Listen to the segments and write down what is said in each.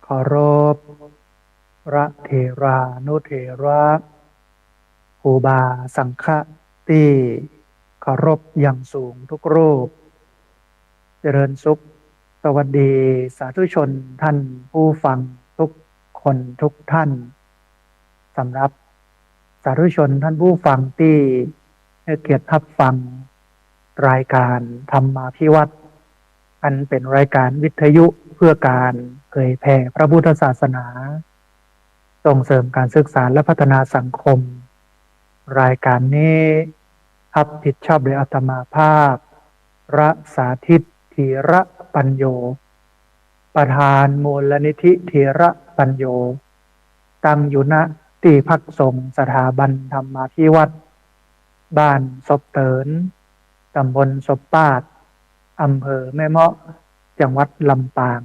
เคารพพระเถรานุเถระครูบาสังฆะที่เคารพอย่างสูงทุกรูปเจริญสุขสวัสดีสาธุชนท่านผู้ฟังทุกคนทุกท่านสำหรับสาธุชนท่านผู้ฟังที่ให้เกียรติรับฟังรายการธรรมาภิวัตน์อันเป็นรายการวิทยุเพื่อการเผยแผ่พระพุทธศาสนาส่งเสริมการศึกษาและพัฒนาสังคมรายการนี้รับผิดชอบโดยอาตมาภาพพระสาธิตธีระปัญโยประธานมูลนิธิธีระปัญโยตั้งอยู่ณที่พักสงฆ์สถาบันธรรมาภิวัตน์บ้านศพเตินตำบลศพปาดอำเภอแม่เมาะจังหวัดลำปาง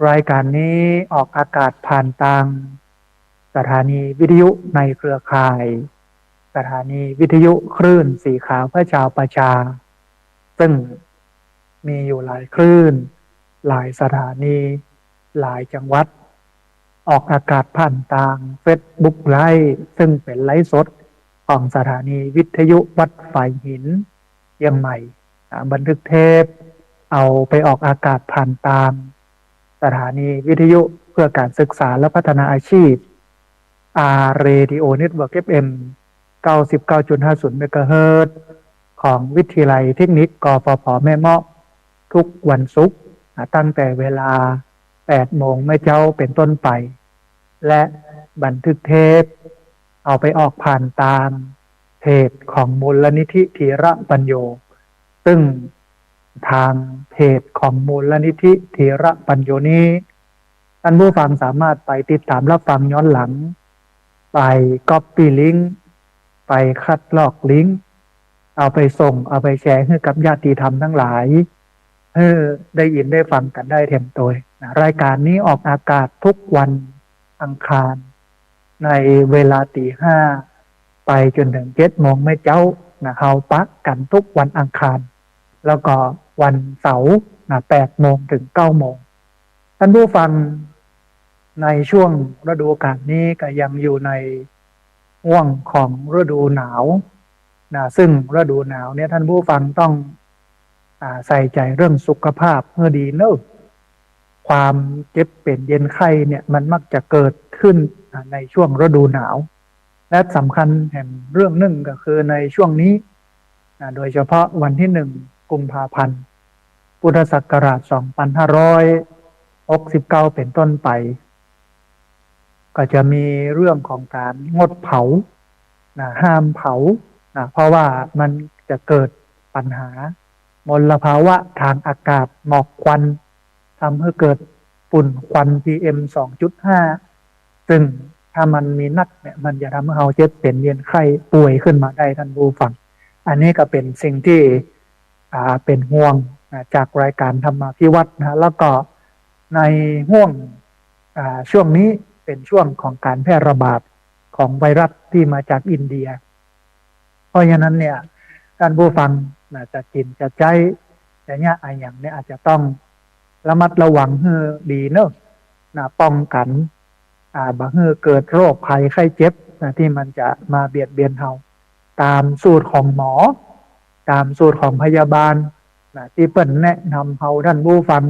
รายการนี้ออกอากาศผ่านทางสถานีวิทยุในเครือข่ายสถานีวิทยุคลื่นสีขาวพระชาวประชาซึ่งมีอยู่หลายคลื่นหลายสถานีหลายจังหวัดออกอากาศผ่านทาง Facebook ไลฟ์ซึ่งเป็นไลฟ์สดของสถานีวิทยุวัดฝ่ายหินเชียงใหม่บันทึกเทปเอาไปออกอากาศผ่านทางสถานีวิทยุเพื่อการศึกษาและพัฒนาอาชีพRadio Network FM 99.50 เมกะเฮิรตซ์ของวิทยาลัยเทคนิคกฟผแม่เมาะทุกวันศุกร์ตั้งแต่เวลา 8 โมงเมื่อเจ้าเป็นต้นไปและบันทึกเทปเอาไปออกผ่านตามเพจของมูลนิธิธีระปัญโยซึ่งทางเพจของมูลนิธิธีระปัญโยนี้ท่านผู้ฟังสามารถไปติดตามรับฟังย้อนหลังไปก๊อปปี้ลิงก์ไปคัดลอกลิงก์เอาไปส่งเอาไปแชร์ให้กับญาติธรรมทั้งหลายได้ยินได้ฟังกันได้เต็มตัวรายการนี้ออกอากาศทุกวันอังคารในเวลา 5:00 ไปจนถึง 7 โมงไม่เจ้าเฮาปักกันทุกวันอังคารแล้วก็วันเสาร์8 โมงถึง 9 โมงท่านผู้ฟังในช่วงฤดูกาลนี้ก็ยังอยู่ในห่วงของฤดูหนาวซึ่งฤดูหนาวเนี่ยท่านผู้ฟังต้องใส่ใจเรื่องสุขภาพเพื่อดีเนอะความเจ็บเป็นเย็นไข้เนี่ยมันมักจะเกิดขึ้นในช่วงฤดูหนาวและสำคัญแห่งเรื่องหนึ่งก็คือในช่วงนี้โดยเฉพาะวันที่ 1 กุมภาพันธ์พุทธศักราช 2569 เป็นต้นไปก็จะมีเรื่องของการงดเผาห้ามเผาเพราะว่ามันจะเกิดปัญหามลภาวะทางอากาศหมอกควันทำให้เกิดฝุ่นควัน PM 2.5 ซึ่งถ้ามันมีนักเนี่ยมันจะทำให้เราเจ็บเป็นเวียนไข้ป่วยขึ้นมาได้ท่านผู้ฟังอันนี้ก็เป็นสิ่งที่เป็นห่วงจากรายการธรรมาภิวัตน์แล้วก็ในห่วงช่วงนี้เป็นช่วงของการแพร่ระบาดของไวรัสที่มาจากอินเดียเพราะฉะนั้นเนี่ยท่านผู้ฟังจะกินจะใจแต่เนี่ยอย่างนี้อาจจะต้องระมัดระวังให้ดีเนอะป้องกันบางเกิดโรคภัยไข้เจ็บที่มันจะมาเบียดเบียนเราตามสูตรของหมอตามสูตรของพยาบาลที่เปิ้นแนะนำเราท่านผู้ฟัง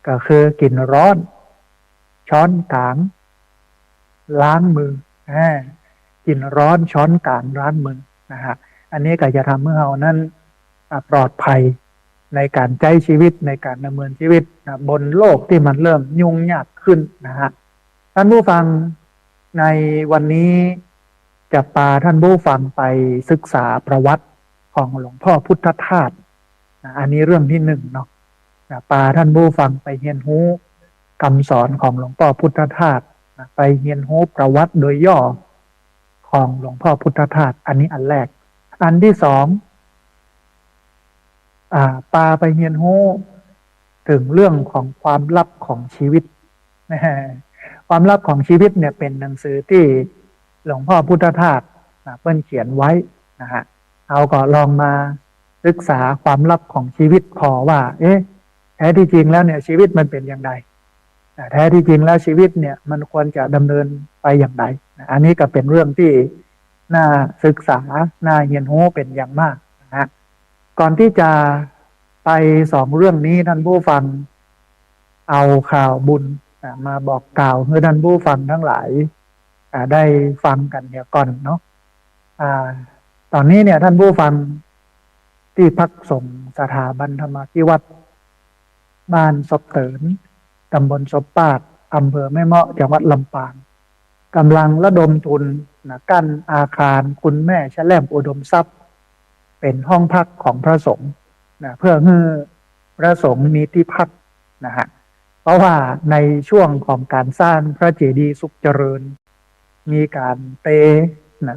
ก็คือกินร้อนช้อนกลางล้างมือกินร้อนช้อนกลางล้างมือนะฮะอันนี้ก็จะทำให้เรานั้นปลอดภัยในการใช้ชีวิตในการดำเนินชีวิตบนโลกที่มันเริ่มยุ่งยากขึ้นนะฮะท่านผู้ฟังในวันนี้จะพาท่านผู้ฟังไปศึกษาประวัติของหลวงพ่อพุทธทาสอันนี้เรื่องที่หนึ่งเนาะพาท่านผู้ฟังไปเรียนรู้คำสอนของหลวงพ่อพุทธทาสไปเรียนรู้ประวัติโดยย่อของหลวงพ่อพุทธทาสอันนี้อันแรกอันที่สองปาไปเรียนรู้ถึงเรื่องของความลับของชีวิตความลับของชีวิตเนี่ยเป็นหนังสือที่หลวงพ่อพุทธทาสเพิ่นเขียนไว้นะฮะเอาก็ลองมาศึกษาความลับของชีวิตพอว่าแท้ที่จริงแล้วเนี่ยชีวิตมันเป็นอย่างไร แท้ที่จริงแล้วชีวิตเนี่ยมันควรจะดำเนินไปอย่างไรอันนี้ก็เป็นเรื่องที่น่าศึกษาน่าเรียนรู้เป็นอย่างมากนะฮะก่อนที่จะไปสองเรื่องนี้ท่านผู้ฟังเอาข่าวบุญมาบอกกล่าวให้ท่านผู้ฟังทั้งหลายได้ฟังกันเนี่ยก่อนเนาะตอนนี้เนี่ยท่านผู้ฟังที่พักสงฆ์สถาบันธรรมาภิวัตรบ้านศพเตินตำบลศพปาดอำเภอแม่เมาะจังหวัดลำปางกำลังระดมทุนกั้นอาคารคุณแม่แชล่มอุดมทรัพย์เป็นห้องพักของพระสงฆ์เพื่อให้พระสงฆ์มีที่พักนะฮะเพราะว่าในช่วงของการสร้างพระเจดีย์สุขเจริญมีการ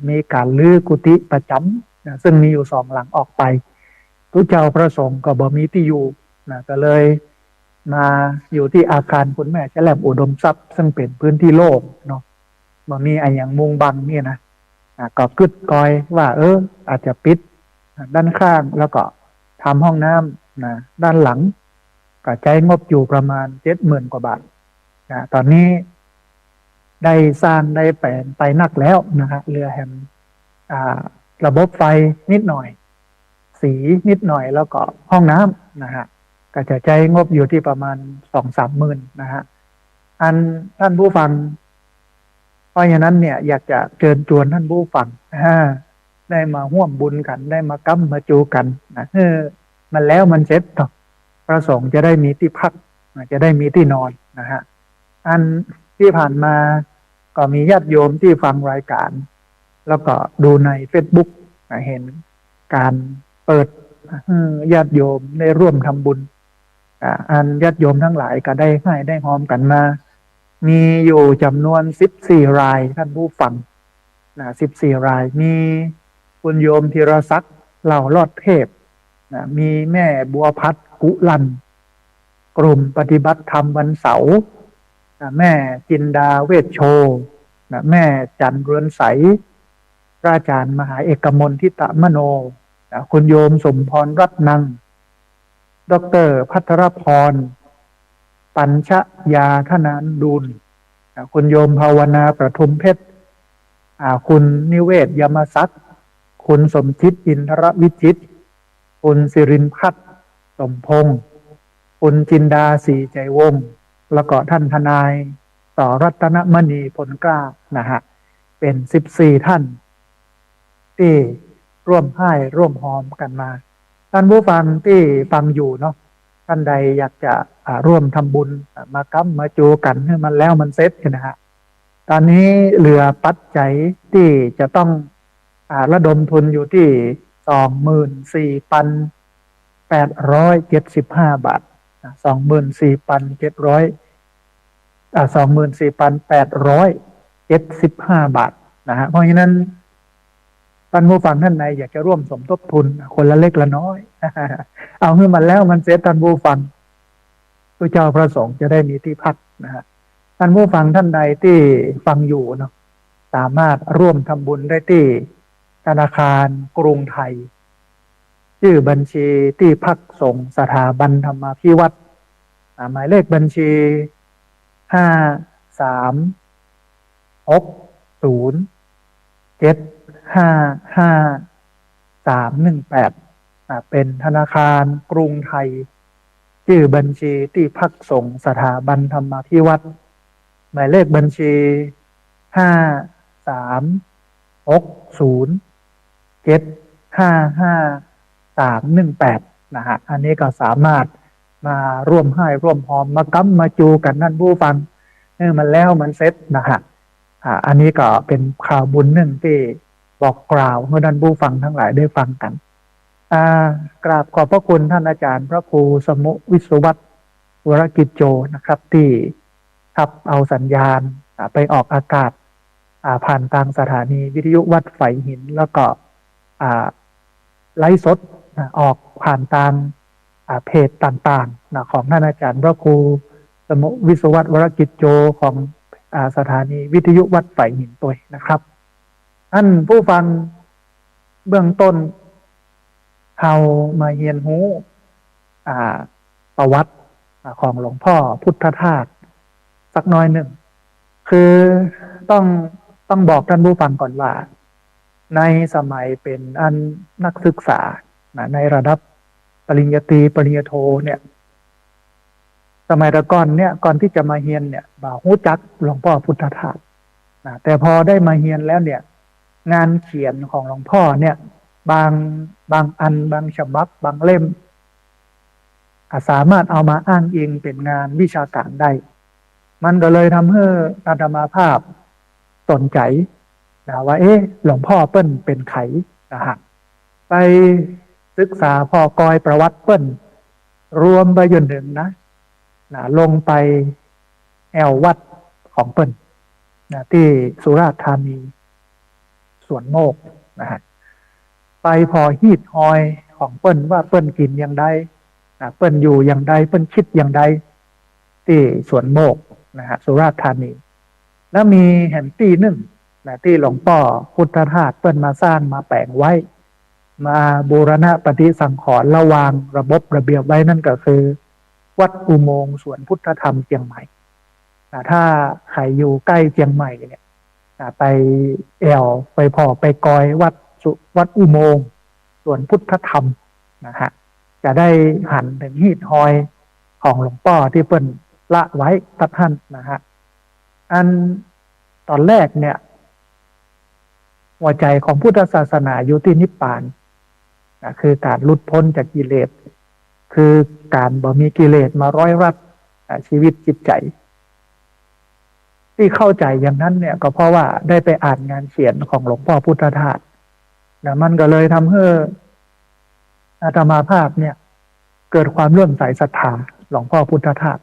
มีการลื้อกุฏิประจำซึ่งมีอยู่สองหลังออกไปทุกเจ้าพระสงฆ์ก็บ่มีที่อยู่ก็เลยมาอยู่ที่อาคารคุณแม่แชล่มอุดมทรัพย์ซึ่งเป็นพื้นที่โล่งเนาะบ่มีอะไรอย่างมุงบังเนี่ยนะก็กึดกอยว่าอาจจะปิดด้านข้างแล้วก็ทำห้องน้ำด้านหลังก็ใช้งบอยู่ประมาณ70,000 กว่าบาทตอนนี้ได้สร้างได้แปลนไปนักแล้วนะฮะเรือแฮมระบบไฟนิดหน่อยสีนิดหน่อยแล้วก็ห้องน้ำนะฮะก็จะใช้งบอยู่ที่ประมาณ2-3 หมื่นนะฮะท่านผู้ฟังเพราะฉะนั้นเนี่ยอยากจะเชิญชวนท่านผู้ฟังได้มาร่วมบุญกันได้มากั้มมาจูกันนะมันแล้วมันเสร็จต่อพระสงฆ์จะได้มีที่พักจะได้มีที่นอนนะฮะที่ผ่านมาก็มีญาติโยมที่ฟังรายการแล้วก็ดูใน Facebook เห็นการเปิดญาติโยมได้ร่วมทำบุญญาติโยมทั้งหลายก็ได้ให้ได้หอมกันมามีอยู่จำนวน14 รายท่านผู้ฟัง14 รายมีคุณโยมธีรศักดิ์เหล่ารอดเทพมีแม่บัวพัฒน์กุลันกลุ่มปฏิบัติธรรมวันเสาร์แม่จินดาเวชโชแม่จันเรือนใสพระอาจารย์มหาเอกมลทิตมโนคุณโยมสมพรรัตนังดร.ภัทรพรปัญชยาธนานดุลคุณโยมภาวนาประทุมเพชรคุณนิเวศยมศักดิ์คุณสมจิตอินทรวิจิตรคุณสิรินพัฒน์สมพงศ์คุณจินดาศรีใจวงศ์แล้วก็ท่านทนายต่อรัตนมณีผลกล้านะฮะเป็น14 ท่านที่ร่วมให้ร่วมหอมกันมาท่านผู้ฟังที่ฟังอยู่เนาะท่านใดอยากจะร่วมทำบุญมากั้มมาจูกันให้มันแล้วมันเสร็จนะฮะตอนนี้เหลือปัจจัยที่จะต้องระดมทุนอยู่ที่24,875 บาท24,875 บาทนะฮะเพราะฉะนั้นท่านผู้ฟังท่านใดอยากจะร่วมสมทบทุนคนละเล็กละน้อยเอาให้มันแล้วมันเสร็จท่านผู้ฟังพระเจ้าพระสงฆ์จะได้มีที่พักนะฮะท่านผู้ฟังท่านใดที่ฟังอยู่เนาะสามารถร่วมทำบุญได้ที่ธนาคารกรุงไทยชื่อบัญชีที่พักสงฆ์สถาบันธรรมาภิวัตรหมายเลขบัญชี5360755318เป็นธนาคารกรุงไทยชื่อบัญชีที่พักสงฆ์สถาบันธรรมาภิวัตรหมายเลขบัญชี5360755318นะฮะอันนี้ก็สามารถมาร่วมให้ร่วมหอมมากั้มมาจูกันนั่นผู้ฟังมันแล้วมันเสร็จนะฮะอันนี้ก็เป็นข่าวบุญหนึ่งที่บอกกล่าวให้ท่านผู้ฟังทั้งหลายได้ฟังกันกราบขอบพระคุณท่านอาจารย์พระครูสมุวิศวัตรวรกิจโจนะครับที่ทับเอาสัญญาณไปออกอากาศผ่านทางสถานีวิทยุวัดไฝหินแล้วก็ไลฟ์สดออกผ่านทางเพจต่างๆของท่านอาจารย์พระครูสมุวิศวัตรวรกิจโจของสถานีวิทยุวัดไฝหินตัวนะครับท่านผู้ฟังเบื้องต้นเรามาเรียนรู้ประวัติของหลวงพ่อพุทธทาส สักน้อยหนึ่งคือต้องต้องบอกท่านผู้ฟังก่อนว่าในสมัยเป็นอันนักศึกษาในระดับปริญญาตรีปริญญาโทเนี่ยสมัยแต่ก่อนเนี่ยก่อนที่จะมาเฮียนเนี่ยบ่าหู้จักหลวงพ่อพุทธทาสแต่พอได้มาเฮียนแล้วเนี่ยงานเขียนของหลวงพ่อเนี่ยบางบางอันบางฉบับบางเล่มสามารถเอามาอ้างอิงเป็นงานวิชาการได้มันก็เลยทำให้อาตมาภาพสนใจว่าหลวงพ่อเปิ้นเป็นไขนะฮะไปศึกษาพ่อกอยประวัติเปิ้นรวมไปจนถึงลงไปแอววัดของเปิ้นที่สุราษฎร์ธานีสวนโมกนะฮะไปพอฮีดฮอยของเปิ้นว่าเปิ้นกินอย่างใดเปิ้นอยู่อย่างใดเปิ้นคิดอย่างใดที่สวนโมกนะฮะสุราษฎร์ธานีแล้วมีแห่งที่หนึ่งที่หลวงพ่อพุทธทาสเปิ้นมาสร้างมาแปลงไว้มาบูรณะปฏิสังขรณ์ระวางระบบระเบียบไว้นั่นก็คือวัดอุโมงค์สวนพุทธธรรมเชียงใหม่ถ้าใครอยู่ใกล้เชียงใหม่เนี่ยไปแอวไปพอไปกอยวัดอุโมงค์สวนพุทธธรรมนะฮะจะได้หันถึงฮีดฮอยของหลวงพ่อที่เปิ้นละไว้ตัดท่านนะฮะอันตอนแรกเนี่ยหัวใจของพุทธศาสนาอยู่ที่นิพพานคือการหลุดพ้นจากกิเลสคือการบ่มีกิเลสมาร้อยรัดชีวิตจิตใจที่เข้าใจอย่างนั้นเนี่ยก็เพราะว่าได้ไปอ่านงานเขียนของหลวงพ่อพุทธทาสมันก็เลยทำให้อาตมาภาพเนี่ยเกิดความเลื่อมใสศรัทธาหลวงพ่อพุทธทาส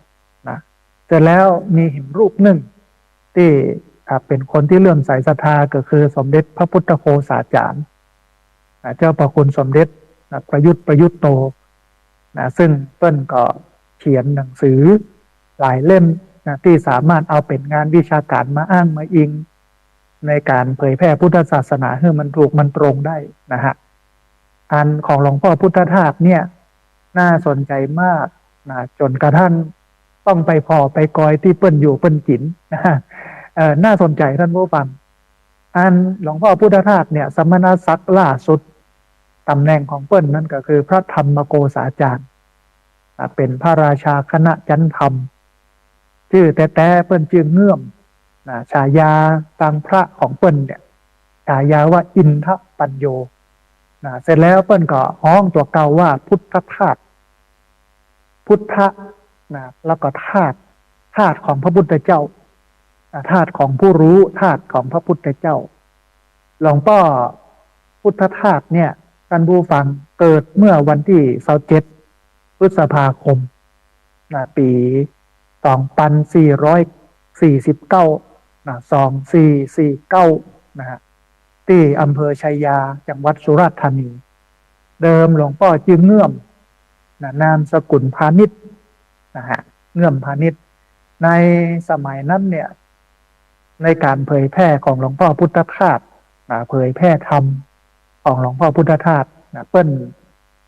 เสร็จแล้วมีหินรูปหนึ่งที่เป็นคนที่เลื่อมใสศรัทธาก็คือสมเด็จพระพุทธโฆษาจารย์เจ้าประคุณสมเด็จประยุทธ์โตซึ่งเปิ้นก็เขียนหนังสือหลายเล่มที่สามารถเอาเป็นงานวิชาการมาอ้างมาอิงในการเผยแพร่พุทธศาสนาให้มันถูกมันตรงได้นะฮะอันของหลวงพ่อพุทธทาสเนี่ยน่าสนใจมากจนกระทั่งต้องไปพอไปกอยที่เปิ้นอยู่เปิ้นกินน่าสนใจท่านผู้ฟังอันหลวงพ่อพุทธทาสเนี่ยสมณศักดิ์ล่าสุดตำแหน่งของเปิ้นนั่นก็คือพระธรรมโกษาจารย์เป็นพระราชาคณะจันธรรมชื่อแต่เปิ้นชื่อเงื่อมฉายาทางพระของเปิ้นเนี่ยฉายาว่าอินทปัญโยเสร็จแล้วเปิ้นก็ฮ้องตัวเก่าว่าพุทธทาสพุทธแล้วก็ทาสของพระพุทธเจ้าธาตุของผู้รู้ธาตุของพระพุทธเจ้าหลวงพ่อพุทธทาสเนี่ยท่านผู้ฟังเกิดเมื่อวันที่27 พฤษภาคมปี24492449ที่อำเภอชัยยาจังหวัดสุราษฎร์ธานีเดิมหลวงพ่อชื่อเงื่อมนามสกุลพาณิชย์เงื่อมพาณิชย์ในสมัยนั้นเนี่ยในการเผยแพร่ของหลวงพ่อพุทธทาสเผยแพร่ธรรมของหลวงพ่อพุทธทาสเปิ้น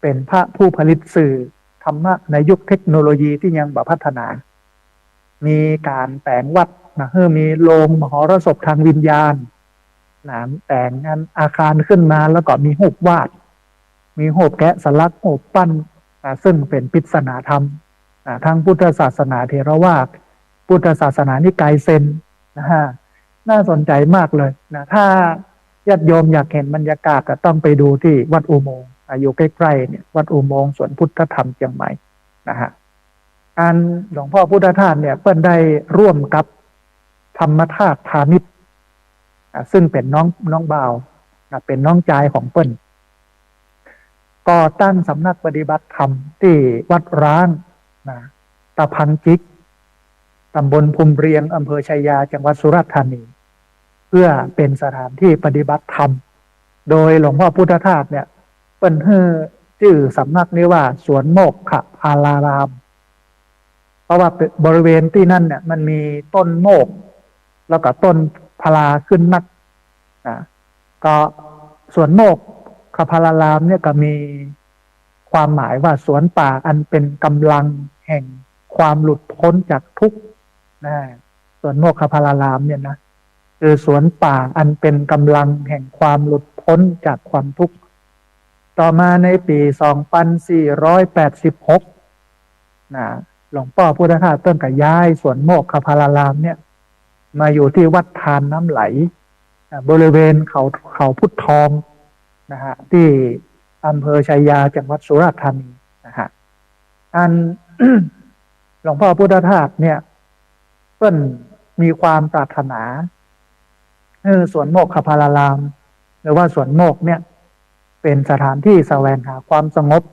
เป็นพระผู้ผลิตสื่อธรรมะในยุคเทคโนโลยีที่ยังบ่พัฒนามีการแต่งวัดมีโรงมหรสพทางวิญญาณแต่งงานอาคารขึ้นมาแล้วก็มีรูปวาดมีรูปแกะสลักรูปปั้นซึ่งเป็นปริศนาธรรมทางพุทธศาสนาเถรวาทพุทธศาสนานิกายเซนน่าสนใจมากเลยถ้าญาติโยมอยากเห็นบรรยากาศก็ต้องไปดูที่วัดอุโมงค์อยู่ใกล้ๆเนี่ยวัดอุโมงค์สวนพุทธธรรมเชียงใหม่อันหลวงพ่อพุทธทาสเนี่ยเปิ้นได้ร่วมกับธรรมธาตุพาณิชย์ซึ่งเป็นน้องบ่าวเป็นน้องชายของเปิ้นก่อตั้งสำนักปฏิบัติธรรมที่วัดร้างตะพังจิกตำบลภูมิเรียงอำเภอชัยยาจังหวัดสุราษฎร์ธานีเพื่อเป็นสถานที่ปฏิบัติธรรมโดยหลวงพ่อพุทธทาสเนี่ยเปิ้นชื่อสำนักนี้ว่าสวนโมกขพารารามเพราะว่าบริเวณที่นั่นเนี่ยมันมีต้นโมกแล้วก็ต้นพาราขึ้นนักก็สวนโมกขพารารามเนี่ยก็มีความหมายว่าสวนป่าอันเป็นกำลังแห่งความหลุดพ้นจากทุกข์ สวนโมกขพารารามเนี่ยนะคือสวนป่าอันเป็นกำลังแห่งความหลุดพ้นจากความทุกข์ต่อมาในปี2486นะหลวงพ่อพุทธทาสต้นกับย้ายสวนโมกขพารารามเนี่ยมาอยู่ที่วัดทานน้ำไหลบริเวณเขาพุทธทองนะฮะที่อำเภอชัยยาจังหวัดสุราษฎร์ธานีนะฮะอัน หลวงพ่อพุทธทาสเนี่ยเพิ่นมีความปรารถนาสวนโมกขพารารามหรือว่าสวนโมกเนี่ยเป็นสถานที่แสวงหาความสงบ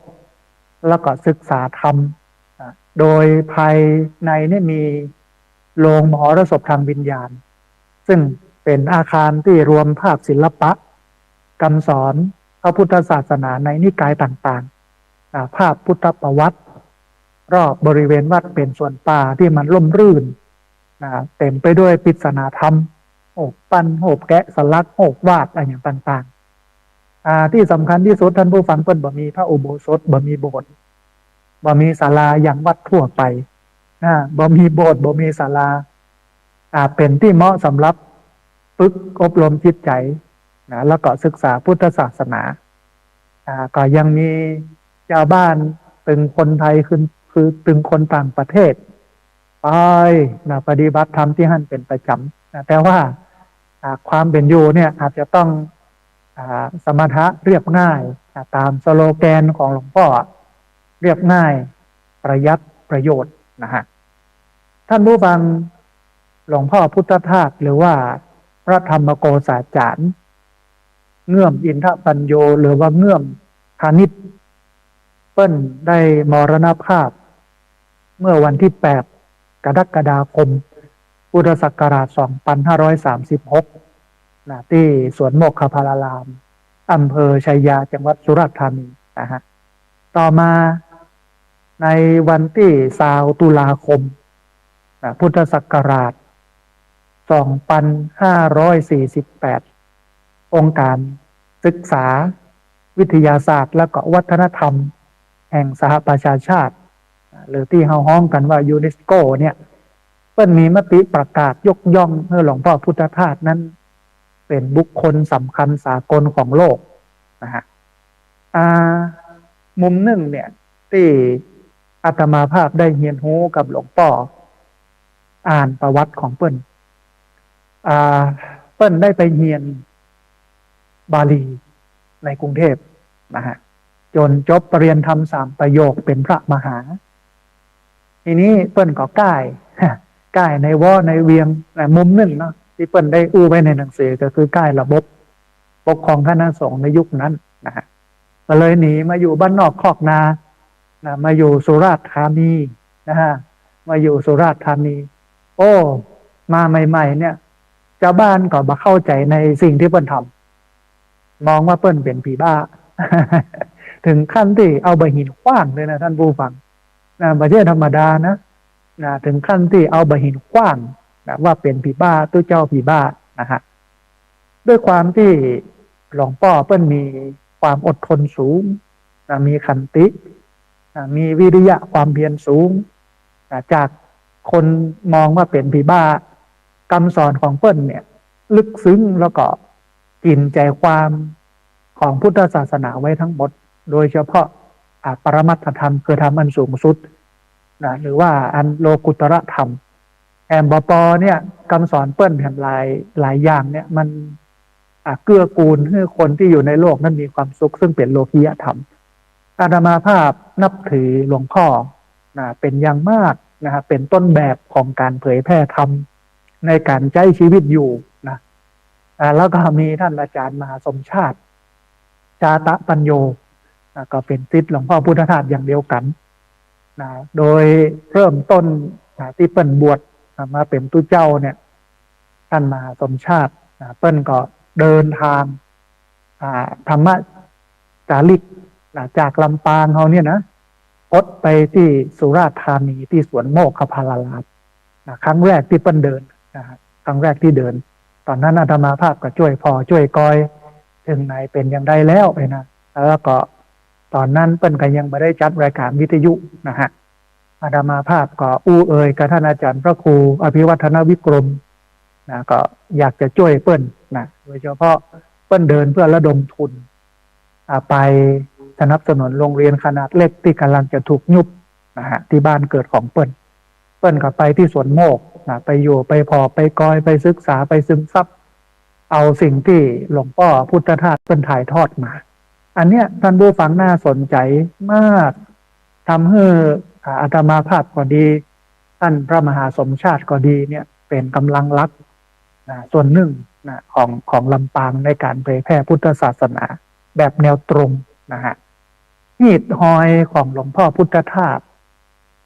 แล้วก็ศึกษาธรรมโดยภายในนี่มีโรงมหรสพทางวิญญาณซึ่งเป็นอาคารที่รวมภาพศิลปะคำสอนพระพุทธศาสนาในนิกายต่างๆภาพพุทธประวัติรอบบริเวณวัดเป็นส่วนป่าที่มันร่มรื่นเต็มไปด้วยปริศนาธรรมโอบปั้นโอบแกะสลักโอบวาดอะไรอย่างต่างๆที่สำคัญที่สุดท่านผู้ฟังเพิ่นบ่มีพระอุโบสถบ่มีโบสถ์บ่มีศาลาอย่างวัดทั่วไปบ่มีโบสถ์บ่มีศาลาเป็นที่เหมาะสำหรับฝึกอบรมจิตใจแล้วก็ศึกษาพุทธศาสนาก็ยังมีชาวบ้านตึงคนไทยคือตึงคนต่างประเทศไปปฏิบัติธรรมที่หั่นเป็นประจำแต่ว่าความเป็นอยู่เนี่ยอาจจะต้องสมถะเรียบง่ายตามสโลแกนของหลวงพ่อเรียบง่ายประหยัดประโยชน์นะฮะท่านผู้ฟังหลวงพ่อพุทธทาสหรือว่าพระธรรมโกษาจารย์เงื่อมอินทปัญโยหรือว่าเงื่อมพาณิชย์เปิ้นได้มรณภาพเมื่อวันที่8กรกฎาคมพุทธศักราช2536ที่สวนโมกขพารารามอำเภอชัยยาจังหวัดสุราษฎร์ธานีนะฮะต่อมาในวันที่20ตุลาคมพุทธศักราช2548องค์การศึกษาวิทยาศาสตร์และก็วัฒนธรรมแห่งสหประชาชาติหรือที่เฮาฮ้องกันว่ายูเนสโกเนี่ยเพิ่นมีมติประกาศยกย่องให้หลวงพ่อพุทธทาสนั้นเป็นบุคคลสำคัญสากลของโลกนะฮะมุมหนึ่งเนี่ยที่อาตมาภาพได้เรียนรู้กับหลวงพ่ออ่านประวัติของเปิ้นเปิ้นได้ไปเรียนบาลีในกรุงเทพนะฮะจนจบปรริญญาธรรม3ประโยคเป็นพระมหาทีนี้เปิ้นก็ก้ายในในเวียงมุมหนึ่งเนาะที่เปิ้นได้อู้ไว้ในหนังสือก็คือก้ายระบบปกครองคณะสงฆ์ในยุคนั้นนะฮะก็เลยหนีมาอยู่บ้านนอกคอกนามาอยู่สุราษฎร์ธานีนะฮะมาอยู่สุราษฎร์ธานีโอ้มาใหม่ๆเนี่ยชาวบ้านก็บ่เข้าใจในสิ่งที่เปิ้นทำมองว่าเปิ้นเป็นผีบ้า ถึงขั้นที่เอาใบหินขว้างเลยนะท่านผู้ฟังไม่ใช่ธรรมดานะถึงขั้นที่เอาใบหินขว้างว่าเป็นผีบ้าตัวเจ้าผีบ้านะฮะด้วยความที่หลวงพ่อเปิ้นมีความอดทนสูงมีขันติมีวิริยะความเพียรสูงจากคนมองว่าเป็นผีบ้าคำสอนของเปิ้นเนี่ยลึกซึ้งแล้วก็กินใจความของพุทธศาสนาไว้ทั้งหมดโดยเฉพาะปรมัตถธรรมคือธรรมอันสูงสุดหรือว่าอันโลกุตระธรรมแอมบปอเนี่ยคำสอนเปิ้นแห่งหลายอย่างเนี่ยมันเกื้อกูลให้คนที่อยู่ในโลกนั้นมีความสุขซึ่งเป็นโลกียธรรมอาตมาภาพนับถือหลวงพ่อเป็นอย่างมากนะครับเป็นต้นแบบของการเผยแพร่ธรรมในการใช้ชีวิตอยู่นะแล้วก็มีท่านอาจารย์มหาสมชาติจาตะปัญโยก็เป็นศิษย์หลวงพ่อพุทธทาสอย่างเดียวกันโดยเริ่มต้นที่เปิ้นบวชมาเป็นตู้เจ้าเนี่ยท่านมหาสมชาติเปิ้นก็เดินทางธรรมจาริกจากลำปางเขาเนี่ยนะพดไปที่สุราษฎร์ธานีที่สวนโมกขพารารามครั้งแรกที่เปิ้นเดินครั้งแรกที่เดินตอนนั้นอาตมาภาพก็ช่วยพอช่วยกอยถึงไหนเป็นอย่างไรแล้วไปนะแล้วก็ตอนนั้นเปิ้นก็ยังไม่ได้จัดรายการวิทยุนะฮะ อาตมาภาพก็อู้เอ่ยกับท่านอาจารย์พระครูอภิวัฒนวิกรมนะก็อยากจะช่วยเปิ้ลนะโดยเฉพาะเปิ้ลเดินเพื่อระดมทุนไปสนับสนุนโรงเรียนขนาดเล็กที่กำลังจะถูกยุบนะฮะที่บ้านเกิดของเปิ้ลก็ไปที่สวนโมกนะไปอยู่ไปพอไปกอยไปศึกษาไปซึมซับเอาสิ่งที่หลวงพ่อพุทธทาสเปิ้ลถ่ายทอดมาอันเนี้ยท่านผู้ฟังน่าสนใจมากทำให้อาตมาภาพก็ดีท่านพระมหาสมชาติก็ดีเนี่ยเป็นกำลังลักนะส่วนหนึ่งนะของลำปางในการเผยแพร่พุทธศาสนาแบบแนวตรงนะฮะหีดหอยของหลวงพ่อพุทธทาส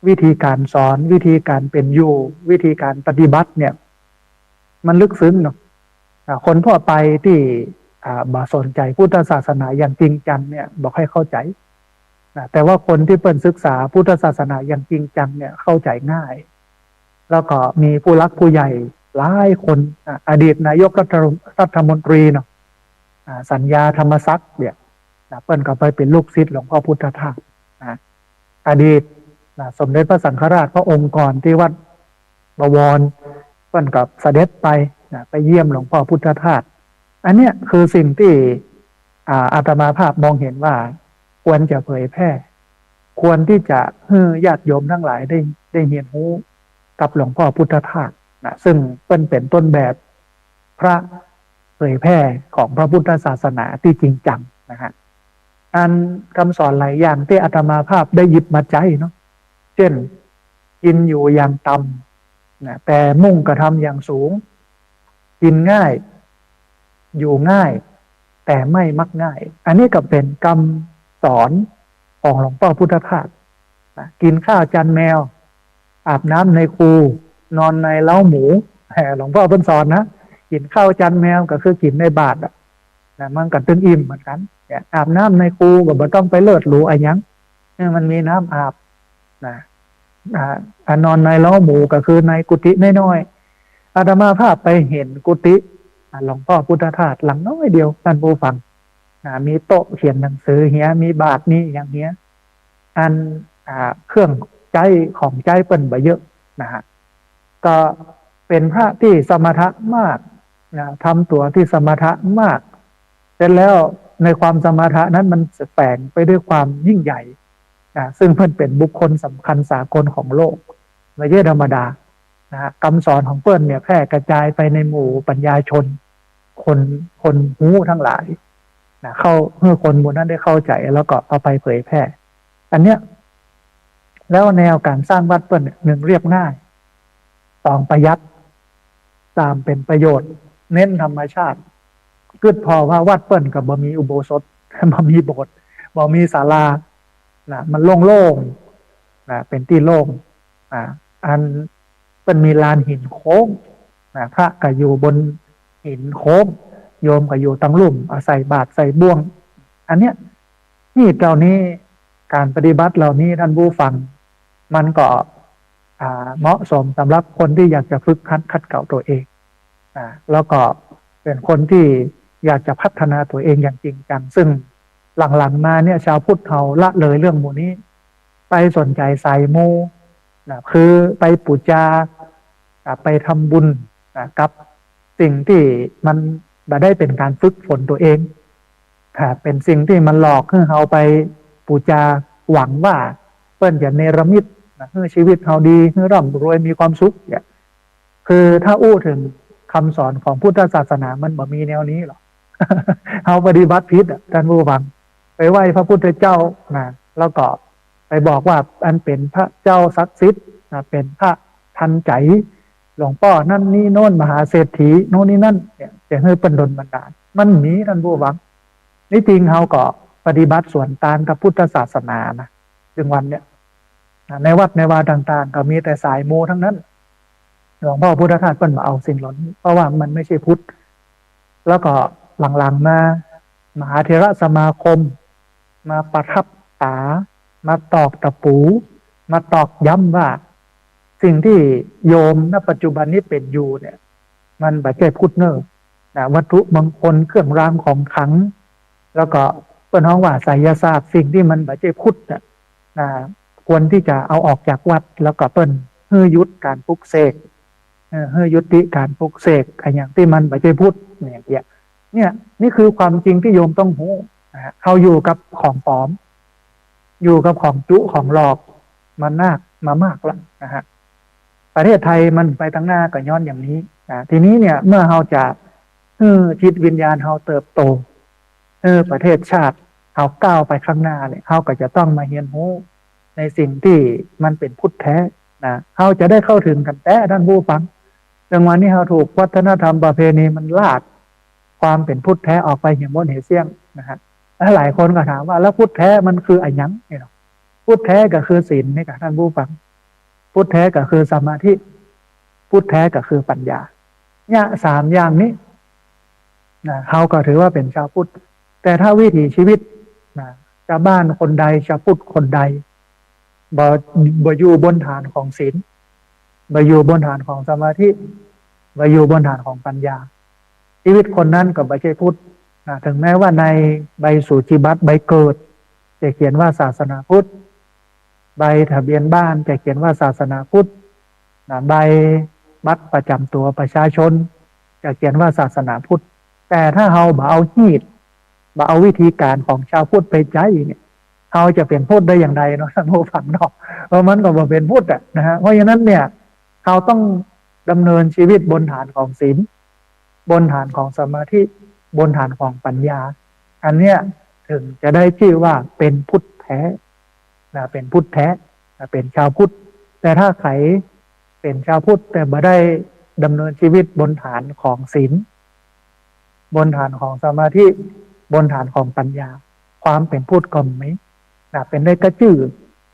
วิธีการสอนวิธีการเป็นอยู่วิธีการปฏิบัติเนี่ยมันลึกซึ้งเนาะคนทั่วไปที่บ่สนใจพุทธศาสนาอย่างจริงจังเนี่ยบอกให้เข้าใจแต่ว่าคนที่เปิดศึกษาพุทธศาสนาอย่างจริงจังเนี่ยเข้าใจง่ายแล้วก็มีผู้รักผู้ใหญ่หลายคนอดีตนายกรัฐมนตรีเนาะสัญญาธรรมศักดิ์เนี่ยเปิ้ลก็ไปเป็นลูกศิษย์หลวงพ่อพุทธทาสอดีตสมเด็จพระสังฆราชพระองค์ก่อนที่วัดบวรเปิ้ลกับเสด็จไปเยี่ยมหลวงพ่อพุทธทาสอันเนี้ยคือสิ่งที่อาตมาภาพมองเห็นว่าควรจะเผยแพร่ควรที่จะให้ญาติโยมทั้งหลายได้เรียนรู้กับหลวงพ่อพุทธทาสซึ่งเป็นต้นแบบพระเผยแพร่ของพระพุทธศาสนาที่จริงจังนะฮะอันคำสอนหลายอย่างที่อาตมาภาพได้หยิบมาใจเนาะเช่นกินอยู่อย่างต่ำนะแต่มุ่งกระทำอย่างสูงกินง่ายอยู่ง่ายแต่ไม่มักง่ายอันนี้ก็เป็นคำสอนของหลวงพ่อพุทธทาสกินข้าวจานแมวอาบน้ำในคูนอนในเล้าหมูหลวงพ่อเพิ่นสอนนะกินข้าวจานแมวก็คือกินในบาตรมันก็ตึงอิ่มเหมือนกันอาบน้ำในคูก็บ่ต้องไปเลิศหรูอะไรยังมันมีน้ำอาบนอนในเล้าหมูก็คือในกุฏิน้อยๆอาตมาภาพไปเห็นกุฏิหลวงพ่อพุทธทาสหลังน้อยเดียวท่านผู้ฟังมีโต๊ะเขียนหนังสือเฮียมีบาทนี่อย่างเงี้ยอันเครื่องใจของใจเปิ้นบ่เยอะนะฮะก็เป็นพระที่สมถะมากทำตัวที่สมถะมากเสร็จแล้วในความสมถะนั้นมันแฝงไปด้วยความยิ่งใหญ่ซึ่งเพิ่นเป็นบุคคลสำคัญสากลของโลกไม่ใช่ธรรมดาคำสอนของเปิ้ลเนี่ยแพร่กระจายไปในหมู่ปัญญาชนคนหูทั้งหลายเข้าเพื่อคนหมู่นั้นได้เข้าใจแล้วก็เอาไปเผยแพร่อันเนี้ยแล้วแนวการสร้างวัดเปิ้ลหนึ่งเรียบง่ายสองประหยัดสามเป็นประโยชน์เน้นธรรมชาติกึดพอว่าวัดเปิ้ลกับบ่มีอุโบสถบ่มีโบสถ์บ่มีศาลามันโล่งๆเป็นที่โล่งอันเป็นมีลานหินโค้งพระก็อยู่บนหินโค้งโยมก็อยู่ตั้งลุ่มใส่บาตรใส่บ่วงอันเนี้ยนี่เหล่านี้การปฏิบัติเหล่านี้ท่านผู้ฟังมันก็เหมาะสมสำหรับคนที่อยากจะฝึกคัดเก่าตัวเองแล้วก็เป็นคนที่อยากจะพัฒนาตัวเองอย่างจริงจังซึ่งหลังๆมาเนี่ยชาวพุทธเขาละเลยเรื่องหมู่นี้ไปสนใจใส่มูคือไปปูจาไปทำบุญกับสิ่งที่มันได้เป็นการฝึกฝนตัวเองเป็นสิ่งที่มันหลอกให้เขาไปปูจาหวังว่าเปิ้นจะเนรมิตให้ชีวิตเขาดีให้ร่ำรวยมีความสุขเนี่ยคือถ้าอู้ถึงคำสอนของพุทธศาสนามันบ่มีแนวนี้หรอกเขาปฏิบัติผิดท่านผู้ฟังไปไหว้พระพุทธเจ้าแล้วก็ไปบอกว่าอันเป็นพระเจ้าศักดิ์สิทธิ์เป็นพระทันใจหลวงพ่อนั่นนี่โน่นมหาเศรษฐีโน่นนี่นั่นเนี่ยจะให้เป็นดลบันดาลมันหนีท่านผู้ฟังนี่จริงเขาก็ปฏิบัติส่วนตานกับพุทธศาสนานะจึงวันเนี่ยในวัดในวาต่างๆก็มีแต่สายมูทั้งนั้นหลวงพ่อพุทธทาสเปิ้นมาเอาสิ่งเหล่านี้เพราะว่ามันไม่ใช่พุทธแล้วก็หลังๆมามหาเถรสมาคมมาประทับตามาตอกตะปูมาตอกย้ำว่าสิ่งที่โยมณปัจจุบันนี้เป็นอยู่เนี่ยมันไม่ใช่พุทธเนอะวัตถุมงคลเครื่องรางของขลังแล้วก็เปิ้นฮ้องว่าไสยศาสตร์สิ่งที่มันไม่ใช่พุทธค ควรที่จะเอาออกจากวัดแล้วก็เปิ้นเฮือยุดการปลุกเสกเฮือยุติการปลุกเสกอย่างที่มันไม่ใช่พุทธเนี่ยนี่คือความจริงที่โยมต้องรู้นะฮะเขาอยู่กับของปลอมอยู่กับของจุของหลอกมากแล้วนะฮะประเทศไทยมันไปตั้งหน้าก็ย้อนอย่างนี้ทีนี้เนี่ยเมื่อเราจะจิตวิญญาณเราเติบโตประเทศชาติเราก้าวไปข้างหน้าเนี่ยเราก็จะต้องมาเรียนรู้ในสิ่งที่มันเป็นพุทธแท้นะเราจะได้เข้าถึงกันแต่ท่านผู้ฟังดังวันนี้เราถูกวัฒนธรรมประเพณีมันลากความเป็นพุทธแท้ออกไปอย่างบนเหเสียงนะฮะหลายคนก็ถามว่าแล้วพุทธแท้มันคืออะไรยังเนี่ยพุทธแท้ก็คือศีลนี่ค่ะท่านผู้ฟังพุทธแท้ก็คือสมาธิพุทธแท้ก็คือปัญญาเนี่ยสามอย่างนี้นะเขาก็ถือว่าเป็นชาวพุทธแต่ถ้าวิถีชีวิตนะชาวบ้านคนใดชาวพุทธคนใดบ่อยู่บนฐานของศีลบ่อยู่บนฐานของสมาธิบ่อยู่บนฐานของปัญญาชีวิตคนนั้นก็ไม่ใช่พุทธนะถึงแม้ว่าในใบสูจิบัตรใบเกิดจะเขียนว่าศาสนาพุทธใบทะเบียนบ้านจะเขียนว่าศาสนาพุทธใบบัตรประจำตัวประชาชนจะเขียนว่าศาสนาพุทธแต่ถ้าเราบ่เอาฮีดบ่เอาวิธีการของชาวพุทธไปใจเนี่ยเราจะเป็นพุทธได้อย่างไรเนาะท่านผู้ฟังเนาะเพราะมันก็บ่เป็นพุทธนะฮะเพราะฉะนั้นเนี่ยเราต้องดำเนินชีวิตบนฐานของศีลบนฐานของสมาธิบนฐานของปัญญาอันเนี้ยถึงจะได้ชื่อว่าเป็นพุทธแท้นะเป็นพุทธแท้เป็นชาวพุทธแต่ถ้าใครเป็นชาวพุทธแต่บ่ได้ดำเนินชีวิตบนฐานของศีลบนฐานของสมาธิบนฐานของปัญญาความเป็นพุทธก็ไม่นะเป็นได้กระจื่อ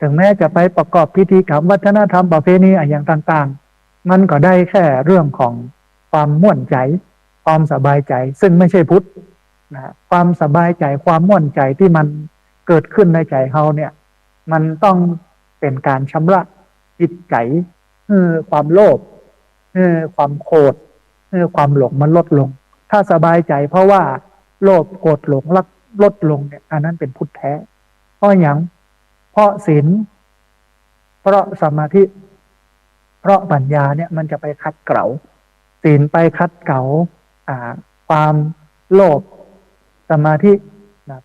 ถึงแม้จะไปประกอบพิธีกรรมวัฒนธรรมประเพณีอย่างต่างๆมันก็ได้แค่เรื่องของความม่วนใจความสบายใจซึ่งไม่ใช่พุทธนะความสบายใจความม่วนใจที่มันเกิดขึ้นในใจเราเนี่ยมันต้องเป็นการชำระจิตใจความโลภความโกรธความหลงมันลดลงถ้าสบายใจเพราะว่าโลภโกรธหลงรักลดลงเนี่ยอันนั้นเป็นพุทธแท้เพราะอย่างเพราะศีลเพราะสมาธิเพราะปัญญาเนี่ยมันจะไปขัดเกลาศีลไปขัดเกลาความโลภสมาธิ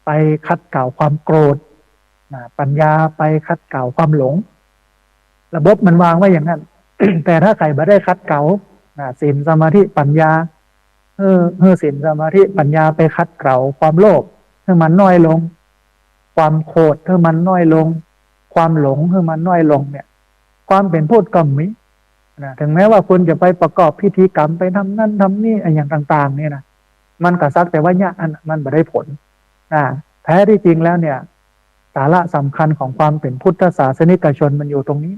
ไปขัดเกลาความโกรธปัญญาไปขัดเกลาความหลงระบบมันวางไว้อย่างนั้น แต่ถ้าใครไม่ได้ขัดเกลาศีลสมาธิปัญญาศีลสมาธิปัญญาไปขัดเกลาความโลภให้มันน้อยลงความโกรธให้มันน้อยลงความหลงให้มันน้อยลงเนี่ยความเป็นพุทธก็มีถึงแม้ว่าคุณจะไปประกอบพิธีกรรมไปทำนั่นทำนี่อย่างต่างๆเนี่ยนะมันก็ซักแต่ว่าเนี่ยมันไม่ได้ผลแท้ที่จริงแล้วเนี่ยสาระสำคัญของความเป็นพุทธศาสนิกชนมันอยู่ตรงนี้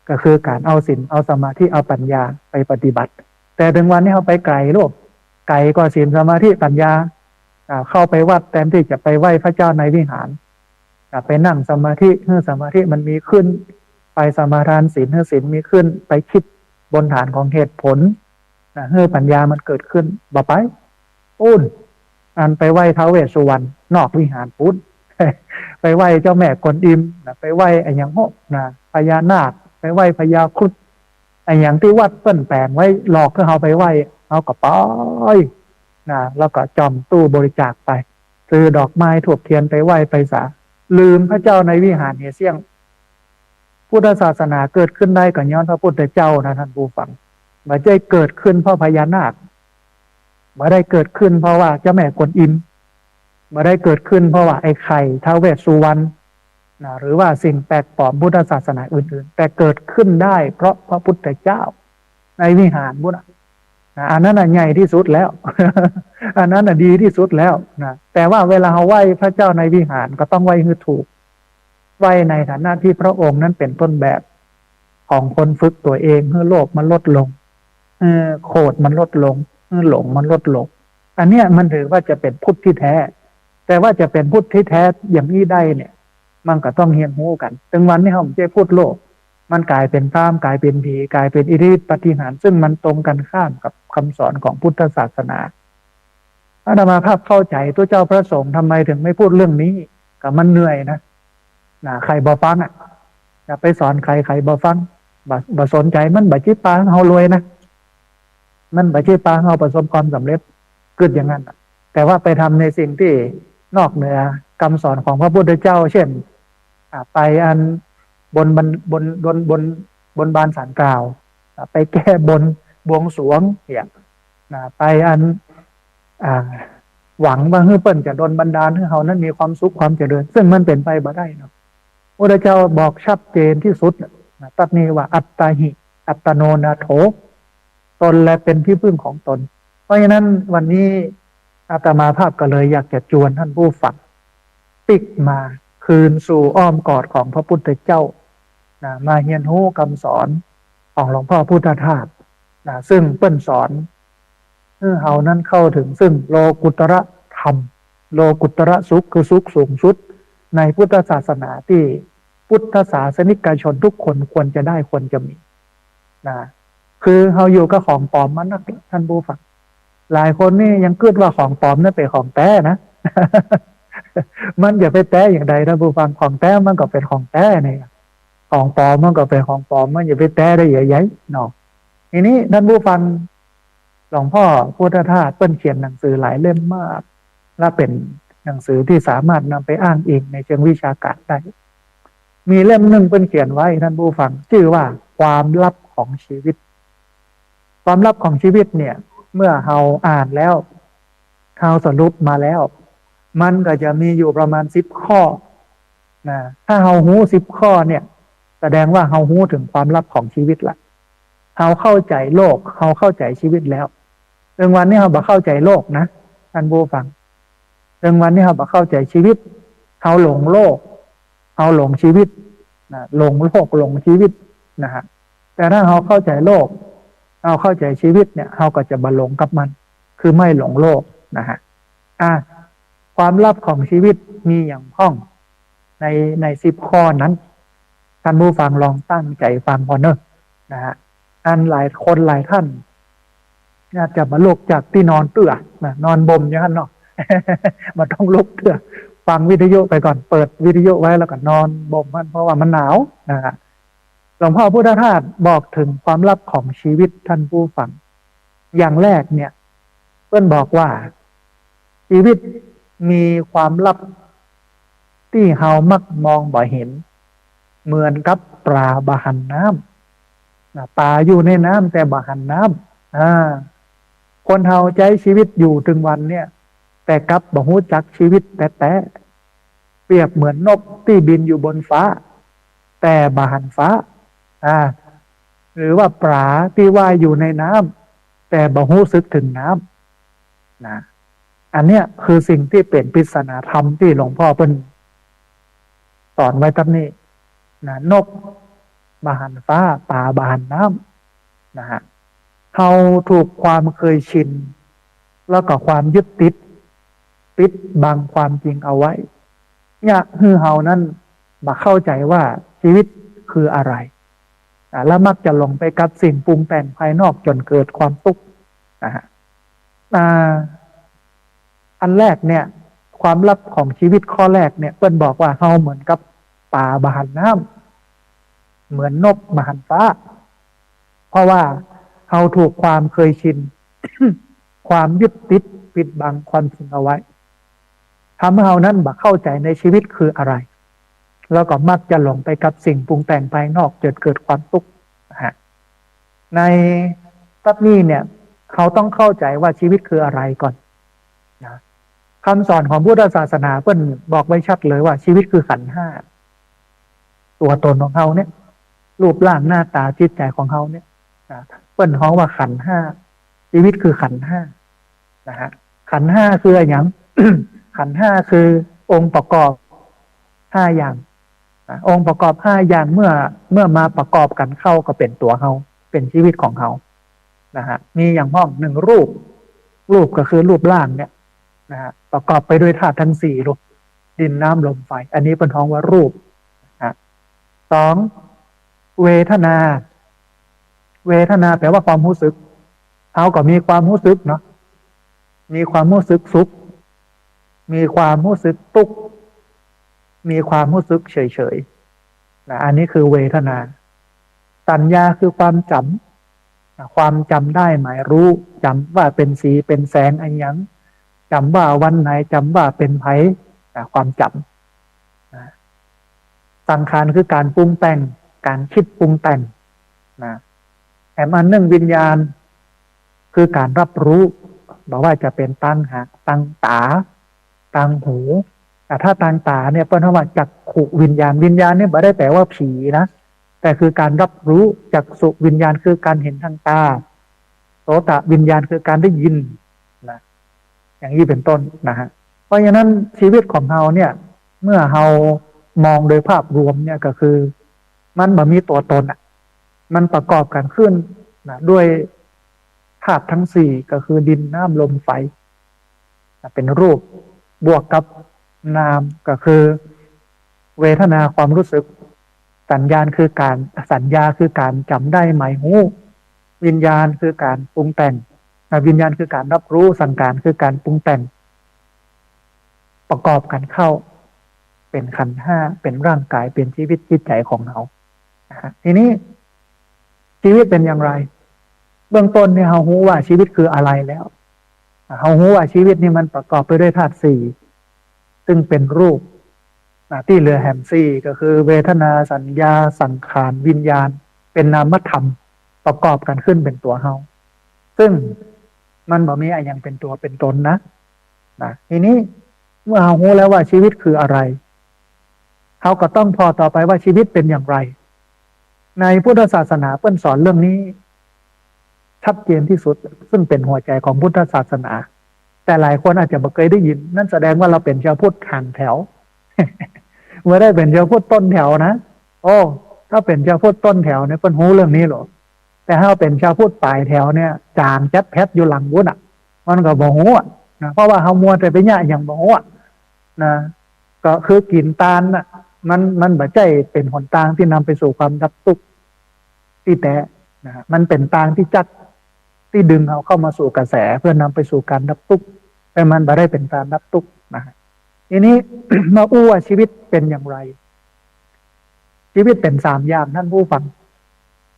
ก็คือการเอาศีลเอาสมาธิเอาปัญญาไปปฏิบัติแต่ถึงวันนี้เขาไปไกลโลกไกลกว่าศีลสมาธิปัญญาเข้าไปวัดแทนที่จะไปไหว้พระเจ้าในวิหารไปนั่งสมาธิเมื่อสมาธิมันมีขึ้นไปสมาทานศีลเมื่อศีลมีขึ้นไปคิดบนฐานของเหตุผลเมื่อปัญญามันเกิดขึ้นบ่ไปปุ้นอันไปไหว้ท้าวเวสสุวรรณนอกวิหารปุ้นไปไหว้เจ้าแม่กวนอิมไปไหว้ไอ้ยังโหพญานาคไปไหว้พญาครุฑไอ้อย่างที่วัดเปิ้นแปลงไว้หลอกให้เขาไปไหว้เอากระป๋อยแล้วก็จอมตู้บริจาคไปซื้อดอกไม้ถูกเทียนไปไหว้ไปสาลืมพระเจ้าในวิหารเสี่ยงพุทธศาสนาเกิดขึ้นได้ก็ย้อนพระพุทธเจ้านะท่านผู้ฟังไม่ได้เกิดขึ้นเพราะพญานาคไม่ได้เกิดขึ้นเพราะว่าเจ้าแม่กวนอิมไม่ได้เกิดขึ้นเพราะว่าไอ้ไข่ท้าวเวสสุวรรณหรือว่าสิ่งแปลกปลอมพุทธศาสนาอื่นๆแต่เกิดขึ้นได้เพราะพระพุทธเจ้าในวิหารพุทธอันนั้นใหญ่ที่สุดแล้ว อันนั้นดีที่สุดแล้วนะแต่ว่าเวลาเราไหว้พระเจ้าในวิหารก็ต้องไหว้ให้ถูกไหว้ในฐานะที่พระองค์นั้นเป็นต้นแบบของคนฝึกตัวเองเพื่อโลภมันลดลงโกรธมันลดลงหลงมันลดลงอันเนี้ยมันถือว่าจะเป็นพุทธที่แท้แต่ว่าจะเป็นพุทธที่แท้อย่างนี้ได้เนี่ยมันก็ต้องเรียนรู้กันถึงวันนี้ผมจะพูดโลกมันกลายเป็นพรามกลายเป็นผีกลายเป็นอิทธิฤทธิปาฏิหาริย์ซึ่งมันตรงกันข้ามกับคำสอนของพุทธศาสนาอาตมาภาพเข้าใจตัวเจ้าพระสงฆ์ทำไมถึงไม่พูดเรื่องนี้ก็มันเหนื่อยนะใครบ่ฟัง อย่าไปสอนใครใครบ่ฟังบ่สนใจมันบ่จิปาเฮารวยนะมันบ่จิปาเฮาประสบความสำเร็จเกิดอย่างนั้นแต่ว่าไปทำในสิ่งที่นอกเหนือคำสอนของพระพุทธเจ้าเช่นไปอันบนบนบานศาลกล่าวไปแก้บนบวงสรวงเนี่ยไปอันหวังว่าเฮ้ยเปิ้นจะโดนบันดาลให้เฮานั้นมีความสุขความเจริญซึ่งมันเป็นไปบ่ได้เนาะพระพุทธเจ้าบอกชัดเจนที่สุดตัดนี้ว่าอัตตาหิอัตโนนาโถตนและเป็นที่พึ่งของตนเพราะฉะนั้นวันนี้อาตมาภาพก็เลยอยากจะชวนท่านผู้ฟังปิกมาคืนสู่อ้อมกอดของพระพุทธเจ้ามาเรียนรู้คำสอนของหลวงพ่อพุทธทาสซึ่งเปิ้นสอนเฮานั้นเข้าถึงซึ่งโลกุตระธรรมโลกุตระสุขคือสุขสูงสุดในพุทธศาสนาที่พุทธศาสนิกชนทุกคนควรจะได้ควรจะมีคือเฮาอยู่กับของปลอมมันนักท่านผู้ฟังหลายคนนี่ยังคิดว่าของปลอมนั่นเป็นของแท้นะ มันอย่าไปแท้อย่างใดท่านผู้ฟังของแท้มันก็เป็นของแท้เนี่ยของปลอมมันก็เป็นของปลอมมันอย่าไปแท้ได้ใหญ่ๆเนาะทีนี้ท่านผู้ฟังหลวงพ่อพุทธทาสเปิ้นเขียนหนังสือหลายเล่มมากและเป็นหนังสือที่สามารถนำไปอ้างอิงในเชิงวิชาการได้มีเล่มหนึ่งเปิ้นเขียนไว้ท่านผู้ฟังชื่อว่าความลับของชีวิตความลับของชีวิตเนี่ยเมื่อเราอ่านแล้วเราสรุปมาแล้วมันก็จะมีอยู่ประมาณ10 ข้อถ้าเราหู10 ข้อเนี่ยแสดงว่าเราหูถึงความลับของชีวิตละเราเข้าใจโลกเราเข้าใจชีวิตแล้วเรื่องวันนี้เราบ่เข้าใจโลกนะท่านผู้ฟังเรื่องวันนี้เราบ่เข้าใจชีวิตเราหลงโลกเราหลงชีวิตหลงโลกหลงชีวิตนะฮะแต่ถ้าเราเข้าใจโลกเราเข้าใจชีวิตเนี่ยเราก็จะบ่หลงกับมันคือไม่หลงโลกนะฮะความลับของชีวิตมีอย่างพ้องใน10 ข้อนั้นท่านผู้ฟังลองตั้งใจฟังพอเนอะนะฮะอันหลายคนหลายท่านน่าจะมาลุกจากที่นอนเตื่อนอนบ่มอย่างนั้นเนาะ มาต้องลุกเตื่อฟังวิทยุไปก่อนเปิดวิทยุไว้แล้วก็นอนบ่มมันเพราะว่ามันหนาวนะฮะหลวงพ่อพุทธทาสบอกถึงความลับของชีวิตท่านผู้ฟังอย่างแรกเนี่ยเพื่อนบอกว่าชีวิตมีความลับที่เฮามักมองบ่เห็นเหมือนกับปลาบะหันน้ำปลาอยู่ในน้ำแต่บะหันน้ำคนเฮาใช้ชีวิตอยู่ถึงวันเนี่ยแต่กลับบ่ฮู้จักชีวิตแต่เปรียบเหมือนนกที่บินอยู่บนฟ้าแต่บะหันฟ้าหรือว่าปลาที่ว่ายอยู่ในน้ำแต่บ่ฮู้สึกถึงน้ำอันเนี้ยคือสิ่งที่เป็นปริศนาธรรมที่หลวงพ่อเพิ่นสอนไว้ตั้งนี้นกบะหันฟ้าปลาบะหันน้ำนะฮะเขาถูกความเคยชินแล้วก็ความยึดติดปิดบังความจริงเอาไว้เนี่ยคือเฮานั้นบ่เข้าใจว่าชีวิตคืออะไรแล้วมักจะหลงไปกับสิ่งปรุงแต่งภายนอกจนเกิดความทุกข์นะฮะอันแรกเนี่ยความลับของชีวิตข้อแรกเนี่ยเปิ้นบอกว่าเฮาเหมือนกับปลาบะหันน้ำเหมือนนกบะหันฟ้าเพราะว่าเฮาถูกความเคยชิน ความยึดติดปิดบังความจริงเอาไว้ทำให้เฮานั้นบ่เข้าใจในชีวิตคืออะไรแล้วก็มักจะหลงไปกับสิ่งปรุงแต่งภายนอกจนเกิดความทุกข์ในตัดนี้เนี่ยเขาต้องเข้าใจว่าชีวิตคืออะไรก่อนนะคำสอนของพุทธศาสนาเพิ่นบอกไว้ชัดเลยว่าชีวิตคือขันธ์ 5ตัวตนของเขาเนี่ยรูปร่างหน้าตาจิตใจของเขาเนี่ยเปิ้นฮ้องว่าขันธ์ 5ชีวิตคือขันธ์ 5นะฮะขันธ์ 5คืออะไรอย่าง ขันธ์ 5คือองค์ประกอบ5อย่างองค์ประกอบ5อย่างเมื่อมาประกอบกันเข้าก็เป็นตัวเขาเป็นชีวิตของเขานะฮะมีอย่างห้อง1รูปก็คือรูปร่างเนี่ยนะฮะประกอบไปด้วยธาตุทั้ง4รูปดินน้ำลมไฟอันนี้เป็นท้องว่ารูป2เวทนาแปลว่าความรู้สึกเขาก็มีความรู้สึกเนาะมีความรู้สึกสุขมีความรู้สึกทุกข์มีความรู้สึกเฉยๆ นะอันนี้คือเวทนาสัญญาคือความจำความจำได้หมายรู้จำว่าเป็นสีเป็นแสงอันยังจำว่าวันไหนจำว่าเป็นไผความจำนะสังขารคือการปรุงแต่งการคิดปรุงแต่งนะแถมอันหนึ่งวิญญาณคือการรับรู้บอกว่าจะเป็นตังหาตังตาตังหูแต่ถ้าตังตาเนี่ยเป็นว่าจักขุวิญญาณวิญญาณเนี่ยไม่ได้แปลว่าผีนะแต่คือการรับรู้จักษุวิญญาณคือการเห็นทางตาโสตวิญญาณคือการได้ยินนะอย่างนี้เป็นต้นนะฮะเพราะฉะนั้นชีวิตของเราเนี่ยเมื่อเรามองโดยภาพรวมเนี่ยก็คือมันบ่มีตัวตนอ่ะมันประกอบกันขึ้นนะด้วยธาตุทั้งสี่ก็คือดินน้ำลมไฟเป็นรูปบวกกับนามก็คือเวทนาความรู้สึกสัญญาคือการจำได้หมายรู้วิญญาณคือการปรุงแต่งวิญญาณคือการรับรู้สังขารคือการปรุงแต่งประกอบกันเข้าเป็นขันธ์ห้าเป็นร่างกายเป็นชีวิตจิตใจของเราทีนี้ชีวิตเป็นอย่างไรเบื้องต้นเนี่ยเรารู้ว่าชีวิตคืออะไรแล้วเรารู้ว่าชีวิตนี่มันประกอบไปด้วยธาตุสี่ซึ่งเป็นรูปที่เหลือแห่งสี่ก็คือเวทนาสัญญาสังขารวิญญาณเป็นนามธรรมประกอบกันขึ้นเป็นตัวเราซึ่งมันบ่มีอะไรอย่างเป็นตัวเป็นตนนะทีนี้เมื่อเรารู้แล้วว่าชีวิตคืออะไรเขาก็ต้องพอต่อไปว่าชีวิตเป็นอย่างไรในพุทธศาสนาเปิ้นสอนเรื่องนี้ชัดเจนที่สุดซึ่งเป็นหัวใจของพุทธศาสนาแต่หลายคนอาจจะไม่เคยได้ยินนั่นแสดงว่าเราเป็นชาวพุทธห่างแถว เมื่อได้เป็นชาวพุทธต้นแถวนะโอ้ถ้าเป็นชาวพุทธต้นแถวเนี่ยเปิ้นรู้เรื่องนี้หรอแต่ถ้าเป็นชาวพุทธปลายแถวเนี่ยจางจัดแพทอยู่หลังวุ้นอ่ะมันก็บ่ฮู้นะเพราะว่าเฮามัวแต่ไปยะอย่างบ่ฮู้นะก็คือกินตาลน่ะมันบ่ใช่เป็นหนทางที่นำไปสู่ความดับทุกข์ที่แท้นะมันเป็นทางที่จัดที่ดึงเอาเข้ามาสู่กระแสเพื่อนำไปสู่การดับทุกข์แต่มันบ่ได้เป็นการดับทุกข์นะทีนี้ มาอู้ว่าชีวิตเป็นอย่างไรชีวิตเป็นสามอย่างท่านผู้ฟัง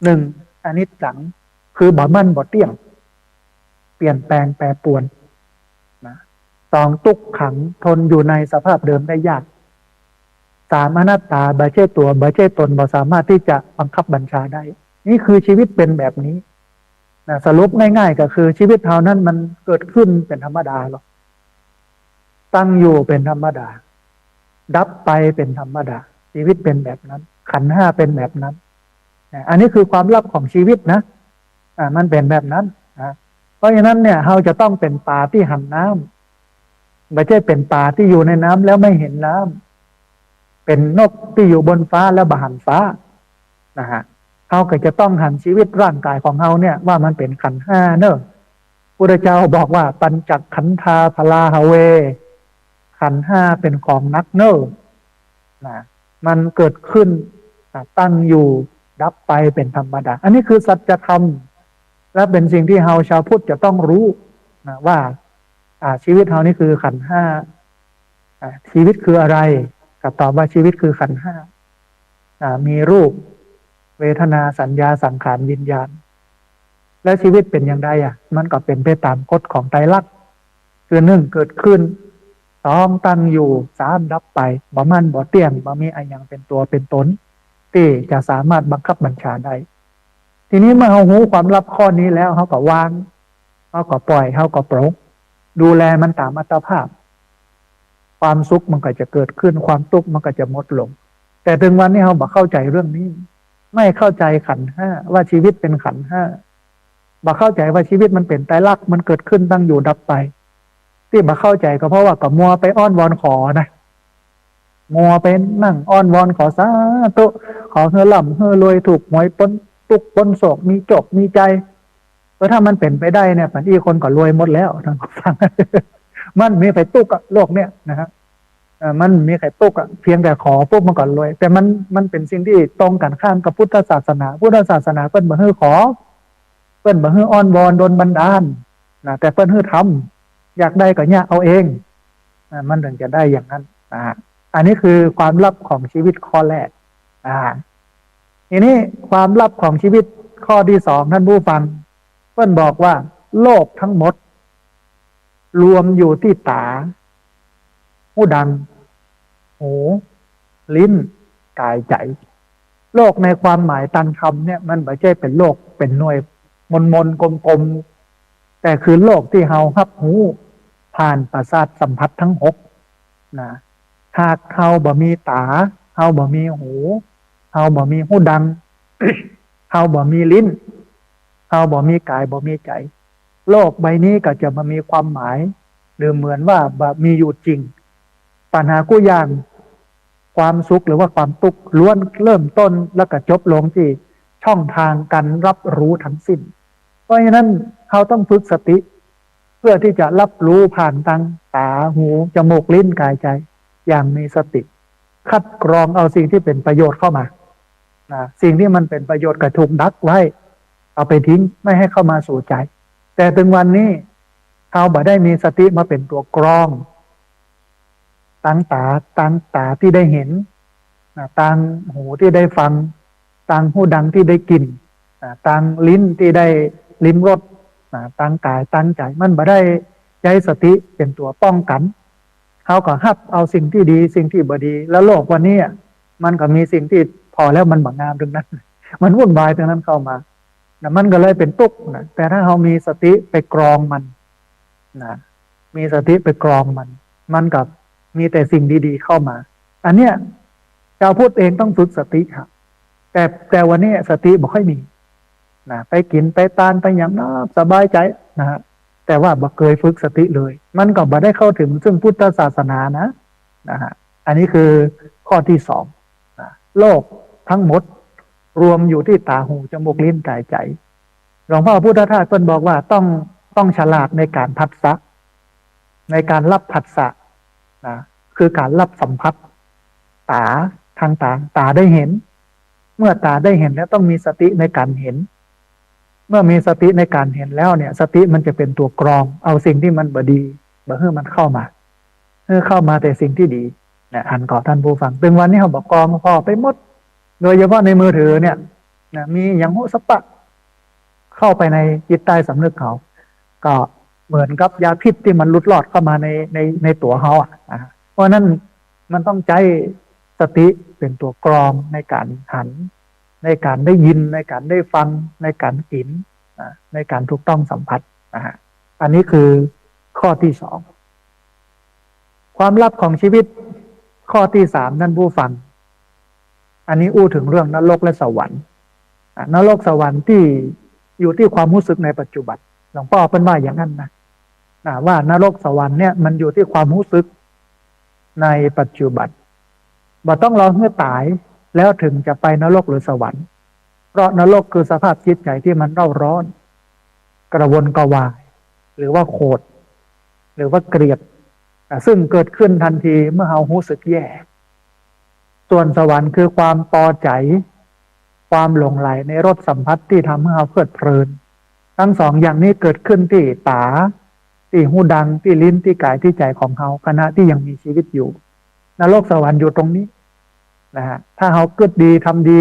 หนึ่งอนิจจังคือบ่มั่นบ่เที่ยงเปลี่ยนแปลงแปรปรวนนะสองทุกขังทนอยู่ในสภาพเดิมได้ยากสามอนัตตาบ่ใช่ตัวบ่ใช่ตนบ่สามารถที่จะบังคับบัญชาได้นี่คือชีวิตเป็นแบบนี้นะสรุปง่ายๆก็คือชีวิตเท่านั้นมันเกิดขึ้นเป็นธรรมดาหรอกตั้งอยู่เป็นธรรมดาดับไปเป็นธรรมดาชีวิตเป็นแบบนั้นขันธ์ห้าเป็นแบบนั้นอันนี้คือความลับของชีวิตนะมันเป็นแบบนั้นนะเพราะฉะนั้นเนี่ยเราจะต้องเป็นปลาที่หันน้ำไม่ใช่เป็นปลาที่อยู่ในน้ำแล้วไม่เห็นน้ำเป็นนกที่อยู่บนฟ้าแล้วบ่หันฟ้านะฮะเราก็จะต้องหันชีวิตร่างกายของเราเนี่ยว่ามันเป็นขันธ์ห้าเนอะพุทธเจ้าบอกว่าปัญจขันธาพลาหเวขันธ์ห้าเป็นของนักเนอะนะมันเกิดขึ้นตั้งอยู่ดับไปเป็นธรรมดาอันนี้คือสัจธรรมและเป็นสิ่งที่เราชาวพุทธจะต้องรู้นะว่าชีวิตเรานี่คือขันธ์ห้าชีวิตคืออะไรก็ตอบว่าชีวิตคือขันธ์ห้ามีรูปเวทนาสัญญาสังขารวิญญาณและชีวิตเป็นอย่างไรมันก็เป็นไปตามกฎของไตรลักษณ์คือหนึ่งเกิดขึ้นสองตั้งอยู่สามดับไปบ่มั่นบ่เที่ยงบ่มีอะไรอย่างเป็นตัวเป็นตนที่จะสามารถบังคับบัญชาได้ทีนี้เมื่อเรารู้ความลับข้อนี้แล้วเขาก็วางเขาก็ปล่อยเขาก็ปล่อยดูแลมันตามอัตภาพความสุขมันก็จะเกิดขึ้นความทุกข์มันก็จะหมดลงแต่ถึงวันนี้เราบ่เข้าใจเรื่องนี้ไม่เข้าใจขันธ์ห้าว่าชีวิตเป็นขันธ์ห้าบ่เข้าใจว่าชีวิตมันเป็นไตรลักษณ์มันเกิดขึ้นตั้งอยู่ดับไปที่บ่เข้าใจก็เพราะว่าก็มัวไปอ้อนวอนขอนะมัวไปนั่งอ้อนวอนขอสาธุขอเฮือล่ำเฮือรวยถูกหวยพ้นทุกพ้นโศกมีจบมีใจเพราะถ้ามันเป็นไปได้เนี่ยปัจจุบันคนก็รวยหมดแล้วท่านผู้ฟัง มันมีใครตุกโลกเนี่ยนะครับมันมีใครตุกเพียงแต่ขอปุ๊บมันก็รวยแต่มันเป็นสิ่งที่ตรงกันข้ามกับพุทธศาสนาพุทธศาสนาเปิ้นบ่ฮือขอเปิ้นบ่ฮืออ้อนวอนโดนบันดาลนะแต่เปิ้นฮือทำอยากได้ก็เนี่ยเอาเองมันถึงจะได้อย่างนั้นอันนี้คือความลับของชีวิตข้อแรก อ่าทีนี้ความลับของชีวิตข้อที่สองท่านผู้ฟังเพื่อนบอกว่าโลกทั้งหมดรวมอยู่ที่ตาหูดังหูลิ้นกายใจโลกในความหมายตันคำเนี่ยมันไม่ใช่เป็นโลกเป็นหน่วยมนกลมๆแต่คือโลกที่เฮารับหูผ่านประสาทสัมผัสทั้งหกนะหากเฮาบ่มีตาเฮาบ่มีหูเฮาบ่มีหูดัง เฮาบ่มีลิ้นเฮาบ่มีกายบ่มีใจโลกใบนี้ก็จะมามีความหมายหรือเหมือนว่าบ่มีอยู่จริงปัญหากู้ย่างความสุขหรือว่าความทุกข์ล้วนเริ่มต้นแล้วก็จบลงที่ช่องทางการรับรู้ทั้งสิ้นเพราะฉะนั้นเขาต้องฝึกสติเพื่อที่จะรับรู้ผ่านทางตาหูจมูกลิ้นกายใจอย่างมีสติคัดกรองเอาสิ่งที่เป็นประโยชน์เข้ามาสิ่งที่มันเป็นประโยชน์ก็ถูกดักไว้เอาไปทิ้งไม่ให้เข้ามาสู่ใจแต่ถึงวันนี้เขาบ่ได้มีสติมาเป็นตัวกรองตั้งตาที่ได้เห็นตั้งหูที่ได้ฟังตั้งหูดังที่ได้กลิ่นตั้งลิ้นที่ได้ลิ้มรสตั้งกายตั้งใจมันบ่ได้ใช้สติเป็นตัวป้องกันเขาก็ฮับเอาสิ่งที่ดีสิ่งที่บ่ดีแล้วโลกวันนี้มันก็มีสิ่งที่พอแล้วมันบ่งามตรงนั้นมันวุ่นวายตรงนั้นเข้ามามันก็เลยเป็นตุกแต่ถ้าเรามีสติไปกรองมันมีสติไปกรองมันกับมีแต่สิ่งดีๆเข้ามาอันเนี้ยชาวพุทธเองต้องฝึกสติครับแต่วันนี้สติบ่ค่อยมีไปกินไปตานไปอย่างน่าสบายใจนะฮะแต่ว่าบ่เคยฝึกสติเลยมันก็บ่ได้เข้าถึงซึ่งพุทธศาสนานะฮะอันนี้คือข้อที่สองโลกทั้งหมดรวมอยู่ที่ตาหูจมูกลิ้นกายใจหลวงพ่อพุทธทาสเพิ่นบอกว่าต้องฉลาดในการผัสสะในการรับผัสสะคือการรับสัมผัสตาทางตาได้เห็นเมื่อตาได้เห็นแล้วต้องมีสติในการเห็นเมื่อมีสติในการเห็นแล้วเนี่ยสติมันจะเป็นตัวกรองเอาสิ่งที่มันบ่ดีบ่ให้มันเข้ามาแต่สิ่งที่ดีเนี่ยหันก่อท่านผู้ฟังถึงวันนี้เขาบอกกรองพอไปหมดโดยเฉพาะในมือถือเนี่ยมีอย่างโหสปะเข้าไปในจิตใต้สำนึกเขาก็เหมือนกับยาพิษที่มันลุดลอดเข้ามาในตัวเขาเพราะนั้นมันต้องใจสติเป็นตัวกรองในการหันในการได้ยินในการได้ฟังในการกินในการถูกต้องสัมผัสอันนี้คือข้อที่สองความลับของชีวิตข้อที่สามท่านผู้ฟังอันนี้อู้ถึงเรื่องนรกและสวรรค์นรกสวรรค์ที่อยู่ที่ความรู้สึกในปัจจุบันหลวงพ่อเป็นว่าอย่างนั้นนะว่านรกสวรรค์เนี่ยมันอยู่ที่ความรู้สึกในปัจจุบันบ่ต้องรอเมื่อตายแล้วถึงจะไปนรกหรือสวรรค์เพราะนรกคือสภาพจิตใจที่มันเร่าร้อนกระวนกระวายหรือว่าโกรธหรือว่าเกลียดซึ่งเกิดขึ้นทันทีเมื่อเรารู้สึกแย่ส่วนสวรรค์คือความพอใจความหลงใหลในรสสัมผัสที่ทำให้เราเพลิดเพลินทั้งสองอย่างนี้เกิดขึ้นที่ตาที่หูดังที่ลิ้นที่กายที่ใจของเขาขณะที่ยังมีชีวิตอยู่นรกสวรรค์อยู่ตรงนี้นะฮะถ้าเขาเกิดดีทำดี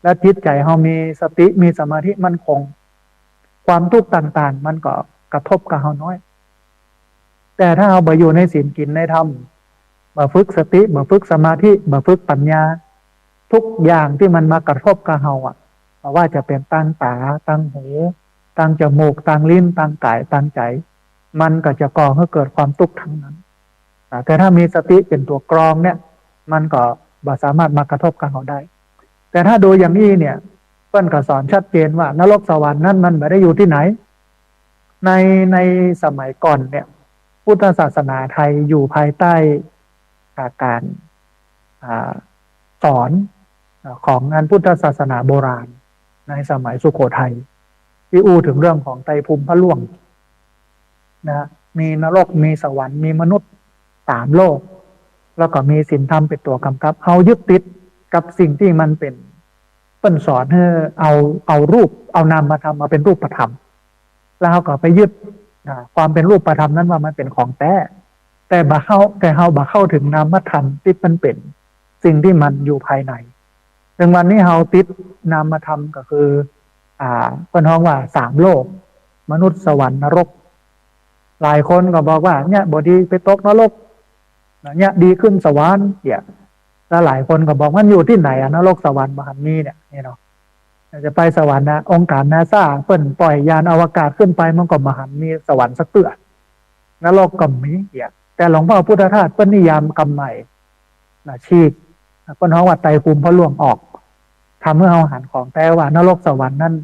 และจิตใจเขามีสติมีสมาธิมั่นคงความทุกข์ต่างๆมันก็กระทบกับเขาน้อยแต่ถ้าเขาบ่อยู่ในศีลกินในธรรมบ่ฝึกสติบ่ฝึกสมาธิบ่ฝึกปัญญาทุกอย่างที่มันมากระทบกับเขาว่าจะเป็นตั้งตาตั้งหูตั้งจมูกตั้งลิ้นตั้งกายตั้งใจมันก็จะก่อให้เกิดความทุกข์ทั้งนั้นแต่ถ้ามีสติเป็นตัวกรองเนี่ยมันก็บ่สามารถมากระทบกับเขาได้แต่ถ้าดูอย่างนี้เนี่ยเพิ่นก็สอนชัดเจนว่านรกสวรรค์นั้นมันไม่ได้อยู่ที่ไหนในสมัยก่อนเนี่ยพุทธศาสนาไทยอยู่ภายใต้การสอนของงานพุทธศาสนาโบราณในสมัยสุโขทัยที่อู้ถึงเรื่องของไตรภูมิพระล่วงมีนรกมีสวรรค์มีมนุษย์สามโลกแล้วก็มีศีลธรรมเป็นตัวกำกับเอายึดติดกับสิ่งที่มันเป็นเปิ้นสอนให้เอารูปเอานามธรรมมาเป็นรูปธรรมแล้วเขาก็ไปยึดความเป็นรูปธรรมนั้นว่ามันเป็นของแต่เฮาบ่เข้าถึงนามธรรมที่มันเป็น สิ่งที่มันอยู่ภายในซึ่งวันนี้เราติดนามธรรมก็คือเพิ่นฮ้องว่า3โลกมนุษย์สวรรค์นรกหลายคนก็บอกว่าเนี่ยบ่ดีไปตกนรกเนี่ยดีขึ้นสวรรค์แล้วหลายคนก็บอกมันอยู่ที่ไหนนรกสวรรค์บ่หันมีเนี่ยเนาะจะไปสวรรค์นะองค์การนาซาเพิ่นปล่อยยานอวกาศขึ้นไปมันก็บ่หันมีสวรรค์สักเตื้อนรกก็มีแต่หลวงพ่อพุทธทาสเพิ่นนิยามคำใหม่ชีกเพิ่นฮ้องว่าไตรภูมิพระล่วงออกทำให้เราหันของแต่ว่านรกสวรรค์นั้น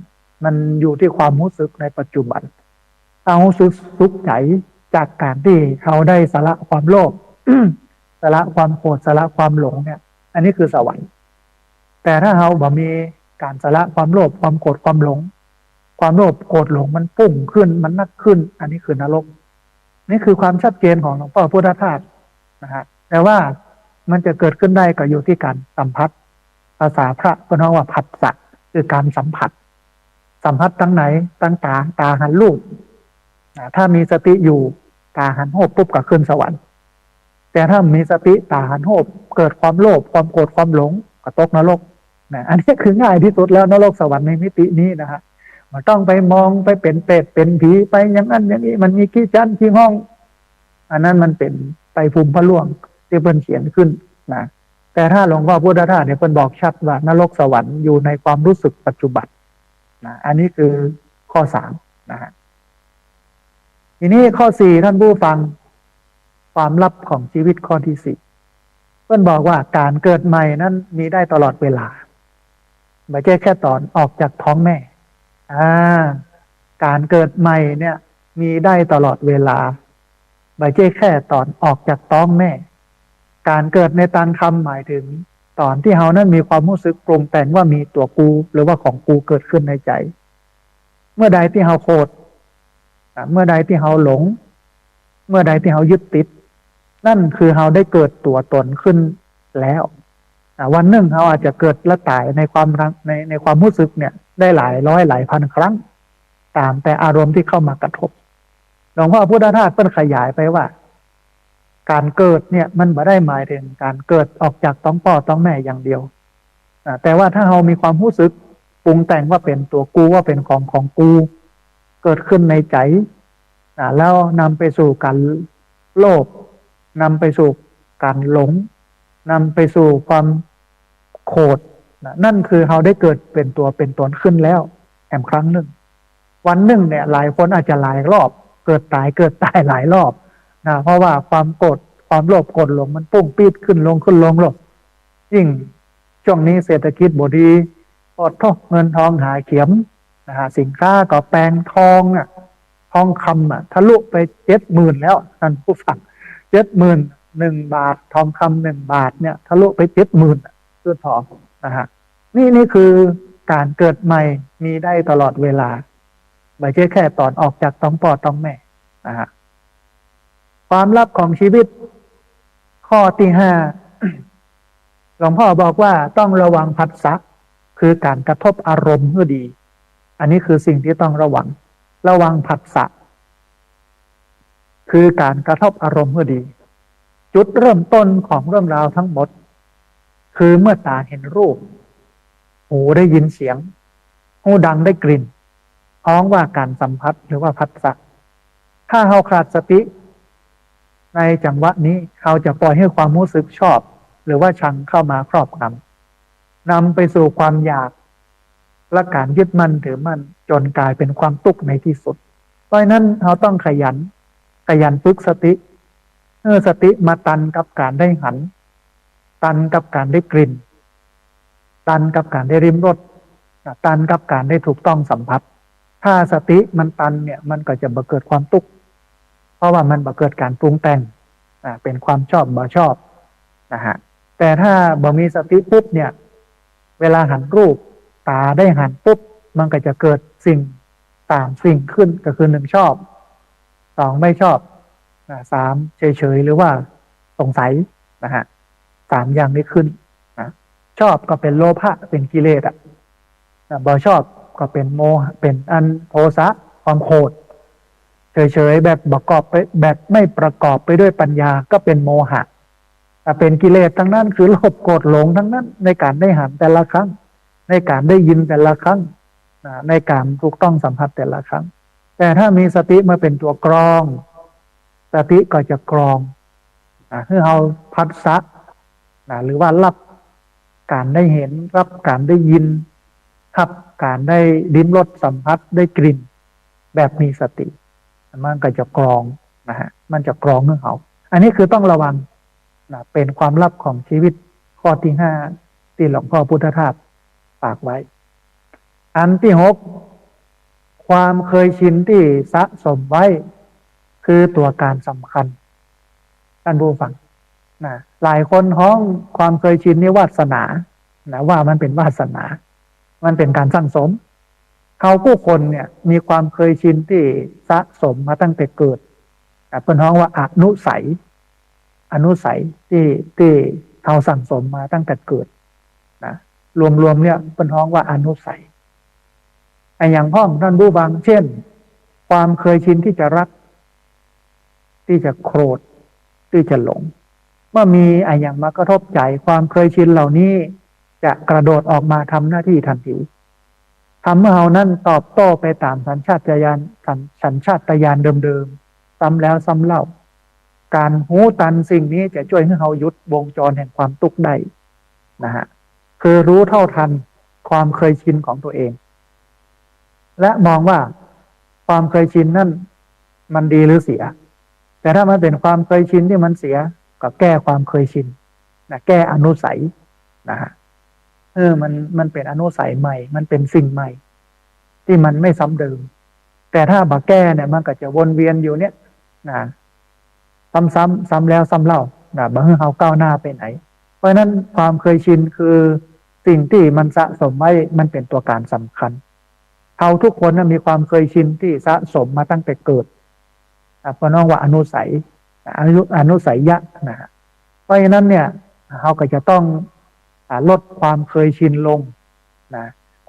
มันอยู่ที่ความรู้สึกในปัจจุบันเอาสุขใจจากการที่เขาได้สละความโลภ สละความโกรธสละความหลงเนี่ยอันนี้คือสวรรค์แต่ถ้าเราบ่มีการสละความโลภความโกรธความหลงความโลภโกรธหลงมันพุ่งขึ้นมันนักขึ้นอันนี้คือนรกนี่คือความชัดเจนของหลวงพ่อพุทธทาสนะฮะแต่ว่ามันจะเกิดขึ้นได้ก็อยู่ที่การสัมผัสภาษาพระก็เรียกว่าผัสสะคือการสัมผัสตั้งไหนตั้งตาหันรูปถ้ามีสติอยู่ตาหันโหบปุ๊บก็ขึ้นสวรรค์แต่ถ้ามีสติตาหันโหบเกิดความโลภความโกรธความหลงก็ตกนรกนะอันนี้คือง่ายที่สุดแล้วนรกสวรรค์ในมิตินี้นะฮะมันต้องไปมองไปเป็นเปรตเป็นผีไปอย่างนั้นอย่างนี้มันมีขี้จันขี้ห้องอันนั้นมันเป็นไตรภูมิพระล่วงที่เพิ่นเขียนขึ้นนะแต่ถ้าหลวงพ่อพุทธทาสเนี่ยเพิ่นบอกชัดว่านรกสวรรค์อยู่ในความรู้สึกปัจจุบันนะอันนี้คือข้อ3นะฮะทีนี้ข้อ4ท่านผู้ฟังความลับของชีวิตข้อที่4เพิ่นบอกว่าการเกิดใหม่นั้นมีได้ตลอดเวลาไม่ใช่แค่ตอนออกจากท้องแม่การเกิดใหม่เนี่ยมีได้ตลอดเวลาไม่ใช่แค่ตอนออกจากท้องแม่การเกิดในตามคำหมายถึงตอนที่เฮานั้นมีความรู้สึกปรุงแต่งว่ามีตัวกูหรือว่าของกูเกิดขึ้นในใจเมื่อใดที่เฮาโกรธเมื่อใดที่เฮาหลงเมื่อใดที่เฮายึดติดนั่นคือเฮาได้เกิดตัวตนขึ้นแล้ววันหนึ่งเฮาอาจจะเกิดและตายในความรักในความรู้สึกเนี่ยได้หลายร้อยหลายพันครั้งตามแต่อารมณ์ที่เข้ามากระทบหลวงพ่อพุทธทาสเพิ่นขยายไปว่าการเกิดเนี่ยมันไม่ได้หมายถึงการเกิดออกจากท้องพ่อท้องแม่อย่างเดียวแต่ว่าถ้าเรามีความรู้สึกปรุงแต่งว่าเป็นตัวกูว่าเป็นของกูเกิดขึ้นในใจแล้วนำไปสู่การโลภนำไปสู่การหลงนำไปสู่ความโกรธนั่นคือเราได้เกิดเป็นตัวเป็นตนขึ้นแล้วแอมครั้งหนึ่งวันหนึ่งเนี่ยหลายคนอาจจะหลายรอบเกิดตายหลายรอบเพราะว่าความโกรธความโลภโกรธหลงมันพุ่งปี๊ดขึ้นลงยิ่งช่วงนี้เศรษฐกิจบ่ดีปอดทอกเงินทองหาเข็มสินค้าก็แปลงทองทองคำทะลุไป70,000แล้วท่านผู้ฟัง70,000 1 บาททองคำ1 บาทเนี่ยทะลุไป70,000คือทองนี่คือการเกิดใหม่มีได้ตลอดเวลาไม่ใช่แค่ตอนออกจากท้องพ่อท้องแม่ความลับของชีวิตข้อที่5หลวงพ่อบอกว่าต้องระวังผัสสะคือการกระทบอารมณ์ให้ดีอันนี้คือสิ่งที่ต้องระวังผัสสะคือการกระทบอารมณ์ให้ดีจุดเริ่มต้นของเรื่องราวทั้งหมดคือเมื่อตาเห็นรูปหูได้ยินเสียงหูดังได้กลิ่นท้องว่าการสัมผัสหรือว่าผัสสะถ้าเราขาดสติในจังหวะนี้เขาจะปล่อยให้ความรู้สึกชอบหรือว่าชังเข้ามาครอบงำนำไปสู่ความอยากและการยึดมั่นถือมั่นจนกลายเป็นความทุกข์ในที่สุดเพราะนั้นเราต้องขยันฝึกสติสติมาตันกับการได้หันตันกับการได้กลิ่นตันกับการได้ริมรสตันกับการได้ถูกต้องสัมผัสถ้าสติมันตันเนี่ยมันก็จะบ่เกิดความทุกข์เพราะว่ามันบ่เกิดการปรุงแต่งเป็นความชอบบ่ชอบนะฮะแต่ถ้าบ่มีสติปุ๊บเนี่ยเวลาหันรูปตาได้หันปุ๊บมันก็จะเกิดสิ่งขึ้นก็คือ1ชอบ2ไม่ชอบ3เฉยๆหรือว่าสงสัยนะฮะ3อย่างนี้ขึ้นชอบก็เป็นโลภะเป็นกิเลสบ่ชอบก็เป็นโมหะเป็นอันโทสะความโกรธเฉยๆแบบไม่ประกอบไปด้วยปัญญาก็เป็นโมหะ แต่เป็นกิเลสทั้งนั้นคือโลภโกรธหลงทั้งนั้นในการได้หันแต่ละครั้งในการได้ยินแต่ละครั้งในการถูกต้องสัมผัสแต่ละครั้งแต่ถ้ามีสติมาเป็นตัวกรองสติก็จะกรองให้เราพัฒนาหรือว่ารับการได้เห็นรับการได้ยินรับการได้ลิ้มรสสัมผัสได้กลิ่นแบบมีสติมันก็จะกรองมันจะกรองให้เราอันนี้คือต้องระวังเป็นความลับของชีวิตข้อที่5ที่หลวงพ่อพุทธทาสฝากไว้อันที่6ความเคยชินที่สะสมไว้คือตัวการสำคัญท่านผู้ฟังหลายคนห้องความเคยชินนี่วาสนาว่ามันเป็นวาสนามันเป็นการสั่งสมเขาผู้คนเนี่ยมีความเคยชินที่สะสมมาตั้งแต่เกิดเป็นห้องว่าอนุสัยที่เขาสั่งสมมาตั้งแต่เกิดรวมเนี่ยเป็นห้องว่าอนุสัยอย่างห้องท่านผู้ฟังเช่นความเคยชินที่จะรักที่จะโกรธที่จะหลงเมื่อมีอย่างมากระทบใจความเคยชินเหล่านี้จะกระโดดออกมาทำหน้าที่ทันทีทำเมื่อเรานั้นตอบโต้ไปตามสัญชาตญาณเดิมๆซ้ำแล้วซ้ำเล่าการหูตันสิ่งนี้จะช่วยให้เราหยุดวงจรแห่งความทุกข์ได้คือรู้เท่าทันความเคยชินของตัวเองและมองว่าความเคยชินนั่นมันดีหรือเสียแต่ถ้ามันเป็นความเคยชินที่มันเสียก็แก้ความเคยชินแก้อนุสัยมันเป็นอนุสัยใหม่มันเป็นสิ่งใหม่ที่มันไม่ซ้ำเดิมแต่ถ้าบ่แก้เนี่ยมันก็จะวนเวียนอยู่เนี่ยซ้ำแล้วซ้ำเล่าบ่ให้เราก้าวหน้าไปไหนเพราะนั้นความเคยชินคือสิ่งที่มันสะสมไว้มันเป็นตัวการสำคัญเราทุกคนมีความเคยชินที่สะสมมาตั้งแต่เกิดเพราะน้องว่าอนุสัยยะเพราะฉะนั้นเนี่ยเราก็จะต้องลดความเคยชินลง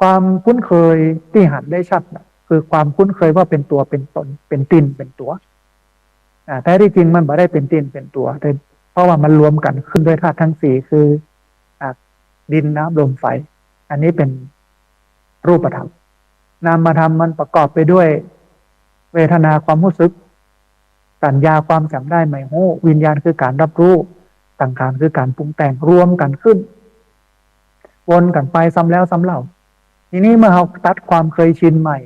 ความคุ้นเคยที่หันได้ชัดคือความคุ้นเคยว่าเป็นตัวเป็นตนเป็นตินเป็นตัวแท้ที่จริงมันไม่ได้เป็นตินเป็นตัวแต่เพราะว่ามันรวมกันขึ้นด้วยธาตุทั้ง4คือดินน้ำลมไฟอันนี้เป็นรูปธรรมนามธรรมมันประกอบไปด้วยเวทนาความรู้สึกสัญญาความจำได้หมายรู้วิญญาณคือการรับรู้สังขารคือการปรุงแต่งรวมกันขึ้นวนกันไปซ้ำแล้วซ้ำเล่าทีนี้เมื่อเราตัดความเคยชินใหม่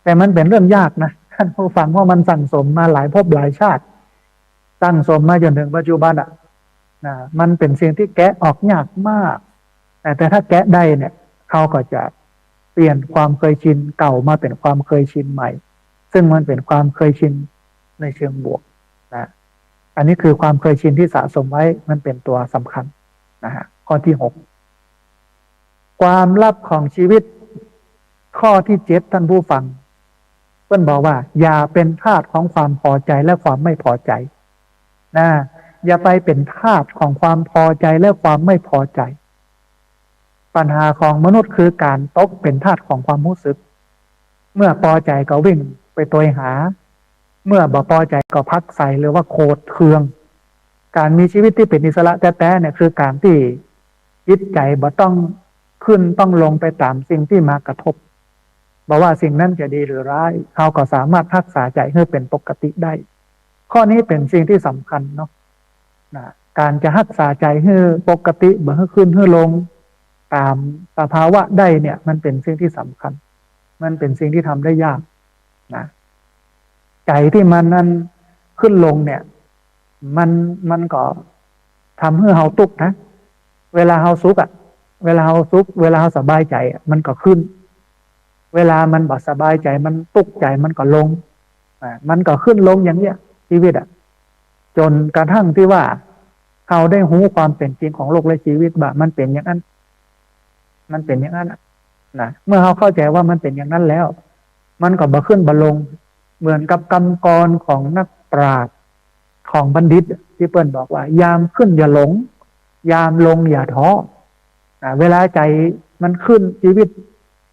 แต่มันเป็นเรื่องยากนะท่านผู้ฟังว่ามันสั่งสมมาหลายภพหลายชาติสั่งสมมาจนถึงปัจจุบันมันเป็นสิ่งที่แกะออกยากมากแต่ถ้าแกะได้เนี่ยเขาก็จะเปลี่ยนความเคยชินเก่ามาเป็นความเคยชินใหม่ซึ่งมันเป็นความเคยชินในเชิงบวกอันนี้คือความเคยชินที่สะสมไว้มันเป็นตัวสำคัญข้อที่6ความลับของชีวิตข้อที่7ท่านผู้ฟังเพิ่นบอกว่าอย่าเป็นทาสของความพอใจและความไม่พอใจอย่าไปเป็นทาสของความพอใจและความไม่พอใจปัญหาของมนุษย์คือการตกเป็นทาสของความรู้สึกเมื่อพอใจก็วิ่งไปโตยหาเมื่อบ่พอใจก็พักใส่หรือว่าโกรธเคืองการมีชีวิตที่เป็นอิสระแท้ๆเนี่ยคือการที่จิตใจบ่ต้องขึ้นต้องลงไปตามสิ่งที่มากระทบบอกว่าสิ่งนั้นจะดีหรือร้ายเขาก็สามารถรักษาใจให้เป็นปกติได้ข้อนี้เป็นสิ่งที่สำคัญเนาะการจะรักษาใจให้ปกติบ่ให้ขึ้นให้ลงตามสภาวะได้เนี่ยมันเป็นสิ่งที่สำคัญมันเป็นสิ่งที่ทำได้ยากใจที่มันนั้นขึ้นลงเนี่ยมันก็ทำให้เราตุกนะเวลาเราสุขเวลาเราสบายใจมันก็ขึ้นเวลามันบ่สบายใจมันตุกใจมันก็ลงมันก็ขึ้นลงอย่างเนี้ยชีวิตจนกระทั่งที่ว่าเขาได้รู้ความเป็นจริงของโลกและชีวิตว่ามันเป็นอย่างนั้นมันเป็นอย่างนั้นเมื่อเขาเข้าใจว่ามันเป็นอย่างนั้นแล้วมันก็บ่ขึ้นบ่ลงเหมือนกับกรรมกรของนักปราชญ์ของบัณฑิตที่เปิ้นบอกว่ายามขึ้นอย่าหลงยามลงอย่าท้อเวลาใจมันขึ้นชีวิต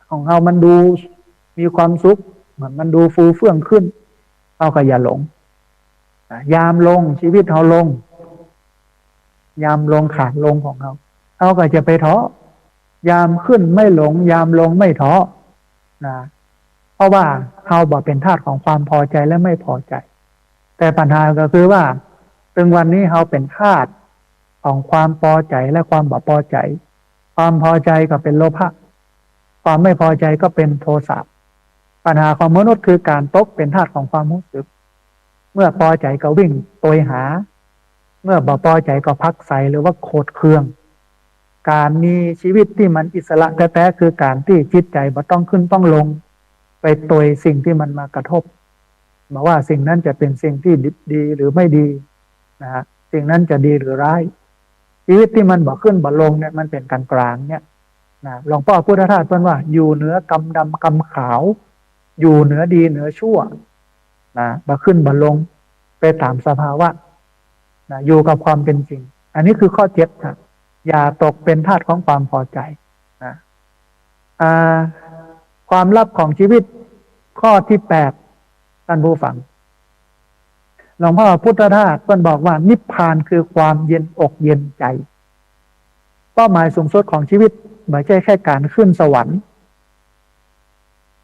ของเรามันดูมีความสุขเหมือนมันดูฟูเฟื่องขึ้นเราก็อย่าหลงยามลงชีวิตเราลง ยามลงขาดลงของเขาก็จะไปท้อยามขึ้นไม่หลงยามลงไม่ท้อนะเพราะว่าเขาบอกเป็นธาตุของความพอใจและไม่พอใจแต่ปัญหาก็คือว่าถึงวันนี้เขาเป็นธาตุของความพอใจและความบ่พอใจความพอใจก็เป็นโลภะความไม่พอใจก็เป็นโทสะปัญหาของมนุษย์คือการตกเป็นธาตุของความรู้สึกเมื่อพอใจก็วิ่งโตยหาเมื่อบ่พอใจก็พักใส่หรือว่าโคตรเคืองการมีชีวิตที่มันอิสระแท้ๆคือการที่จิตใจบ่ต้องขึ้นต้องลงไปโตยสิ่งที่มันมากระทบบอกว่าสิ่งนั้นจะเป็นสิ่งที่ดีหรือไม่ดีนะฮะสิ่งนั้นจะดีหรือร้ายชีวิตที่มันบ่ขึ้นบ่ลงเนี่ยมันเป็นกลางกลางเนี่ยนะหลวงพ่อพุทธทาสเพิ่นว่าอยู่เหนือกำดำกำขาวอยู่เหนือดีเหนือชั่วนะบ่ขึ้นบ่ลงไปตามสภาวะนะอยู่กับความเป็นจริงอันนี้คือข้อ7ครับอย่าตกเป็นทาสของความพอใจนะความลับของชีวิตข้อที่8ท่านผู้ฟังหลวงพ่อพุทธทาสเพิ่นบอกว่านิพพานคือความเย็นอกเย็นใจเป้าหมายสูงสุดของชีวิตไม่ใช่แค่การขึ้นสวรรค์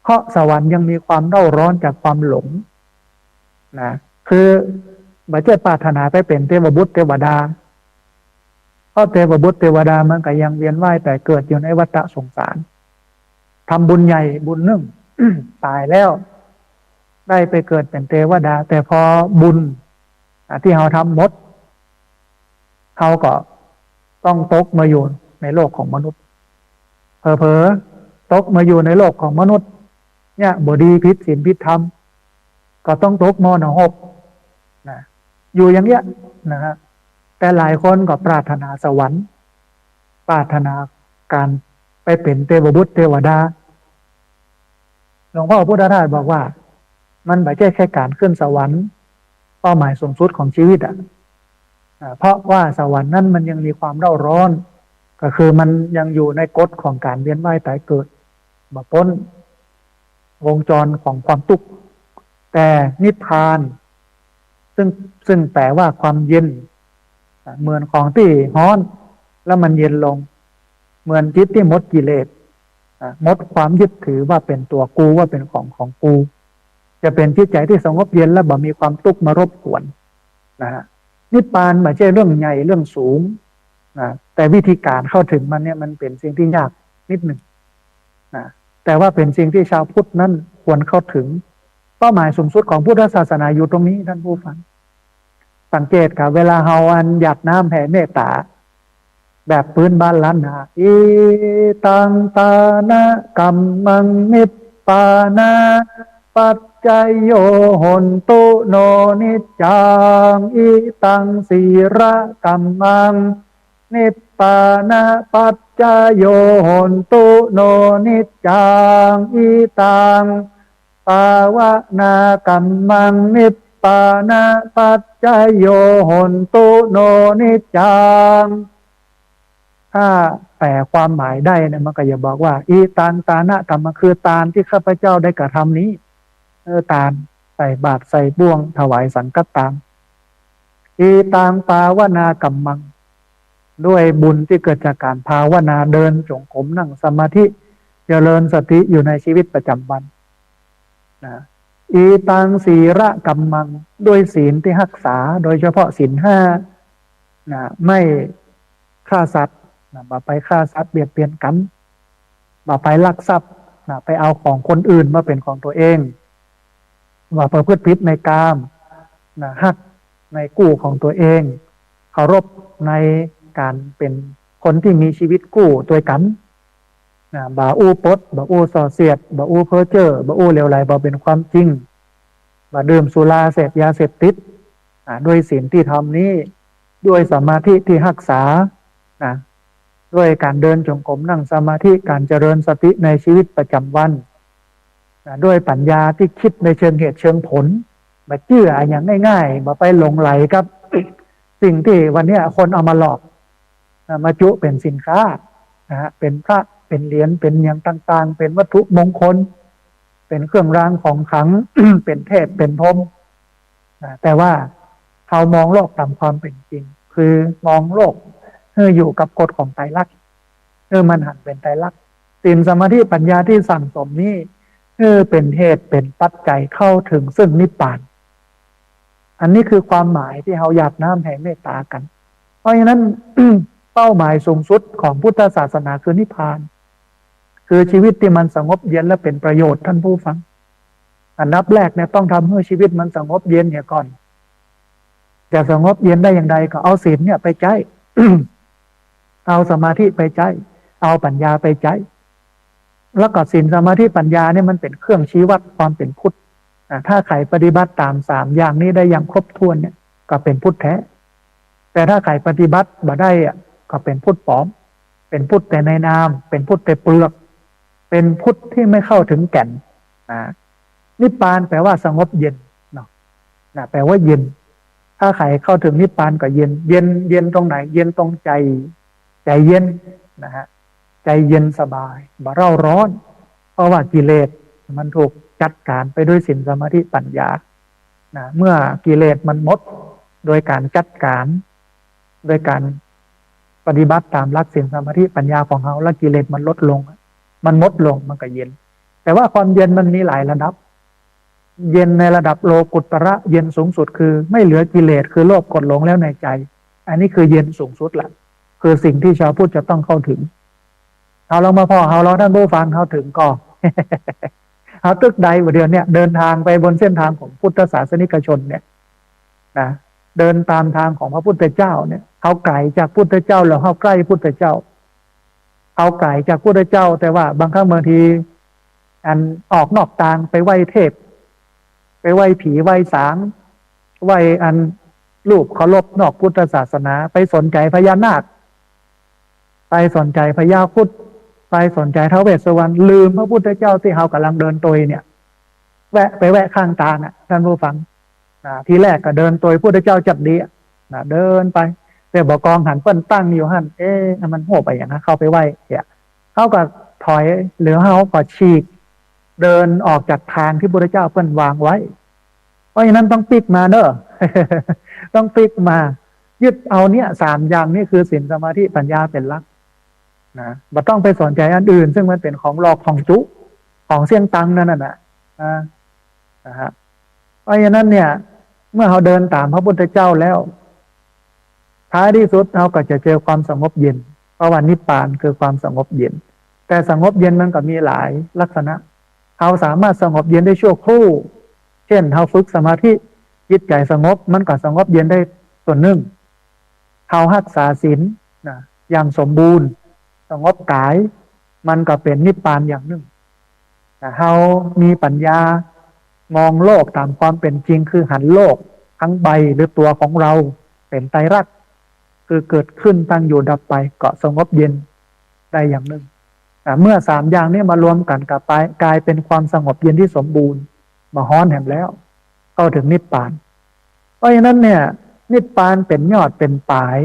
เพราะสวรรค์ยังมีความเร่าร้อนจากความหลงนะคือไม่ใช่ปรารถนาไปเป็นเทวบุตรเทวดาเพราะเทวบุตรเทวดามันก็ยังเวียนว่ายแต่เกิดอยู่ในวัฏสงสารทำบุญใหญ่บุญหนึ่ง ตายแล้วได้ไปเกิดเป็นเทวดาแต่พอบุญที่เราทำหมดเขาก็ต้องตกมาอยู่ในโลกของมนุษย์เผลอๆตกมาอยู่ในโลกของมนุษย์เนี่ยบดีพิษศีลพิษธรรมก็ต้องตกม.6นะอยู่อย่างเงี้ยนะฮะแต่หลายคนก็ปรารถนาสวรรค์ปรารถนาการไปเป็นเทวบุตรเทวดาหลวงพ่อพุทธทาสบอกว่ามันไม่ใช่แค่การขึ้นสวรรค์เป้าหมายสูงสุดของชีวิตเพราะว่าสวรรค์นั้นมันยังมีความเร่าร้อนก็คือมันยังอยู่ในกฎของการเวียนว่ายตายเกิดบ่พ้นวงจรของความทุกข์แต่นิพพานซึ่งแปลว่าความเย็นเหมือนของที่ร้อนแล้วมันเย็นลงเหมือนจิตที่หมดกิเลสหมดความยึดถือว่าเป็นตัวกูว่าเป็นของกูจะเป็นจิตใจที่สงบเย็นและบ่มีความทุกข์มารบกวนนะฮะนิพพานไม่ใช่เรื่องใหญ่เรื่องสูงนะแต่วิธีการเข้าถึงมันเนี่ยมันเป็นสิ่งที่ยากนิดหนึ่งนะแต่ว่าเป็นสิ่งที่ชาวพุทธนั้นควรเข้าถึงเป้าหมายสูงสุดของพุทธศาสนาอยู่ตรงนี้ท่านผู้ฟังสังเกตค่ะเวลาเฮาอันหยาดน้ำแผ่เมตตาแบบพื้นบ้านล้านนาอิตังตานะกัมมังนิพปานาปัจจโยโหนตุโนนิจจังอิตังสีระกัมมังนิพปานาปัจจโยโหนตุโนนิจจังอิตังปาวนากัมมังนิพปานาปัจจโยโหนตุโนนิจจังถ้าแปลความหมายได้เนี่ยมันก็จะบอกว่าอีตานตานะกรรมคือตานที่ข้าพเจ้าได้กระทำนี้ตานใส่บาตรใส่บ่วงถวายสังฆทานอีตังปาวนากัมมังด้วยบุญที่เกิดจากการภาวนาเดินจงกรมนั่งสมาธิเจริญสติอยู่ในชีวิตประจำวันนะอีตังศีระกัมมังด้วยศีลที่รักษาโดยเฉพาะศีล5นะไม่ฆ่าสัตว์นะบ่ไปฆ่าสัตว์เบียดเบียนกันบ่ไปลักทรัพย์นะไปเอาของคนอื่นมาเป็นของตัวเองว่าประพฤติผิดในกามนะหักในกู้ของตัวเองเคารพในการเป็นคนที่มีชีวิตกู้ตัวกันนะบ่อู้ปดบ่อู้ส่อเสียดบ่อู้เพ้อเจ้อบ่อู้เลวไหลบ่เป็นความจริงบ่ดื่มสุราเสพยาเสพติดด้วยศีลที่ทำนี้ด้วยสมาธิที่รักษานะด้วยการเดินจงกรมนั่งสมาธิการเจริญสติในชีวิตประจำวันด้วยปัญญาที่คิดในเชิงเหตุเชิงผลมาเชื่ออย่างง่ายๆมาไปหลงไหลกับ สิ่งที่วันนี้คนเอามาหลอกมาจุเป็นสินค้านะฮะเป็นพระเป็นเหรียญเป็นอย่างต่างๆเป็นวัตถุมงคลเป็นเครื่องรางของขลัง เป็นเทพเป็นพรหมแต่ว่าเขามองโลกตามความเป็นจริงค คือมองโลกอยู่กับกฎของไตรลักษณ์มันหันเป็นไตรลักษณ์ศีลสมาธิปัญญาที่สั่งสมนี้เป็นเหตุเป็นปัจจัยเข้าถึงซึ่งนิพพานอันนี้คือความหมายที่เราอยากน้ำแห่เมตตากันเพราะฉะนั้น เป้าหมายสูงสุดของพุทธศาสนาคือนิพพานคือชีวิตที่มันสงบเย็นและเป็นประโยชน์ท่านผู้ฟังอันดับแรกเนี่ยต้องทำให้ชีวิตมันสงบเย็นเนี่ยก่อนจะสงบเย็นได้อย่างไรก็เอาศีลเนี่ยไปใช้ เอาสมาธิไปใช้เอาปัญญาไปใช้แล้วก็ศีลสมาธิปัญญาเนี่ยมันเป็นเครื่องชี้วัดความเป็นพุทธถ้าใครปฏิบัติตาม3อย่างนี้ได้อย่างครบถ้วนเนี่ยก็เป็นพุทธแท้แต่ถ้าใครปฏิบัติบ่ได้ก็เป็นพุทธปลอมเป็นพุทธแต่ในนามเป็นพุทธแต่เปลือกเป็นพุทธที่ไม่เข้าถึงแก่นนิพพานแปลว่าสงบเย็นเนาะแปลว่าเย็นถ้าใครเข้าถึงนิพพานก็เย็นเย็นเย็นตรงไหนเย็นตรงใจใจเย็นนะฮะใจเย็นสบายบ่เร่าร้อนเพราะว่ากิเลสมันถูกจัดการไปด้วยศีลสมาธิปัญญาเมื่อกิเลสมันหมดโดยการจัดการโดยการปฏิบัติตามหลักศีลสมาธิปัญญาของเราแล้วกิเลสมันลดลงมันลดลงมันก็เย็นแต่ว่าความเย็นมันมีหลายระดับเย็นในระดับโลกุตระเย็นสูงสุดคือไม่เหลือกิเลสคือโลภกดหลงแล้วในใจอันนี้คือเย็นสูงสุดแหละคือสิ่งที่ชาวพุทธจะต้องเข้าถึงเอาเรามาพอเอาเราท่านผู้ฟังเข้าถึงก็ เอาตึกใดวันเดียวเนี่ยเดินทางไปบนเส้นทางของพุทธศาสนิกชนเนี่ยนะเดินตามทางของพระพุทธเจ้าเนี่ยเขาไกลจากพุทธเจ้าแล้วเขาใกล้พุทธเจ้าเขาไกลจากพุทธเจ้าแต่ว่าบางครั้งบางทีอันออกนอกทางไปไหว้เทพไปไหว้ผีไหว้สางไหว้อันรูปเคารพนอกพุทธศาสนาไปสนใจพญานาคไปสนใจพญาครุฑไปสนใจท้าวเวสสุวรรณลืมพระพุทธเจ้าที่เขากำลังเดินตัวเนี่ยแวะข้างทางท่านผู้ฟังทีแรกก็เดินตัวพุทธเจ้าจับดีเดินไปแต่บอกกองหันเปิ้นตั้งอยู่หันมันโหไปอย่างนั้นเข้าไปไหว้เนี่ยเขาก็ถอยหรือเขาก็ฉีกเดินออกจากทางที่พระพุทธเจ้าเปิ้นวางไว้เพราะฉะนั้นต้องปิกมาเด้อ ต้องปิกมายึดเอาเนี่ย3อย่างนี่คือศีลสมาธิปัญญาเป็นหลักบ่ต้องไปสนใจอันอื่นซึ่งมันเป็นของหลอกของจุของเสี่ยงตังนั่นน่ะนะฮะเพราะฉะนั้นเนี่ยเมื่อเราเดินตามพระพุทธเจ้าแล้วท้ายที่สุดเราก็จะเจอความสงบเย็นเพราะว่านิพพานคือความสงบเย็นแต่สงบเย็นมันก็มีหลายลักษณะเราสามารถสงบเย็นได้ชั่วครู่เช่นเราฝึกสมาธิจิตใจสงบมันก็สงบเย็นได้ส่วนหนึ่งเรารักษาศีลอย่างสมบูรณ์สงบกายมันก็เป็นนิพพานอย่างหนึ่งเรามีปัญญามองโลกตามความเป็นจริงคือหันโลกทั้งใบหรือตัวของเราเป็นไตรลักษณ์คือเกิดขึ้นตั้งอยู่ดับไปก็สงบเย็นได้อย่างหนึ่งเมื่อ3อย่างนี้มารวมกันกับไปกลายเป็นความสงบเย็นที่สมบูรณ์มาฮ้อนแห่งแล้วเข้าถึงนิพพานเพราะฉะนั้นเนี่ยนิพพานเป็นยอดเป็นปลาย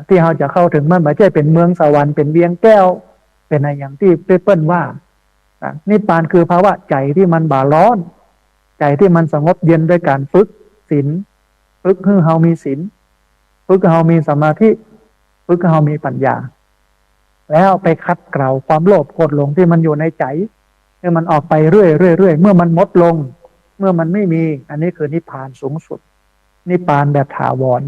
ที่เราจะเข้าถึงมันไม่ใช่เป็นเมืองสวรรค์เป็นเวียงแก้วเป็นอะไรอย่างที่เปิ้ลว่านิพพานคือภาวะใจที่มันบ่าร้อนใจที่มันสงบเย็นด้วยการฝึกศีลฝึกให้เรามีศีลฝึกให้เรามีสมาธิฝึกให้เรามีปัญญาแล้วไปคัดเกลาความโลภโกรธหลงที่มันอยู่ในใจให้มันออกไปเรื่อยเมื่อมันหมดลงเมื่อมันไม่มีอันนี้คือนิพพานสูงสุดนิพพานแบบถาวร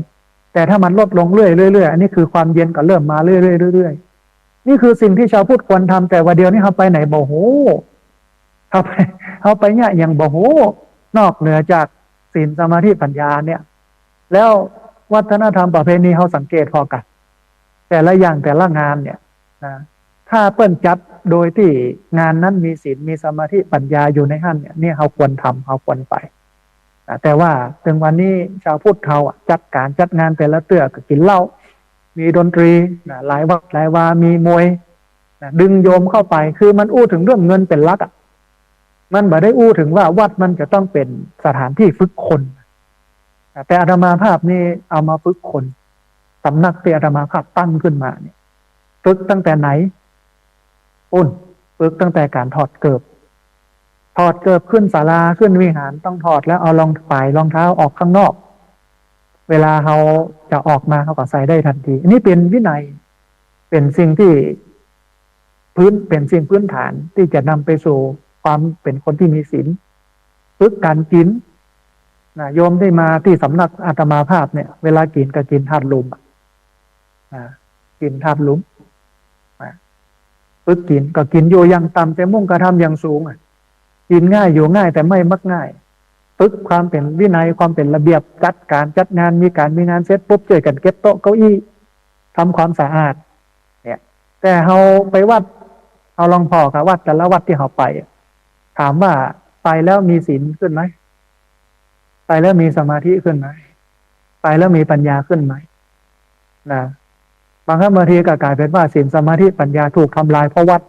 แต่ถ้ามันลดลงเรื่อยอันนี้คือความเย็นก็เริ่มมาเรื่อยนี่คือสิ่งที่ชาวพุทธควรทำแต่ว่าเดียวนี้เขาไปไหนบ่โหเขาไปเนี่ยอย่างบ่โหนอกเหนือจากศีลสมาธิปัญญาเนี่ยแล้ววัฒนธรรมประเพณีเขาสังเกตพอกันแต่ละอย่างแต่ละงานเนี่ยถ้าเปิ้นจัดโดยที่งานนั้นมีศีลมีสมาธิปัญญาอยู่ในหั่นเนี่ยเขาควรทำเขาควรไปแต่ว่าถึงวันนี้ชาวพุทธเขาจัดการจัดงานแต่ละเตื้อก็กินเหล้ามีดนตรีหลายวัดหลายวามีมวยดึงโยมเข้าไปคือมันอู้ถึงเรื่องเงินเป็นหลักมันไม่ได้อู้ถึงว่าวัดมันจะต้องเป็นสถานที่ฝึกคนแต่อาตมาภาพนี่เอามาฝึกคนสำนักที่อาตมาภาพตั้งขึ้นมาเนี่ยฝึกตั้งแต่ไหนฝึกตั้งแต่การถอดเกิบขึ้นศาลาขึ้นวิหารต้องถอดแล้วเอารองเท้าออกข้างนอก เวลาเขาจะออกมาเขาก็ใส่ได้ทันทีอันนี้เป็นวินัยเป็นสิ่งที่เป็นสิ่งพื้นฐานที่จะนำไปสู่ความเป็นคนที่มีศีลฝึกการกินนะโยมได้มาที่สำนักอาตมาภาพเนี่ยเวลากินก็กินธาตุลมกินธาตุลมฝึกกินก็กินอยู่อย่างต่ำแต่มุ่งกระทำอย่างสูงกินง่ายอยู่ง่ายแต่ไม่มักง่ายฝึกความเป็นวินัยความเป็นระเบียบจัดการจัดงานมีงานเสร็จปุ๊บช่วยกันเก็บโต๊ะเก้าอี้ทำความสะอาดเนี่ยแต่เราไปวัดเอาลองพอกับวัดแต่ละวัดที่เราไปถามว่าไปแล้วมีศีลขึ้นไหมไปแล้วมีสมาธิขึ้นไหมไปแล้วมีปัญญาขึ้นไหมนะบางครั้งบางทีก็กลายเป็นว่าศีลสมาธิปัญญาถูกทำลายเพราะวัด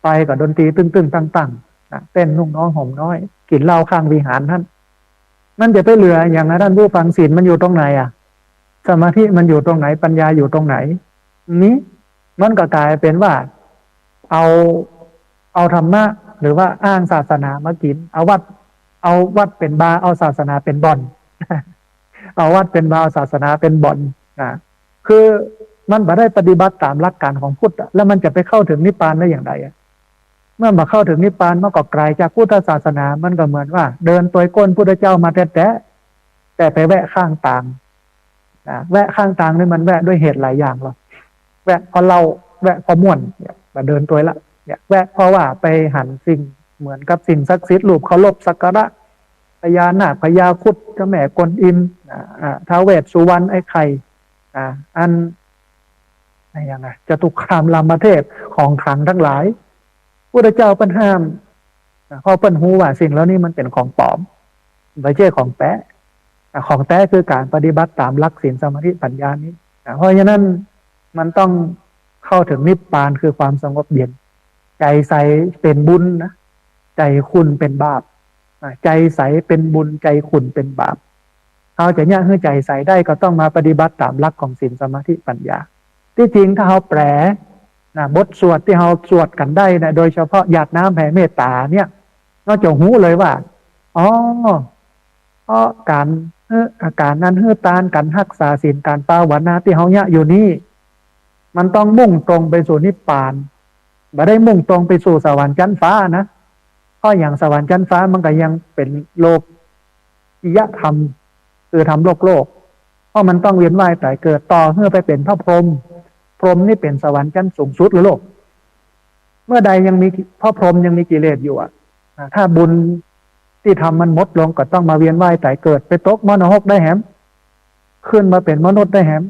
ไปกับดนตรีตึงๆตั้งๆเต้นนุ่งน้องห่มน้อยกินเหล้าข้างวิหารท่านนั่นจะไปเหลืออย่างนั้นท่านผู้ฟังศีลมันอยู่ตรงไหนสมาธิมันอยู่ตรงไหนปัญญาอยู่ตรงไหนนี้มันก็กลายเป็นว่าเอาธรรมะหรือว่าอ้างศาสนามากินเอาวัดเป็นบาร์เอาศาสนาเป็นบ่อนเอาวัดเป็นบาร์ศาสนาเป็นบ่อนคือมันไม่ได้ปฏิบัติตามหลักการของพุทธแล้วมันจะไปเข้าถึงนิพพานได้อย่างไรเมื่อมาเข้าถึงนิพพานมันก็ไกลจากพุทธศาสนามันก็เหมือนว่าเดินตัวก้นพุทธเจ้ามาแต่ไปแวะข้างต่างแวะข้างต่างนี่มันแวะด้วยเหตุหลายอย่างหรอกแวะเพราะเราแวะเพราะม่วนมาเดินตัวละเนี่ยแวะเพราะว่าไปหันสิ่งเหมือนกับสิ่งศักดิ์สิทธิ์รูปเคารพสักการะพญานาคพญาครุฑเจ้าแม่กวนอิมท้าวเวสสุวรรณไอ้ไข่อันอะไรยังไงจตุคามรามเทพของขลังทั้งหลายพุทธเจ้าเป็นห้ามพอเป็นหูว่าสิ่งแล้วนี่มันเป็นของปลอมไม่ใช่ของแท้ของแท้คือการปฏิบัติตามหลักศีลสมาธิปัญญานี้เพราะฉะนั้นมันต้องเข้าถึงนิพพานคือความสงบเย็นใจใสเป็นบุญนะใจคุณเป็นบาปใจใสเป็นบุญใจคุณเป็นบาปเขาจะเนี่ยให้ใจใสได้ก็ต้องมาปฏิบัติตามหลักของศีลสมาธิปัญญาที่จริงถ้าเขาแปลบทสวดที่เราสวดกันได้นะโดยเฉพาะหยาดน้ำแผ่เมตตาเนี่ยนอกจากหูเลยว่าเพราะการอาการนั้นตานการรักษาศีลการภาวนาที่เขาเนี่ยอยู่นี่มันต้องมุ่งตรงไปสู่นิพพานไม่ได้มุ่งตรงไปสู่สวรรค์ชั้นฟ้านะเพราะอย่างสวรรค์ชั้นฟ้ามันก็ยังเป็นโลกิยธรรมคือทำโลกเพราะมันต้องเวียนว่ายตายเกิดต่อเพื่อไปเป็นพระพรหมนี่เป็นสวรรค์ชั้นสูงสุดหรือโลกเมื่อใดยังมีพระพรหมยังมีกิเลสอยู่ถ้าบุญที่ทำมันหมดลงก็ต้องมาเวียนว่ายตายเกิดไปตกมรณะได้แหมขึ้นมาเป็นมนุษย์ได้แหม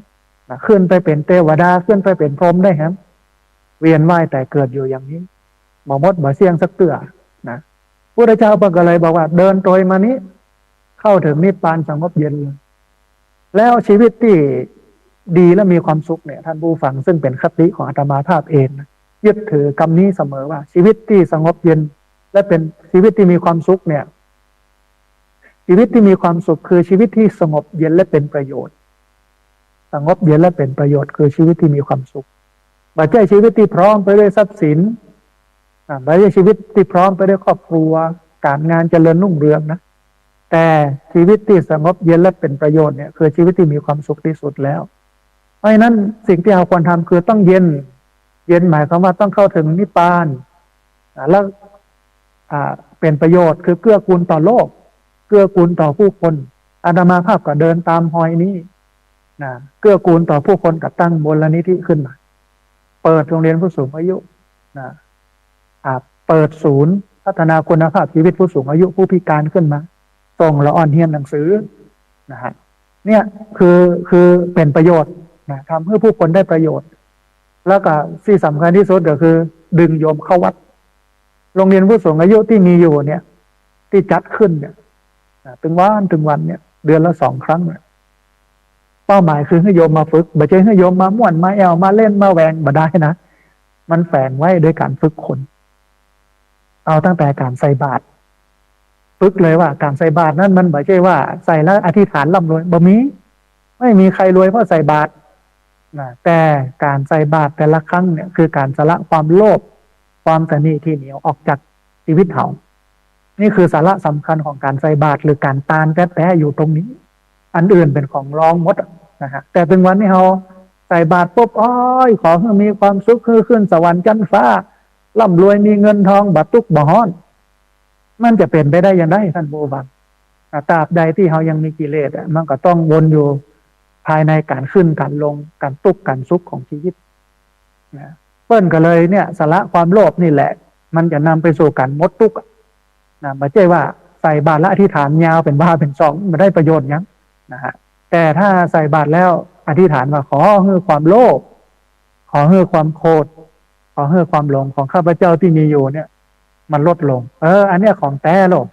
ขึ้นไปเป็นเทวดาขึ้นไปเป็นพรหมได้แหมเวียนว่ายตายเกิดอยู่อย่างนี้บ่มดบ่เสี่ยงสักเตื้อนะพระเจ้าก็เลยบอกว่าเดินโดยมานี้เข้าถึงนิพพานสงบเย็นแล้วชีวิตที่ดีและมีความสุขเนี่ยท่านผู้ฟังซึ่งเป็นคติของอาตมาภาพเองนะยึดถือคำนี้เสมอว่าชีวิตที่สงบเย็นและเป็นชีวิตที่มีความสุขเนี่ยชีวิตที่มีความสุขคือชีวิตที่สงบเย็นและเป็นประโยชน์สงบเย็นและเป็นประโยชน์คือชีวิตที่มีความสุขไม่ใช่ชีวิตที่พร้อมไปด้วยทรัพย์สินไม่ใช่ชีวิตที่พร้อมไปด้วยครอบครัวการงานเจริญรุ่งเรืองนะแต่ชีวิตที่สงบเย็นและเป็นประโยชน์เนี่ยคือชีวิตที่มีความสุขที่สุดแล้วเพราะฉะนั้นสิ่งที่เราควรทำคือต้องเย็นหมายความว่าต้องเข้าถึงนิพพานแล้วเป็นประโยชน์คือเกื้อกูลต่อโลกเกื้อกูลต่อผู้คนอาตมาภาพก็เดินตามหอยนี้เกื้อกูลต่อผู้คนกับตั้งมูลนิธิขึ้นมาเปิดโรงเรียนผู้สูงอายุเปิดศูนย์พัฒนาคุณภาพชีวิตผู้สูงอายุผู้พิการขึ้นมาส่งละอ่อนเฮียนหนังสือนะฮะเนี่ยคือเป็นประโยชน์ทำให้ผู้คนได้ประโยชน์แล้วก็ที่สำคัญที่สุดก็คือดึงโยมเข้าวัดโรงเรียนผู้สูงอายุที่มีอยู่เนี่ยที่จัดขึ้นเนี่ยถึงวันเนี่ยเดือนละ2 ครั้งเนี่ยเป้าหมายคือให้โยมมาฝึกไม่ใช่ให้โยมมาม่วนมาแอวมาเล่นมาแหวงบ่ได้นะมันแฝงไว้ด้วยการฝึกคนเอาตั้งแต่การใส่บาตรฝึกเลยว่าการใส่บาตรนั้นมันไม่ใช่ว่าใส่แล้วอธิษฐานร่ำรวยบ่มีไม่มีใครรวยเพราะใส่บาตรแต่การใส่บาตรแต่ละครั้งเนี่ยคือการสละความโลภความตนีที่เหนียวออกจากชีวิตเขานี่คือสาระสำคัญของการใส่บาตรหรือการทานแท้ๆอยู่ตรงนี้ อันอื่นเป็นของรองหมดนะฮะแต่ถึงวันนี้เราใส่บาตรปุ๊บอ้อยขอให้มีความสุขขึ้นสวรรค์ชั้นฟ้าร่ำรวยมีเงินทองบัตรทุกบ่ฮ้อนมันจะเป็นไปได้อย่างไรท่านผู้ฟังตราบใดที่เรายังมีกิเลสมันก็ต้องวนอยู่ภายในการขึ้นการลงการตุกการสุขของชีวิตนะเปิ้นก็เลยเนี่ยสละความโลภนี่แหละมันจะนำไปสู่การหมดทุกข์นะไม่ใช่ว่าใส่บาตรและอธิษฐานยาวเป็นบ้าเป็นสองไม่ได้ประโยชน์ยังนะฮะแต่ถ้าใส่บาตรแล้วอธิษฐานว่าขอให้ความโลภขอให้ความโกรธขอให้ความหลงของข้าพเจ้าที่มีอยู่เนี่ยมันลดลงอันเนี้ยของแท้โลก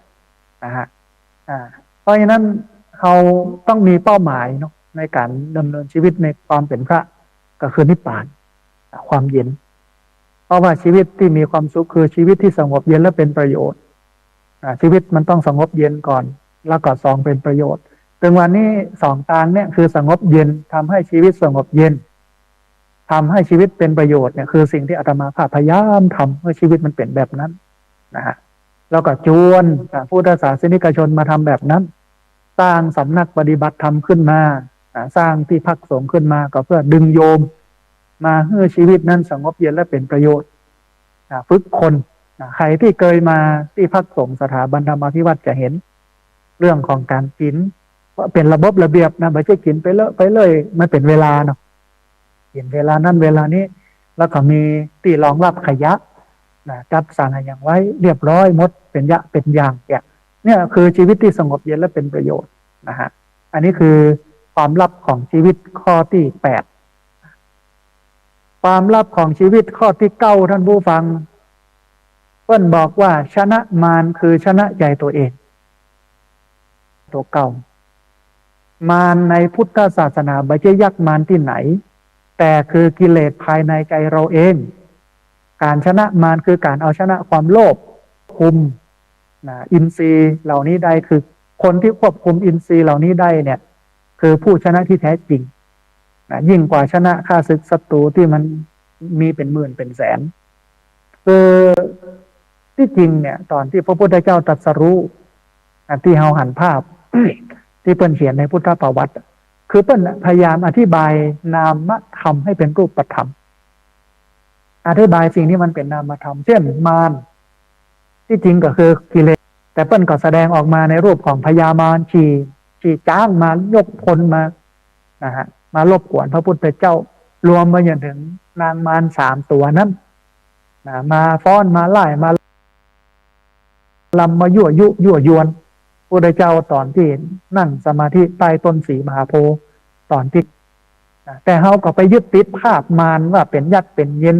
นะฮะเพราะฉะนั้นเขาต้องมีเป้าหมายเนาะในการดำเนินชีวิตในความเป็นพระก็คือนิพพานความเย็นเพราะว่าชีวิตที่มีความสุขคือชีวิตที่สงบเย็นและเป็นประโยชน์ชีวิตมันต้องสงบเย็นก่อนแล้วก็สองเป็นประโยชน์ถึงวันนี้สองทางเนี่ยคือสงบเย็นทำให้ชีวิตสงบเย็นทำให้ชีวิตเป็นประโยชน์เนี่ยคือสิ่งที่อาตมาพยายามทำให้ชีวิตมันเป็นแบบนั้นนะฮะแล้วก็ชวนพุทธศาสนิกชนมาทำแบบนั้นสร้างสำนักปฏิบัติธรรมขึ้นมาสร้างที่พักสงฆ์ขึ้นมาก็เพื่อดึงโยมมาให้ชีวิตนั้นสงบเย็นและเป็นประโยชน์ฝึกคนใครที่เคยมาที่พักสงฆ์สถาบันธรรมาภิวัตน์จะเห็นเรื่องของการกินเป็นระบบระเบียบนะไม่ใช่กินไปเลยไม่เป็นเวลาเนาะกินเวลานั้นเวลานี้แล้วก็มีที่รองรับขยะจัดสรรอย่างไว้เรียบร้อยหมดเป็นเป็นอย่างเนี่ยคือชีวิตที่สงบเย็นและเป็นประโยชน์นะฮะอันนี้คือความลับของชีวิตข้อที่8ความลับของชีวิตข้อที่9ท่านผู้ฟังเพิ่นบอกว่าชนะมารคือชนะใจตัวเองตัวเก่ามารในพุทธศาสนาไม่ใช่ยักษ์มารที่ไหนแต่คือกิเลสภายในใจเราเองการชนะมารคือการเอาชนะความโลภคุมอินทรีย์เหล่านี้ได้คือคนที่ควบคุมอินทรีย์เหล่านี้ได้เนี่ยคือผู้ชนะที่แท้จริงยิ่งกว่าชนะข้าศึกศัตรูที่มันมีเป็นหมื่นเป็นแสนคือที่จริงเนี่ยตอนที่พระพุทธเจ้าตรัสรู้ที่เฮาหันภาพ ที่เปิ้นเขียนในพุทธประวัติคือเปิ้นพยายามอธิบายนามธรรมให้เป็นรูปธรรมอธิบายสิ่งที่มันเป็นนามธรรมเช่นมารที่จริงก็คือกิเลสแต่เปิ้นก็แสดงออกมาในรูปของพญามารขี่จ้างมายกพลมานะฮะมารบกวนพระพุทธเจ้ารวมมาอย่างถึงนางมาร3ตัวนั้นมาฟ้อนมาไล่มาลำมายั่วยวนพระพุทธเจ้าตอนที่นั่งสมาธิใต้ต้นสีมหาโพธิ์ตอนที่แต่เขาก็ไปยึดติดภาพมารว่าเป็นยักษ์เป็นเย็น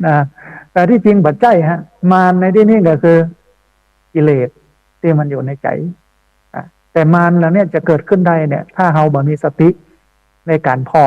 นะแต่ที่จริงบัดใจฮะมารในที่นี้ก็คือกิเลสที่มันอยู่ในใจแต่มารแล้วเนี่ยจะเกิดขึ้นได้เนี่ยถ้าเราบ่มีสติในการพอ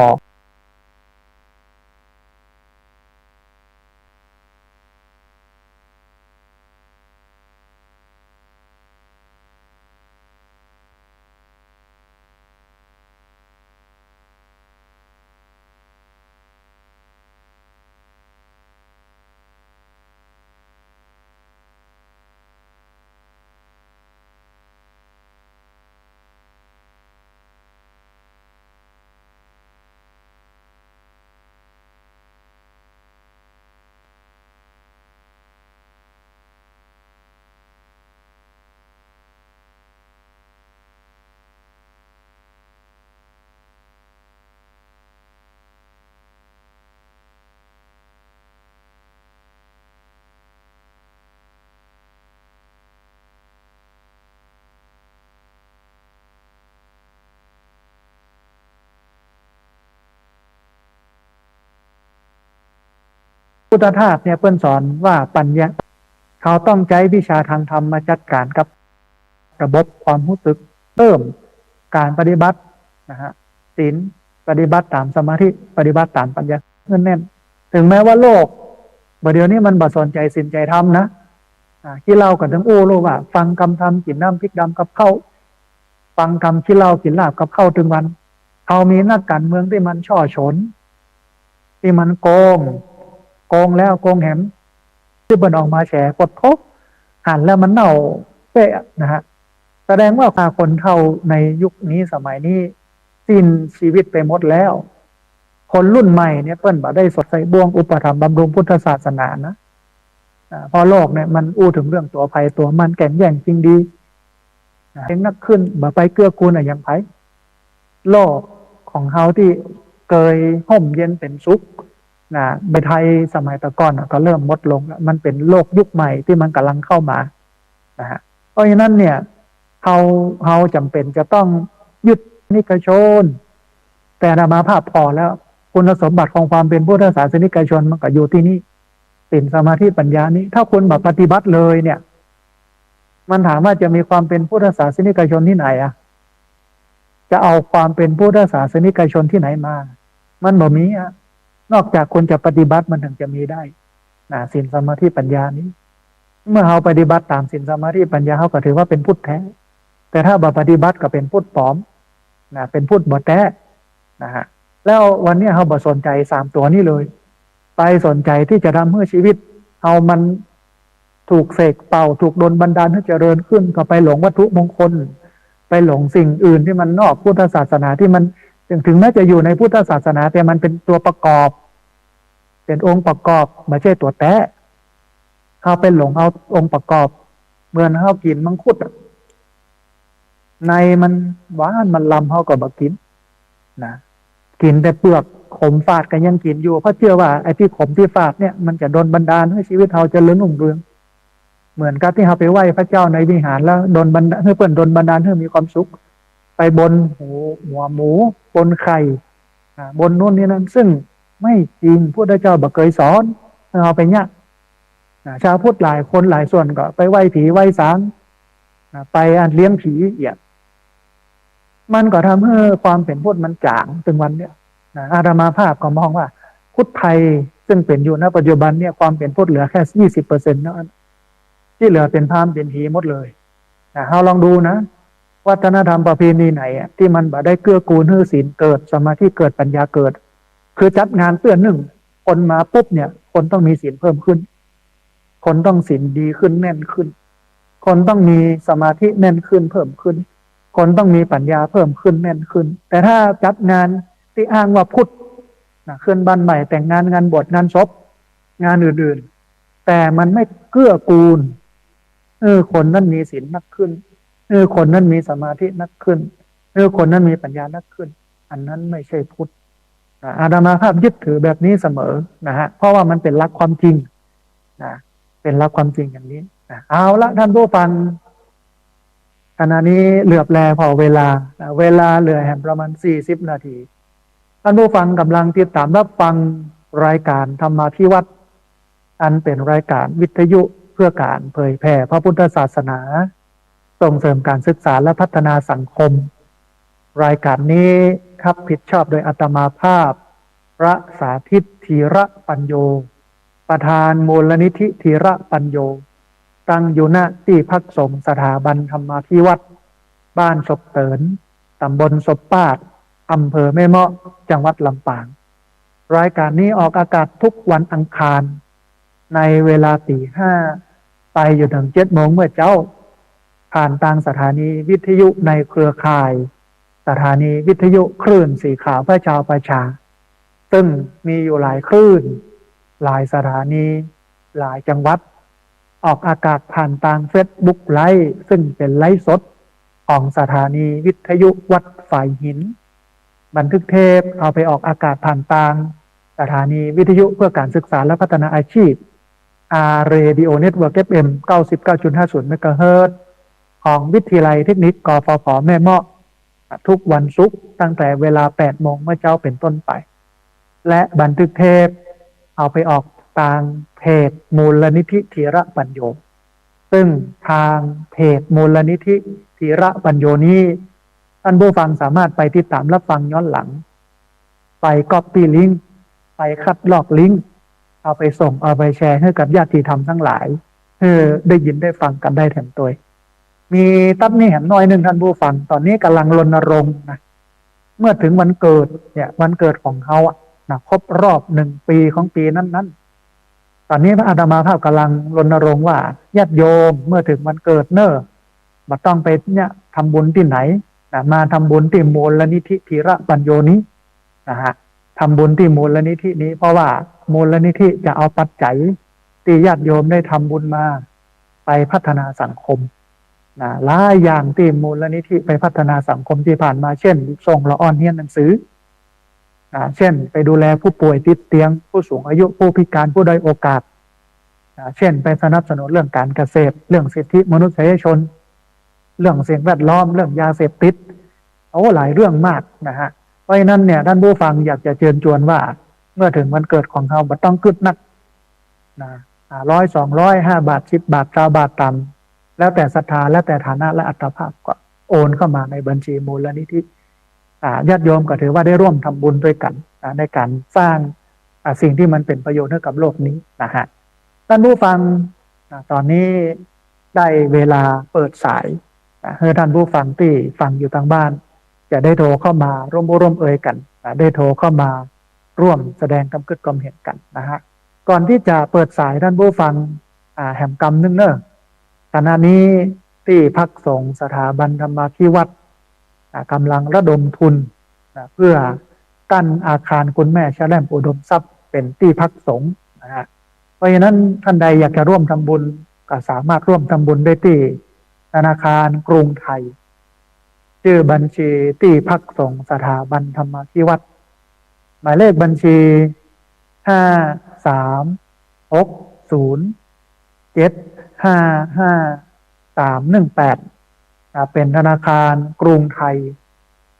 พุทธทาสเนี่ยเพิ่นสอนว่าปัญญาเขาต้องใช้วิชาทางธรรมมาจัดการกับระบบความรู้สึกเพิ่มการปฏิบัตินะฮะศีลปฏิบัติตามสมาธิปฏิบัติตามปัญญาแน่นถึงแม้ว่าโลกเดี๋ยวนี้มันบ่สนใจศีลใจธรรมนะที่เราก็ถึงรู้ว่าฟังคำธรรมกินน้ำพริกดำกับข้าวฟังคำที่เรากินลาบกับข้าวถึงวันเขามีนักการเมืองที่มันช่อฉนที่มันโกงแล้วโกงแหมที่เปิ้นออกมาแฉกดทบหันแล้วมันเน่าเปะนะฮะแส ดงว่าคนเฒ่าในยุคนี้สมัยนี้สิ้นชีวิตไปหมดแล้วคนรุ่นใหม่เนี่ยเปิ้นบ่ได้สดใสบ่วงอุปถัมภ์บำรุงพุทธศาสนานะพอโลกเนี่ยมันอู้ถึงเรื่องตัวภัยตัวมันแก่งแย่งจริงดีเองนักขึ้นบ่ไปเกื้อกูลอย่างไผโลกของเฮาที่เคยห่มเย็นเป็นสุขนะในไทยสมัยตะก่อนก็เริ่มลดลงแล้วมันเป็นโลกยุคใหม่ที่มันกำลังเข้ามานะฮะเพราะฉะนั้นเนี่ยเฮาจำเป็นจะต้องยึดนิกชนแต่อาตมาภาพพอแล้วคุณสมบัติของความเป็นพุทธศาสนิกชนมันก็อยู่ที่นี่ศีลสมาธิปัญญานี้ถ้าคุณแบบปฏิบัติเลยเนี่ยมันถามว่าจะมีความเป็นพุทธศาสนิกชนที่ไหนอ่ะจะเอาความเป็นพุทธศาสนิกชนที่ไหนมามันบ่มีอ่ะนอกจากคนจะปฏิบัติมันถึงจะมีได้ศีลสมาธิปัญญานี้เมื่อเราปฏิบัติตามศีลสมาธิปัญญาเขาก็ถือว่าเป็นพุทธแท้แต่ถ้าบ่ปฏิบัติก็เป็นพุทธปลอมเป็นพุทธบ่แท้นะฮะแล้ววันนี้เขาบ่สนใจ3ตัวนี้เลยไปสนใจที่จะทำให้ชีวิตเอามันถูกเสกเป่าถูกดลบันดาลให้เจริญขึ้นก็ไปหลงวัตถุมงคลไปหลงสิ่งอื่นที่มันนอกพุทธศาสนาที่มันถึงแม้จะอยู่ในพุทธศาสนาแต่มันเป็นตัวประกอบเป็นองค์ประกอบไม่ใช่ตัวแท้เขาไปหลงเอาองค์ประกอบเหมือนเขากินมังคุดในมันหวานมันลำเขาก็บ่กินนะกินแต่เปลือกขมฝาดก็ยังกินอยู่เพราะเชื่อว่าไอ้ที่ขมที่ฝาดเนี่ยมันจะดลบันดาลให้ชีวิตเราเจริญรุ่งเรืองเหมือนกับที่เราไปไหว้พระเจ้าในวิหารแล้วดลบันดาลให้เปิ้นดลบันดาลให้มีความสุขไปบนหัวหมูบนไข่บนนู่นนี่นั่นซึ่งไม่จริงพระพุทธเจ้าบ่เคยสอนเอาไปเนี่ยชาวพุทธหลายคนหลายส่วนก็ไปไหว้ผีไหว้สางไปเลี้ยงผีมันก็ทำให้ความเป็นพุทธมันจางถึงวันเนี้ยอาตมาภาพก็มองว่าพุทธไทยซึ่งเป็นอยู่ณปัจจุบันเนี่ยความเป็นพุทธเหลือแค่20%เท่านั้นที่เหลือเป็นพราหมณ์เป็นผีหมดเลยเราลองดูนะวัฒนธรรมประเพณีไหนที่มันบ่ได้เกื้อกูลให้ศีลเกิดสมาธิเกิดปัญญาเกิดคือจัดงานเตือนหนึ่งคนมาปุ๊บเนี่ยคนต้องมีศีลเพิ่มขึ้นคนต้องศีลดีขึ้นแน่นขึ้นคนต้องมีสมาธิแน่นขึ้นเพิ่มขึ้นคนต้องมีปัญญาเพิ่มขึ้นแน่นขึ้นแต่ถ้าจัดงานที่อ้างว่าพุทธขึ้นบ้านใหม่แต่งงานงานบวชงานศพงานอื่นๆแต่มันไม่เกื้อกูลคนนั้นมีศีลนักขึ้นคนนั้นมีสมาธินักขึ้นคนนั้นมีปัญญานักขึ้นอันนั้นไม่ใช่พุทธอาตมาภาพยึดถือแบบนี้เสมอนะฮะเพราะว่ามันเป็นหลักความจริงเป็นหลักความจริงอย่างนี้เอาละท่านผู้ฟังขณะนี้เหลือบแลพอเวลาเหลือแห่งประมาณ40 นาทีท่านผู้ฟังกำลังติดตามรับฟังรายการธรรมาภิวัตน์อันเป็นรายการวิทยุเพื่อการเผยแผ่พระพุทธศาสนาส่งเสริมการศึกษาและพัฒนาสังคมรายการนี้รับผิดชอบโดยอาตมาภาพพระสาธิตธีระปัญโยประธานมูลนิธิธีระปัญโยตั้งอยู่ณที่พักสงฆ์สถาบันธรรมาภิวัตน์บ้านศพเตินตำบลศพปาดอำเภอแม่เมาะจังหวัดลำปางรายการนี้ออกอากาศทุกวันอังคารในเวลา 5:00 ไปอยู่ถึง 7:00 เมื่อเจ้าผ่านทางสถานีวิทยุในเครือข่ายสถานีวิทยุคลื่นสีขาวพระชาวประชาซึ่งมีอยู่หลายคลื่นหลายสถานีหลายจังหวัดออกอากาศผ่านทาง Facebook ไลฟ์ซึ่งเป็นไลฟ์สดของสถานีวิทยุวัดฝ่ายหินบันทึกเทปเอาไปออกอากาศผ่านทางสถานีวิทยุเพื่อการศึกษาและพัฒนาอาชีพRadio Network FM 99.50 เมกะเฮิรตซ์ของวิทยาลัยเทคนิคกฟผแม่เมาะทุกวันศุกร์ตั้งแต่เวลา 8:00 เมื่อเจ้าเป็นต้นไปและบันทึกเทปเอาไปออกทางเพจมูลนิธิธีระปัญโยซึ่งทางเพจมูลนิธิธีระปัญโยนี้ท่านผู้ฟังสามารถไปติดตามรับฟังย้อนหลังไปก๊อปปี้ลิงก์ไปคัดลอกลิงก์เอาไปส่งเอาไปแชร์ให้กับญาติธรรมทั้งหลายได้ยินได้ฟังกันได้แถมตัวมีตั้มนี่เห็นน้อยหนึ่งท่านผู้ฟังตอนนี้กำลังรณรงค์นะเมื่อถึงวันเกิดเนี่ยวันเกิดของเขาครบรอบ1 ปีของปีนั้นตอนนี้พระอาตมาภาพกำลังรณรงค์ว่าญาติโยมเมื่อถึงวันเกิด มาต้องไปเนี่ยทำบุญที่ไหนนะมาทำบุญที่มูลนิธิธีระปัญโยนี้นะฮะทำบุญที่มูลนิธินี้เพราะว่ามูลนิธิจะเอาปัจจัยที่ญาติโยมได้ทำบุญมาไปพัฒนาสังคมนะหลายอย่างที่มูลนิธิไปพัฒนาสังคมที่ผ่านมาเช่นส่งละอ่อนเรียนหนังสือเช่นไปดูแลผู้ป่วยติดเตียงผู้สูงอายุผู้พิการผู้ด้อยโอกาสเช่นไปสนับสนุนเรื่องการเกษตรเรื่องสิทธิมนุษยชนเรื่องสิ่งแวดล้อมเรื่องยาเสพติดหลายเรื่องมากนะฮะเพราะฉะนั้นเนี่ยท่านผู้ฟังอยากจะเชิญชวนว่าเมื่อถึงวันเกิดของเขาบัต้องกึดนักนะ100 200 5 บาท 10 บาท 20 บาทตามแล้วแต่ศรัทธาแล้วแต่ฐานะและอัตภาพก็โอนเข้ามาในบัญชีมูลนิธิญาติโยมก็ถือว่าได้ร่วมทำบุญด้วยกันในการสร้างสิ่งที่มันเป็นประโยชน์ให้กับโลกนี้นะฮะท่านผู้ฟังตอนนี้ได้เวลาเปิดสายให้ท่านผู้ฟังที่ฟังอยู่ทางบ้านจะได้โทรเข้ามาร่วมเอ่ยกันได้โทรเข้ามาร่วมแสดงความคิดความเห็นกันนะฮะก่อนที่จะเปิดสายท่านผู้ฟังแห่งกรรมนึงเนอะขณะนี้ที่พักสงฆ์สถาบันธรรมาภิวัตรกำลังระดมทุนเพื่อกั้นอาคารคุณแม่ชแลมอุดมทรัพย์เป็นที่พักสงฆ์นะฮะเพราะฉะนั้นท่านใดอยากจะร่วมทำบุญก็สามารถร่วมทำบุญได้ที่ธนาคารกรุงไทยชื่อบัญชีที่พักสงฆ์สถาบันธรรมาภิวัตรหมายเลขบัญชี53607555318เป็นธนาคารกรุงไทย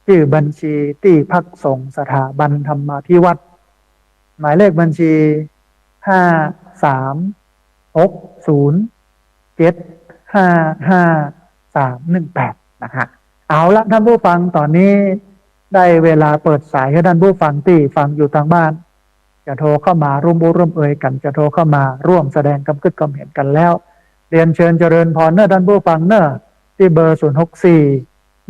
ชื่อบัญชีที่พักสงฆ์สถาบันธรรมาภิวัตรหมายเลขบัญชี53607555318นะฮะเอาละท่านผู้ฟังตอนนี้ได้เวลาเปิดสายให้ท่านผู้ฟังที่ฟังอยู่ทางบ้านจะโทรเข้ามาร่วมเอ่ยกันจะโทรเข้ามาร่วมแสดงความคิดความเห็นกันแล้วเรียนเชิญเจริญพรเนอะท่านผู้ฟังเนอะที่เบอร์064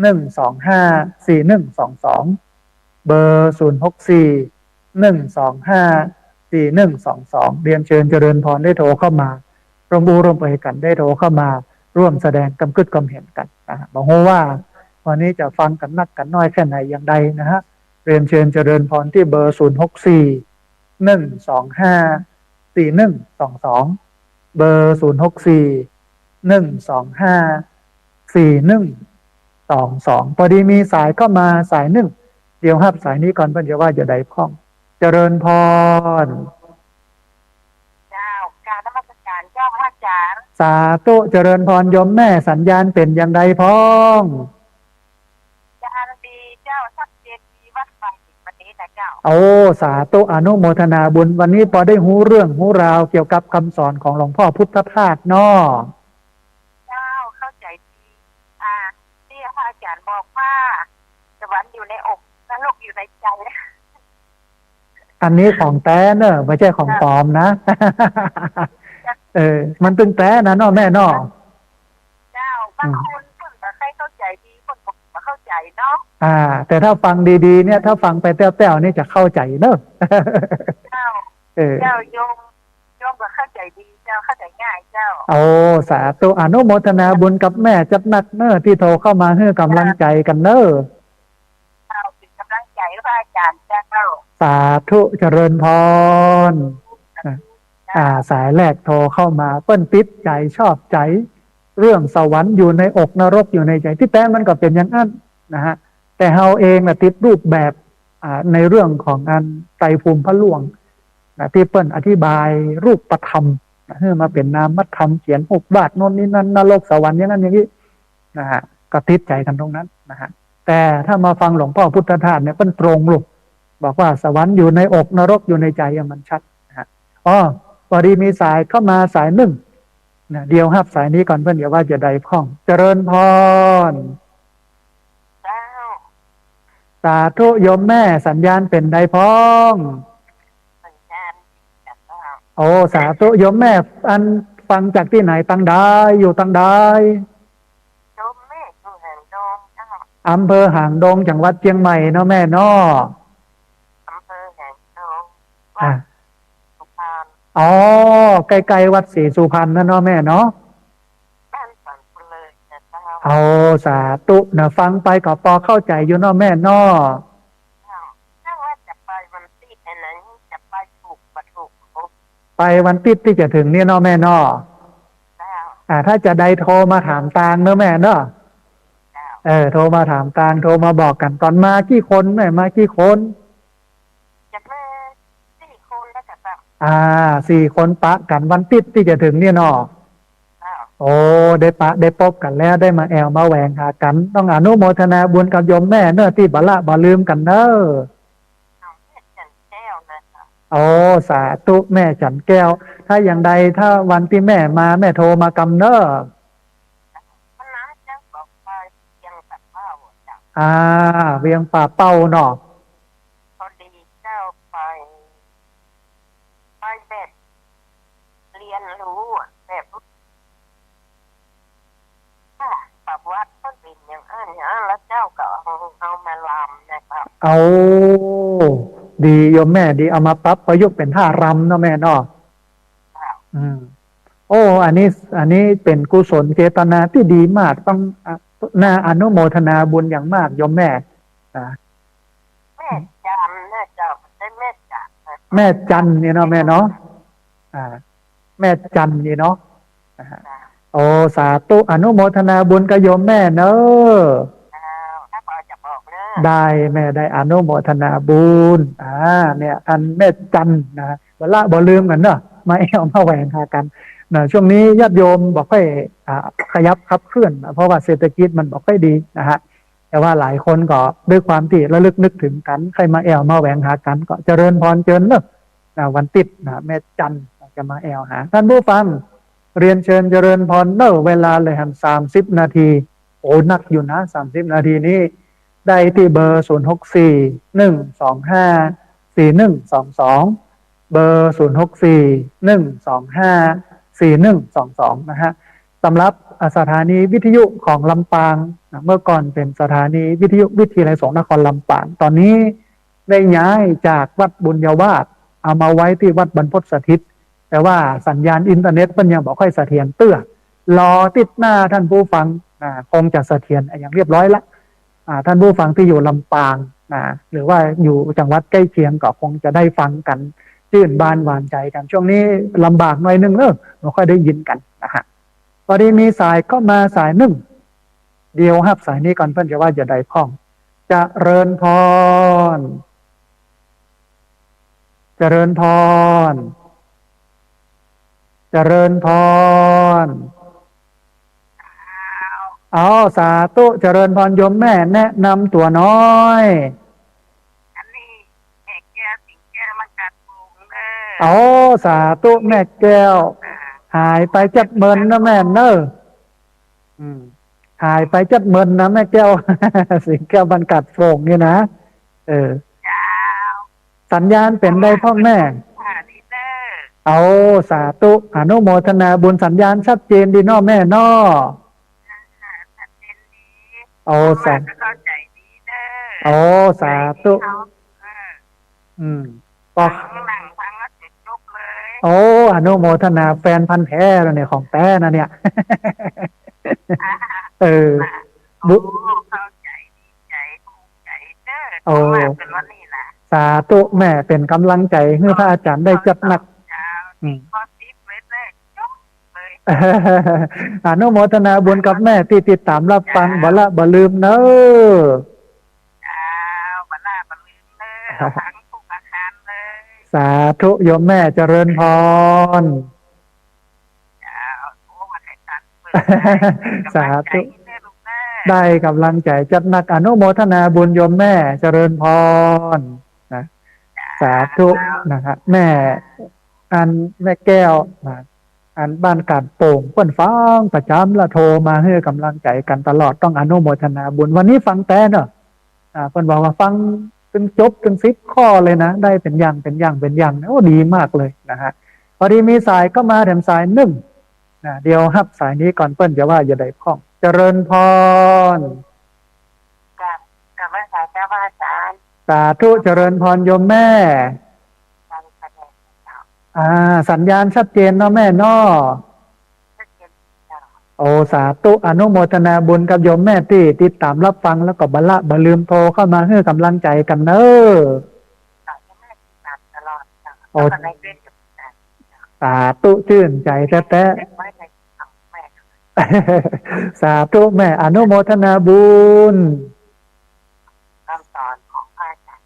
125 4122เบอร์064 125 4122เรียนเชิญเจริญพรได้โทรเข้ามาร่วมเอ่ยกันได้โทรเข้ามาร่วมแสดงความคิดความเห็นกันนะฮะบอกว่าวันนี้จะฟังกันนักกันน้อยแค่ไหนอย่างใดนะฮะเรียนเชิญเจริญพรที่เบอร์064 125 4122เบอร์064 125 4122พอดีมีสายเข้ามาสายหนึ่งเดี๋ยวครับสายนี้ก่อนเพื่อนจะว่าจะได้พ้องเจริญพรเจ้าการนมัสการเจ้าพระอาจารย์สาธุเจริญพรโยมแม่สัญญาณเป็นอย่างใดพ้องจารย์ดีเจ้าชัดเจนดีวัดฟังวันนี้นะเจ้าสาธุอนุโมทนาบุญวันนี้พอได้หูเรื่องหูราวเกี่ยวกับคำสอนของหลวงพ่อพุทธทาสเนาะเจ้าเข้าใจดีที่พระอาจารย์บอกว่าสวรรค์อยู่ในอกนรกอยู่ในใจอันนี้ของแท้เนอะไม่ใช่ของปลอมนะมันตึงแท้นะเนาะแม่เนาะเจ้าบางคนเพิ่งจะเข้าใจดีคนบอกเข้าใจเนาะแต่ถ้าฟังดีๆเนี่ยถ้าฟังไปแต้วๆนี่จะเข้าใจเนอะเจ้าโยมก็เข้าใจดีเจ้าเข้าใจง่ายเจ้าสาธุอนุโมทนาบุญกับแม่จัดหนักเนอะที่โทรเข้ามาให้กำลังใจกันเนอะเป็นกำลังใจพระอาจารย์เจ้าสาธุเจริญพรสายแรกโทรเข้ามาเปิ้นติดใจชอบใจเรื่องสวรรค์อยู่ในอกนรกอยู่ในใจที่แท้มันก็เป็นอย่างนั้นนะฮะแต่เฮาเองติดรูปแบบในเรื่องของอันไตรภูมิพระล่วงที่เปิ้นอธิบายรูปธรรมให้มาเป็นนามธรรมเขียน6 บาทโน่นนี่นั่นนรกสวรรค์อย่างนั้นอย่างนี้นะฮะก็ติดใจกันตรงนั้นนะฮะแต่ถ้ามาฟังหลวงพ่อพุทธทาสเนี่ยเปิ้นตรงลูกบอกว่าสวรรค์อยู่ในอกนรกอยู่ในใจมันชัดนะฮะพอดีมีสายเข้ามาสายหนึ่งเดียวครับสายนี้ก่อนเพื่อนอย่าว่าจะได้พ้องเจริญพรสาธุโยมแม่สัญญาณเป็นใดพ้องสาธุโยมแม่อันฟังจากที่ไหนตั้งได้อยู่ตั้งได้โยมแม่อยู่หางดงอำเภอหางดงจังหวัดเชียงใหม่เนาะแม่เนาะอำเภอหางดงสุพรรณใกล้ๆวัดศรีสุพรรณนะเนาะแม่เนาะบ้านสันปุเลยนะเจ้า เอาสาธุนะฟังไปก็พอเข้าใจอยู่เนาะแม่เนาะ เจ้าถ้าว่าจะไปวันที่ไหนจะไปถูกประถูกโอ้ ไปวันติดที่จะถึงเนี่ยเนาะแม่เนาะ เจ้า ถ้าจะได้โทรมาถามตางเนาะแม่เนาะ เจ้า โทรมาถามตางโทรมาบอกกันตอนมากี่คนแม่มากี่คน จะมา4 คนแล้วจะแบบ 4 คนปะกันวันติดที่จะถึงเนี่ยเนาะ เจ้า โอ้ได้ปะได้พบกันแล้วได้มาแอลมาแหวงหากันต้องอนุโมทนาบุญกับโยมแม่เนอะที่บละบ่ลืมกันเนอะ เอาแม่จันแก้วนะเจ้า โอ้สาธุแม่จันแก้ว ถ้าอย่างใดถ้าวันที่แม่มาแม่โทรมากำเนอะ วันนั้นเจ้าบอกไปยังแบบว่าเจ้า เวียงป่าเป้าเนาะ พอดีเจ้าไปแบบเรียนรู้แบบแบบวัดก็เป็นอย่างนั้นแล้วเจ้าก็เอามาลำนะครับ เอาดีโยมแม่ดีเอามาปรับประยุกต์เป็นท่ารำเนาะแม่เนาะโอ้อันนี้เป็นกุศลเจตนาที่ดีมากต้องน่าอนุโมทนาบุญอย่างมากโยมแม่ แม่จันนะเจ้าได้แม่จัน แม่จันเนี่ยเนาะแม่เนาะแม่จันนี่เนาะโอ้สาธุอนุโมทนาบุญกับโยมแม่เนอะ ถ้าพอจะบอกเนอะ ได้แม่ได้อนุโมทนาบุญเนี่ยอันแม่จันนะบ่ละบ่ลืมกันเนอะมาเอามาแหวงหากันนะช่วงนี้ญาติโยมบอกให้ขยับขับเคลื่อนเพราะว่าเศรษฐกิจมันบอกให้ดีนะฮะแต่ว่าหลายคนก็ด้วยความที่ระลึกนึกถึงกันใครมาแอวมาแหวงหากันก็เจริญพรเจริญเนอะวันติดนะแม่จันจะมาแอวหาท่านผู้ฟังเรียนเชิญเจริญพรเนอะเวลาเลยหัน30 นาทีโอ้นักอยู่นะ30 นาทีนี้ได้ที่เบอร์0641254122เบอร์0641254122นะฮะสำหรับสถานีวิทยุของลำปางเมื่อก่อนเป็นสถานีวิทยุวิทยาลัยสงฆ์นครลำปางตอนนี้ได้ย้ายจากวัดบุญยวาสเอามาไว้ที่วัดบรรพตสถิตแต่ว่าสัญญาณอินเทอร์เน็ตมันยังบอกค่อยเสถียรรอติดหน้าท่านผู้ฟังคงจะเสถียรอย่างเรียบร้อยแล้วท่านผู้ฟังที่อยู่ลำปางหรือว่าอยู่จังหวัดใกล้เคียงก็คงจะได้ฟังกันชื่นบานหวานใจกันช่วงนี้ลำบากหน่อยนึงไม่ค่อยได้ยินกันนะฮะพอดีมีสายก็มาสายหนึ่งเดียวครับสายนี้ก่อนเพื่อนจะว่าจะได้พ้องจะเริญพรเจริญพรเจริญพรเอาสาธุเจริญพรโยมแม่แนะนำตัวน้อยอันนี้แม่แก้วสิงแก้วมันกัดปุงเนอะเอาสาธุแม่แก้วหายไปจัดเมินนะแม่เนอะหายไปจัดเมินนะแม่แก้ว สิงแก้วบรรกัดโป่งนี่นะสัญญาณเป็นได้พ่อแม่เอาสาธุอนุโมทนาบุญสัญญาณชัดเจนดีเนาะแม่เนาะเอาสาสาธุก็โอ้อนุโมทนาแฟนพันธุ์แท้แล้วเนี่ยของแท้นะเนี่ยบุเข้าใจดีใจภูมิใจเด้อเป็นวันนี้ล่ะสาธุแม่เป็นกำลังใจให้พระอาจารย์ได้จัดหนักข้อทิพย์เลยอนุโมทนาบุญกับแม่ที่ติดตามรับฟังบ่ละบ่ลืมเนอะบ่ละบ่ลืมเนอะทั้งทุกอาคารเลยสาธุโยมแม่เจริญพรสาธุได้กำลังใจจัดหนักอนุโมทนาบุญโยมแม่เจริญพรนะสาธุนะครับแม่อันแม่แก้วอันบ้านกาดโป่งเปิ้นฟังประจำละโทรมาให้กำลังใจกันตลอดต้องอนุโมทนาบุญวันนี้ฟังแต่เนอะเปิ้นบอกว่าฟังจนจบจน10 ข้อเลยนะได้เป็นอย่างโอ้ดีมากเลยนะฮะพอดีมีสายก็มาแถมสาย1เดี๋ยวฮับสายนี้ก่อนเปิ้นจะว่าอย่าได้พ้องเจริญพรกับแม่สายเจ้าอาจารย์สาธุเจริญพรโยมแม่สัญญาณชัดเจนเนาะแม่เนาะโอ้ โอสาธุอนุโมทนาบุญกับโยมแม่ที่ติดตามรับฟังแล้วก็บรรละบ่ลืมโทรเข้ามาให้กำลังใจกันเนอะค่ะยังไม่ติดตามตลอดค่ะ โอ้ แล้วก็ในเฟซบุ๊กนะ สาธุชื่นใจแท้ เก็บไว้ในของแม่ ๆ สาธุแม่อนุโมทนาบุญ คำสอนของพระอาจารย์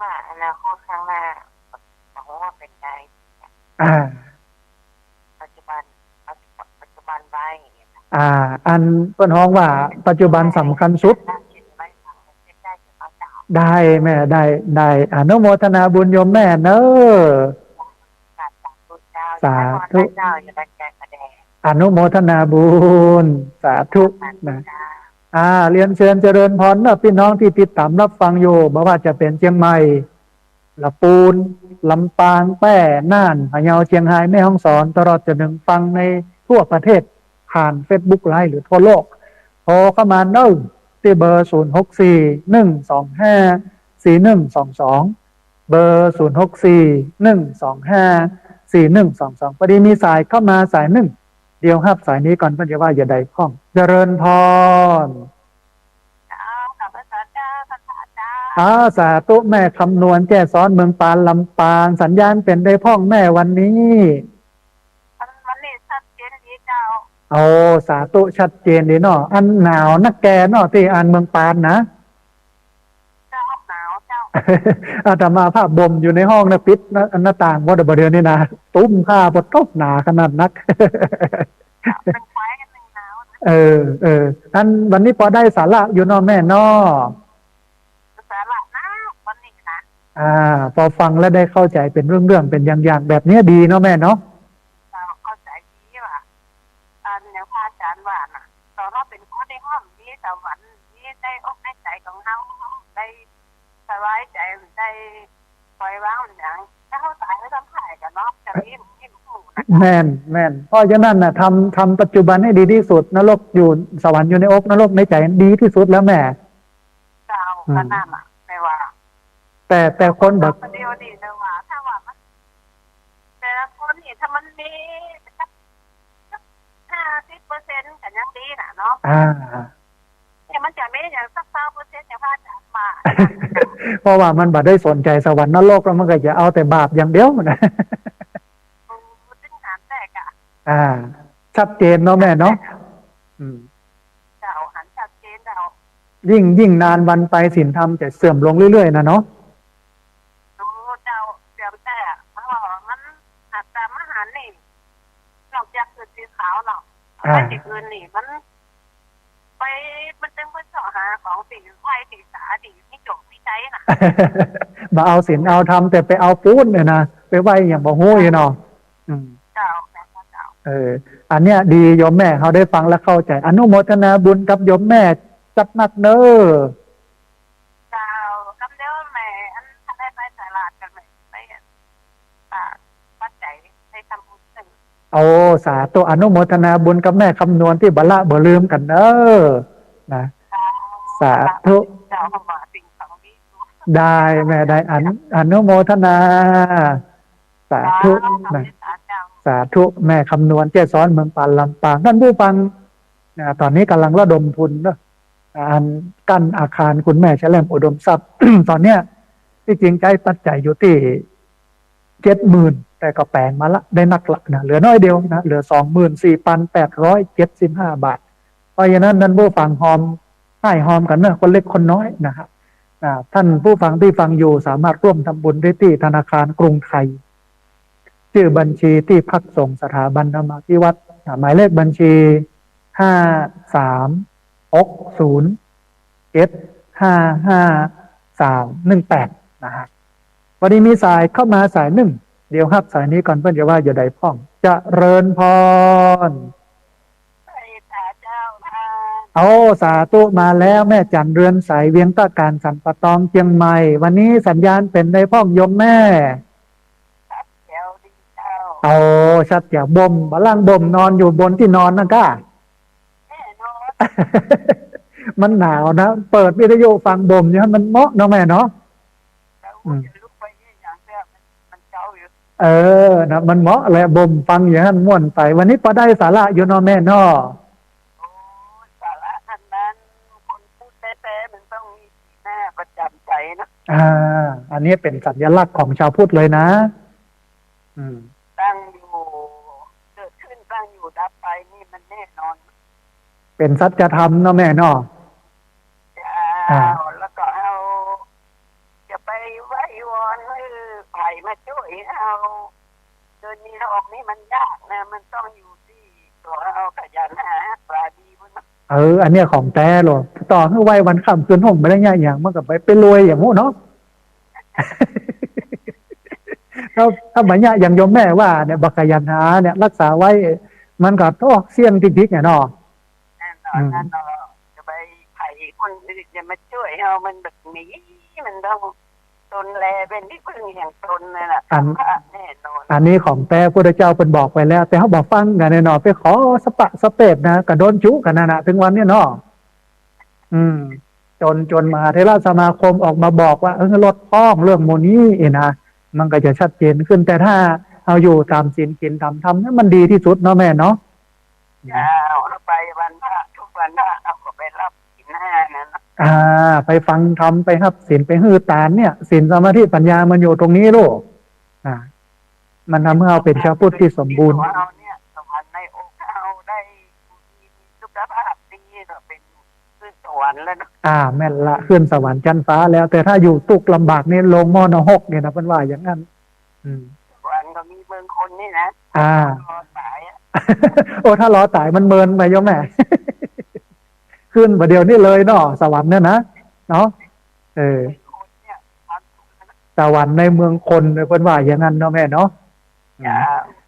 ว่าอนาคตข้างหน้าบอกว่าเป็นไง อ่า ปัจจุบันไว้อย่างเงี้ยค่ะ อันเปิ้นฮ้องว่าปัจจุบันสำคัญสุด นั่งคิดไว้ฟังได้จากพระอาจารย์ ได้แม่ได้อนุโมทนาบุญโยมแม่เนอะ จากพุทธเจ้า สาธุ พระเจ้าอยู่ในแก่กระแดง อนุโมทนาบุญสาธุนะ เรียนเชิญเจริญพรนะพี่น้องที่ติดตามรับฟังอยู่ไม่ว่าจะเป็นเชียงใหม่ลำปูนลำปางแป้น่านพะเยาเชียงรายแม่ฮ่องสอนตลอดจนถึงฟังในทั่วประเทศผ่าน Facebook ไลฟ์หรือทั่วโลกโทรเข้ามาเนอะที่เบอร์0641254122เบอร์0641254122พอดีมีสายเข้ามาสายหนึ่งเดี๋ยวครับสายนี้ก่อนเพื่อนจะว่าอย่าใดข้องเจริญพร กับพระเจ้าพระเจ้า สาธุแม่คำนวณแจ้ซ้อนเมืองปานลำปางสัญญาณเป็นได้พ่องแม่วันนี้ มันนี่ชัดเจนดีเจ้า โอ้สาธุชัดเจนดีเนาะอันหนาวนักแกเนาะที่อันเมืองปานนะ เจ้าหนาวเจ้า อาตมาภาพบ่มอยู่ในห้องนะปิดนะหน้าต่างวัดบเดือนนี่นะตุ้มผ้าบดตบหนาขนาดนัก เป็นคล้ายกันหนึ่งหนาวนะ อันวันนี้พอได้สาระอยู่เนาะแม่เนาะ สาระนะวันนี้นะ พอฟังแล้วได้เข้าใจเป็นเรื่องๆเป็นอย่างๆแบบนี้ดีเนาะแม่เนาะ เราเข้าใจดีว่าอย่างพระอาจารย์ว่าน่ะตอนเราเป็นคนในห้องนี้สวรรค์นี้ได้อกได้ใจของเราได้สบายใจได้ปล่อยวางอย่างถ้าเขาตายแล้วทำถ่ายกันเนาะจะมีหมู่นะ แม่นเพราะฉะนั้นนะทำปัจจุบันให้ดีที่สุดนรกอยู่สวรรค์อยู่ในอกนรกในใจดีที่สุดแล้วแม่ เจ้าก็นั่นแหละไม่ว่า แต่คนแบบ เดียวดีนะว่าถ้าว่ามันแต่ละคนนี่ถ้ามันมี50%กันยังดีนะเนาะเนี่ยมันจะไม่อย่างสัก20%อย่างพระอาจารย์มา เพราะว่ามันบัดได้สนใจสวรรค์นรกแล้วมันก็จะเอาแต่บาปอย่างเดียวนะ ซึ่งหารแตกอ่ะ ชัดเจนเนาะแม่เนาะ เจ้าหันชัดเจนเจ้า ยิ่งนานวันไปศีลธรรมจะเสื่อมลงเรื่อยๆนะเนาะ ดูเจ้าเสื่อมแต่เพราะว่ามันหักตามอาหารนี่นอกจากคือสีขาวเนาะไม่ติดอื่นนี่มันเป็นเพื่อเจาะหาของสีไฟสีสาดีที่จบที่ใช้น่ะ มาเอาศีลเอาธรรมแต่ไปเอาปูนเนี่ยนะไปไว้อย่างบ่ฮู้อยู่เนาะ เจ้าแม่เจ้า อันเนี้ยดีโยมแม่เขาได้ฟังแล้วเข้าใจอนุโมทนาบุญกับโยมแม่จัดหนักเน้อ เจ้ากำเดียวแม่อันได้ไปตลาดกันไหมไปปัจจัยให้ทำบุญถึง โอ้สาธุอนุโมทนาบุญกับแม่คำนวณที่บละบ่ลืมกันเน้อนะสาธุ เจ้าเข้ามาสิ่งของนี้ ได้แม่ได้อนุโมทนาสาธุนะสาธุแม่คำนวณเจ้าซ้อนเมืองปานลำปางท่านผู้ฟังตอนนี้กำลังระดมทุนเนาะกั้นอาคารคุณแม่แชลมอุดมทรัพย์ ตอนเนี้ยที่จริงใจปัจจัยอยู่ที่70,000แต่ก็แปลงมาละได้นักละนะเหลือน้อยเดียวนะเหลือ24,875 บาทเพราะฉะนั้นท่านผู้ฟังหอมให้หอมกันเนอะคนเล็กคนน้อยนะครับท่านผู้ฟังที่ฟังอยู่สามารถร่วมทำบุญได้ที่ธนาคารกรุงไทยชื่อบัญชีที่พักส่งสถาบันธรรมาภิวัตรหมายเลขบัญชี5360755318นะฮะวันนี้มีสายเข้ามาสายหนึ่งเดี๋ยวครับสายนี้ก่อนเพื่อนจะว่าอย่าใดพ่องจะเริญพรเอาสาธุมาแล้วแม่จันเรือนสายเวียงตะการสันปะตองเชียงใหม่วันนี้สัญญาณเป็นได้พ่องยมแม่เอาชัดอย่าบ่มบาล่างบ่มนอนอยู่บนที่นอนนะก้า มันหนาวนะเปิดวิทยุฟังบ่มเนี่ยมันเหมาะเนาะแม่เนาะ เออนะมันเหมาะแหละบ่มฟังอย่างนั้นม่วนไปวันนี้พอได้สาระอยู่เนาะแม่เนาะโอ้สาระอันนั้นคนพูดแท้ๆมันต้องมีสีหน้าประจำใจนะอันนี้เป็นสัญลักษณ์ของชาวพุทธเลยนะอืมตั้งอยู่เกิดขึ้นตั้งอยู่ดับไปนี่มันแน่นอนเป็นสัจธรรมเนาะแม่เนาะแล้วก็เอาจะไปไหว้วอนให้ไผ่มาช่วยเอาเดินนี้ออกนี่มันยากนะมันต้องอยู่ที่ตัวเอาขยันหาปลาดีมันอันเนี้ยของแต่หรอต่อให้ไหว้วันค่ำคืนห่มไม่ได้ยากอย่างมันกับไปรวยอย่างงู้เนาะถ้าบัญญัติอย่างโยมแม่ว่าเนี่ยบักขยันหาเนี่ยรักษาไว้มันกับโอ้เสี่ยงจริงๆเนี่ยเนาะนั่นจะไปไผ่คนอื่นจะมาช่วยเอามันแบบนี้มันต้องตนแลเป็นที่พึ่งแห่งตนเลยล่ะแน่นอนอันนี้ของแต่พระเจ้าเป็นบอกไปแล้วแต่เขาบอกฟังกันแน่นอนไปขอสปะสเปดนะกระโดนจุกันนะถึงวันนี้เนาะจนมหาเถรสมาคมออกมาบอกว่าลดพ้องเรื่องโมนี้นะมันก็จะชัดเจนขึ้นแต่ถ้าเอาอยู่ตามศีลกินตามธรรมนั่นมันดีที่สุดเนาะแม่เนาะเอาไปวันพระทุกวันพระเอาก็ไปรับศีลห้านั่นไปฟังธรรมไปครับศีลไปฮือตานเนี่ยศีลสมาธิปัญญามันอยู่ตรงนี้ลูกมันทำให้เราเป็นชาวพุทธที่สมบูรณ์เราเนี่ยสวรรค์ในอกเราได้มีสุขภาพดีเราเป็นขึ้นสวรรค์แล้วนะแม่นละขึ้นสวรรค์ชั้นฟ้าแล้วแต่ถ้าอยู่ตุกลำบากนี่ลงมอนหกเนี่ยนะเพิ่นว่าอย่างนั้นสวรรค์ก็มีเมืองคนนี่นะรอตายโอ้ถ้ารอตายมันเมินไปโยมแม่ขึ้นประเดี๋ยวนี้เลยเนาะสวรรค์เนี่ยนะเนาะสวรรค์ในเมืองคนเพิ่นว่าอย่างนั้นเนาะแม่เนาะ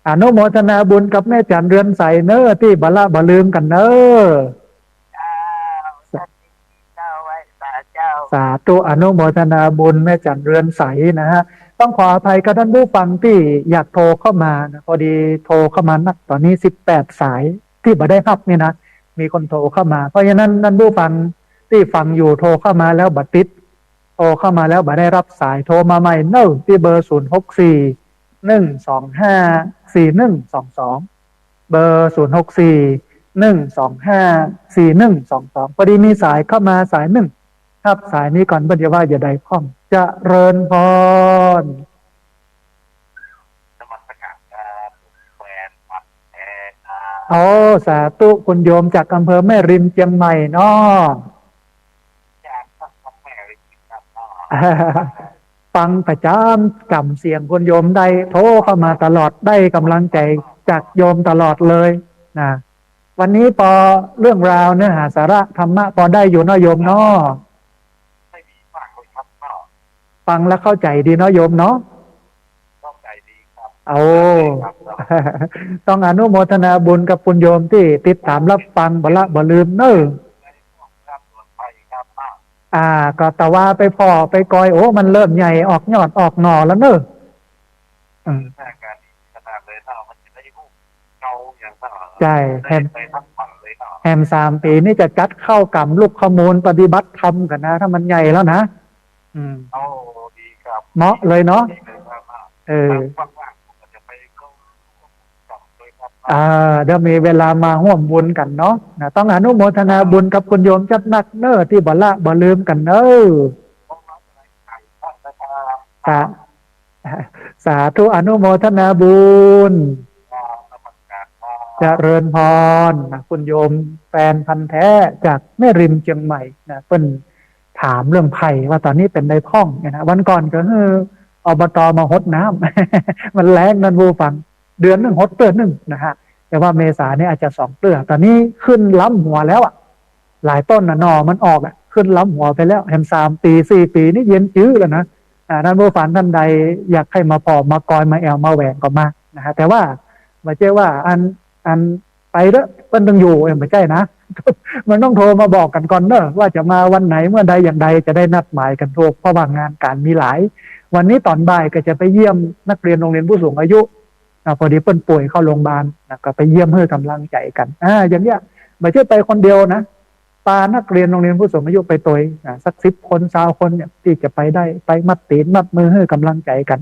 อนุโมทนาบุญกับแม่จันเรือนใสเนอที่บละบลืมกันเนอสาธุอนุโมทนาบุญแม่จันเรือนใสนะฮะต้องขออภัยกับท่านผู้ฟังที่อยากโทรเข้ามานะพอดีโทรเข้ามานักตอนนี้18 สายที่บ่ได้รับนี่นะมีคนโทรเข้ามาเพราะฉะนั้นท่านผู้ฟังที่ฟังอยู่โทรเข้ามาแล้วบัดติดโทรเข้ามาแล้วบ่ได้รับสายโทรมาใหม่เนอที่เบอร์064 125 4122เบอร์064 125 4122พอดีมีสายเข้ามาสายหนึ่งครับสายนี้ก่อนบัญญัติว่าอย่าใดพ้องจะเริญพรสาธุคุณโยมจากอำเภอแม่ริมเชียงใหม่เนาะฟังประจำจำเสียงคุณโยมได้โทรเข้ามาตลอดได้กำลังใจจากโยมตลอดเลยนะวันนี้พอเรื่องราวเนื้อหาสาระธรรมะพอได้อยู่เนาะโยมเนาะฟังแล้วเข้าใจดีเนาะโยมเนาะเข้าใจดีครับต้องอนุโมทนาบุญกับคุณโยมที่ติดตามรับฟังบ่ลืมเนอะก็ตะว่าไปพ่อไปกอยโอ้มันเริ่มใหญ่ออกยอดออกหน่อแล้วเนอะใช่แฮม3 ปีนี่จะจัดเข้ากรรมลูกขมูลปฏิบัติธรรมกันนะถ้ามันใหญ่แล้วนะดีครับ เหมาะเลยเนาะเดี๋ยวมีเวลามาร่วมบุญกันเนาะต้องอนุโมทนาบุญกับคุณโยมจัดนักเนอที่บ่ลืมกันเนอสาธุอนุโมทนาบุญเจริญพรคุณโยมแฟนพันธุ์แท้จากแม่ริมเชียงใหม่นะเพิ่นถามเรื่องไผ่ว่าตอนนี้เป็นในพ้องนะวันก่อนก็คืออบตมาหดน้ำ มันแรงนั่นบูฟังเดือนหนึ่งหดเตือนหนึ่งนะฮะแต่ว่าเมษาเนี่ยอาจจะ2 เตือนตอนนี้ขึ้นล้ำหัวแล้วหลายต้นหน่อมันออกขึ้นล้ำหัวไปแล้วแฮม3 ปี4 ปีนี่เย็นจื้อแล้วนะท่านผู้ฟังท่านใดอยากให้มาพอมากรมาแอลมาแหวงก็มานะฮะแต่ว่าไม่ใช่ว่าอันไปแล้วมันต้องอยู่ไม่ใช่นะมันต้องโทรมาบอกกันก่อนเนอะว่าจะมาวันไหนเมื่อใดอย่างใดจะได้นัดหมายกันถูกเพราะว่างานการมีหลายวันนี้ตอนบ่ายก็จะไปเยี่ยมนักเรียนโรงเรียนผู้สูงอายุพอดีเปิ้นป่วยเข้าโรงพยาบาลก็ไปเยี่ยมเพื่อกำลังใจกันอย่างเนี้ยไม่ใช่ไปคนเดียวนะปานักเรียนโรงเรียนผู้สูงอายุไปตัวสัก10 คน20 คนเนี่ยที่จะไปได้ไปมัดตีนมัดมือให้กำลังใจกัน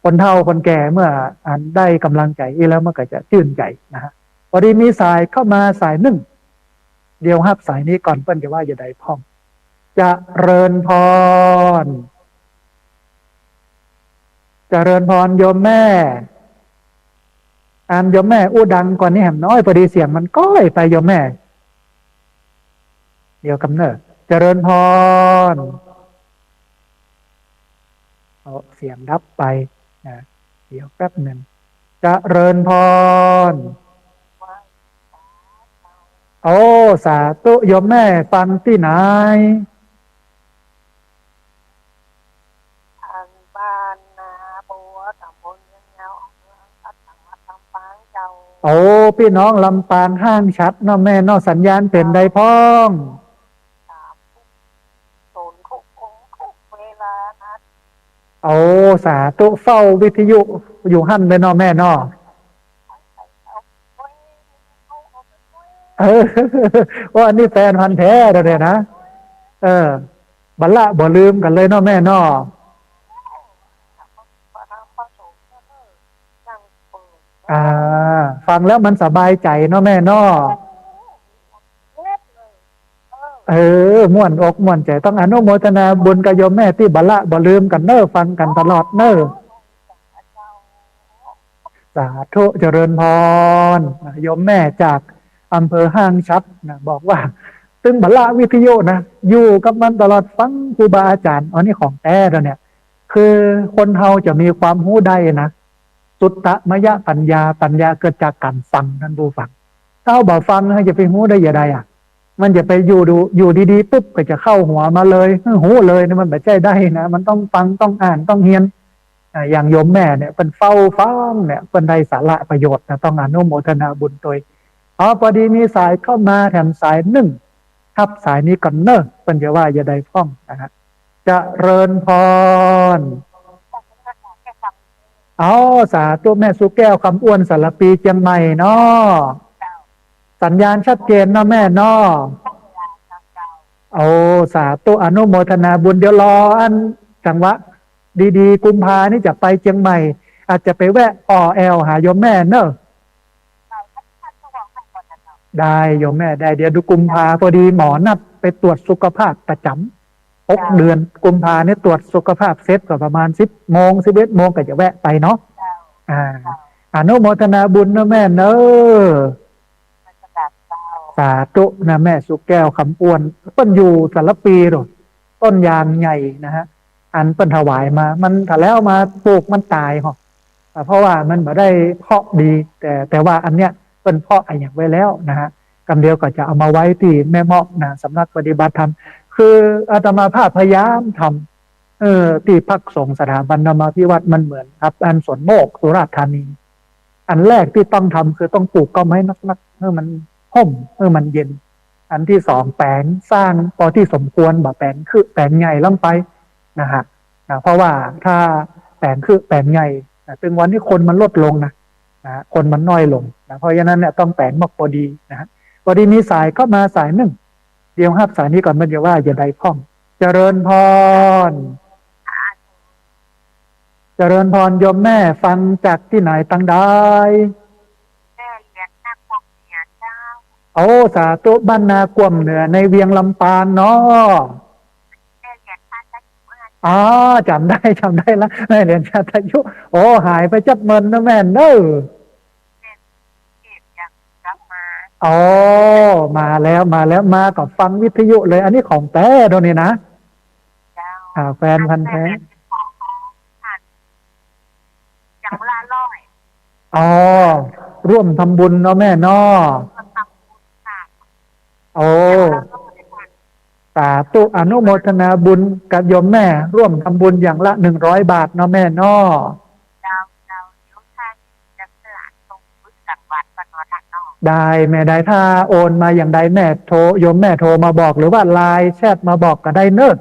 คนเฒ่าคนแก่เมื่ออันได้กำลังใจอีแล้วมันก็จะชื่นใจนะฮะพอดีมีสายเข้ามาสายหนึ่งเดี๋ยวครับสายนี้ก่อนเปิ้นจะว่าอย่าใดพ้องจะเริญพรจะเริญพรโยมแม่อันโยมแม่อู้ดังก่อนนี้แหมน้อยพอดีเสียงมันก้อยไปโยมแม่เดี๋ยวกำเนิดเจริญพรเอาเสียงดับไปนะเดี๋ยวแป๊บหนึ่งเจริญพรโอ้สาธุโยมแม่ฟังที่ไหนทางบ้านนาบัวตำบลยังเงาเมืองพัดจังหวัดลำปางเจ้าโอ้พี่น้องลำปางห้างชัดเนาะแม่เนาะสัญญาณเป็นใดพ้องเวลานัดโอ้สาธุเฝ้าวิทยุอยู่หั่นเลยเนาะแม่เนาะว่าอันนี้แฟนพันธุ์แท้เลยนะบัลละบ่ลืมกันเลยเนาะแม่เนาะฟังแล้วมันสบายใจเนาะแม่เนาะม่วนอกม่วนใจต้องอนุโมทนาบุญกับโยมแม่ที่บัลละบ่ลืมกันเน้อฟังกันตลอดเน้อสาธุเจริญพรโยมแม่จากอำเภอห้างชัดนะบอกว่าตึงบัลละวิทยุนะอยู่กับมันตลอดฟังครูบาอาจารย์อันนี้ของแท้แล้วเนี่ยคือคนเฮาจะมีความรู้ได้นะสุตตมยปัญญาเกิดจากการฟังท่านผู้ฟังถ้าเราบอกฟังจะไปรู้ได้อย่างไรมันจะไปอยู่ดีๆปุ๊บก็จะเข้าหัวมาเลยหูเลยนะมันไม่ใช่ได้นะมันต้องฟังต้องอ่านต้องเรียนอย่างโยมแม่เนี่ยเป็นเฝ้าฟังเนี่ยเป็นได้สาระประโยชน์นะต้องอนุโมทนาบุญตัวพอดีมีสายเข้ามาแถมสายหนึ่งทับสายนี้ก่อนเนอะเป็นจะว่าอย่าใดพ้องนะฮะจะเริญพรสาธุแม่สุแก้วคำอ้วนสารปีเชียงใหม่เนาะสัญญาณชัดเจนเนาะแม่เนาะสาธุอนุโมทนาบุญเดี๋ยวรออันจังหวะดีๆกุมภานี่จะไปเชียงใหม่อาจจะไปแวะหาโยมแม่เนอะได้โยมแม่ได้เดี๋ยวดูกุมภาพอดีหมอนัดไปตรวจสุขภาพประจำ6 เดือนกุมภาเนี่ยตรวจสุขภาพเซตก็ประมาณ10 โมง 11 โมงก็จะแวะไปเนาะอนุโมทนาบุญนะแม่เนอะสาธุนะแม่สุแก้วคำอ้วนเปิ้นอยู่สารปีหรอต้นยางใหญ่นะฮะอันเปิ้นถวายมามันถ้าแล้วมาปลูกมันตายหรอเพราะว่ามันไม่ได้เพาะดีแต่ว่าอันเนี้ยเป็นเพาะอะไรอย่างไว้แล้วนะฮะกำเดียวก็จะเอามาไว้ที่แม่เมาะนะสำนักปฏิบัติธรรมคืออาตมาภาพพยายามทำที่พักสงฆ์สถาบันธรรมาภิวัตน์มันเหมือนครับอันสวนโมกสุราษฎร์ธานีอันแรกที่ต้องทำคือต้องปลูกก็ไม้นักมันห่มมันเย็นอันที่สองแปลงสร้างพอที่สมควรแบบแปลงคือแปลงใหญ่ล่ำไปนะฮะเพราะว่าถ้าแปลงคือแปลงใหญ่ถึงวันที่คนมันลดลงนะคนมันน้อยลงนะเพราะฉะนั้นเนี่ยต้องแปลงมากพอดีนะฮะพอดีมีสายเข้ามาสายหนึ่งเดี๋ยวครับสายนี้ก่อนมันจะว่าอย่าใดพ้องเจริญพรเจริญพรโยมแม่ฟังจากที่ไหนตั้งได้แม่เรียนนักปกเหนือเจ้าสาธุบ้านนากวมเหนือในเวียงลำปางเนาะแม่เรียนชาติจำได้แล้วแม่เรียนชาติยุหายไปจับเงินนะแม่เนอะมาแล้วมากับฟังวิทยุเลยอันนี้ของแท้ตรงนี้นะแฟนพันธุ์แท้อย่างละร้อยร่วมทำบุญเนาะแม่เนาะสาธุอนุโมทนาบุญกับโยมแม่ร่วมทำบุญอย่างละ100 บาทเนาะแม่เนาะได้แม่ได้ถ้าโอนมาอย่างใดแม่โยมแม่โทรมาบอกหรือว่าไลน์แชทมาบอกก็ได้เนอะ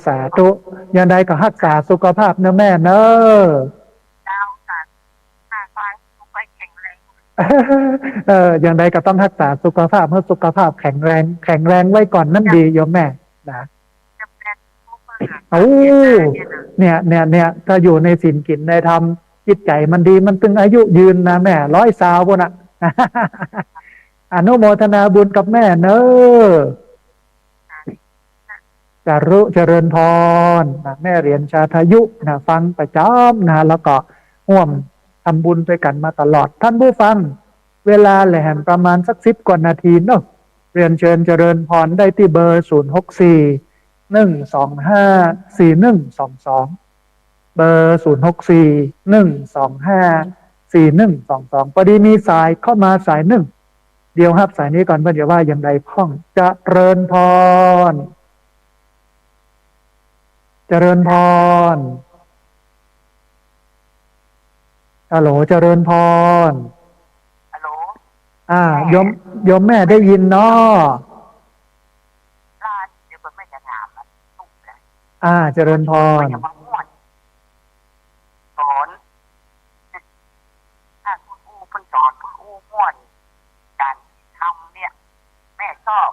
สาธุอย่างใดก็รักษาสุขภาพเนอะแม่เนอะอย่างใดก็ต้องรักษาสุขภาพเพื่อสุขภาพแข็งแรงไว้ก่อนนั่นดีโยมแม่ นะ จะแปลผู้เปิด โอ้เนี่ยถ้าอยู่ในศีลกินในธรรมจิตใจมันดีมันตึงอายุยืนนะแม่100 สาวบนอ่ะ อนุโมทนาบุญกับแม่เนอจารุเจริญพรนะแม่เรียนชาทายุนะฟังประจำนะแล้วก็ร่วมทำบุญด้วยกันมาตลอดท่านผู้ฟังเวลาแหลมประมาณสัก10 กว่านาทีเนาะเรียนเชิญเจริญพรได้ที่เบอร์064 125 4122เบอร์064 125 4122พอดีมีสายเข้ามาสายหนึ่งเดี๋ยวครับสายนี้ก่อนเพื่อนจะว่าอย่างไรพ่องเจริญพรเจริญพรฮัลโหลเจริญพรฮัลโหลยมแม่ได้ยินเนาะร้านเดี๋ยวผมไม่จะถามนะตุ้มเลย เจริญพรอย่ามาม่วนสอนถ้าคุณอู้เพิ่นสอนคุณอู้ม่วนการทำเนี่ยแม่ชอบ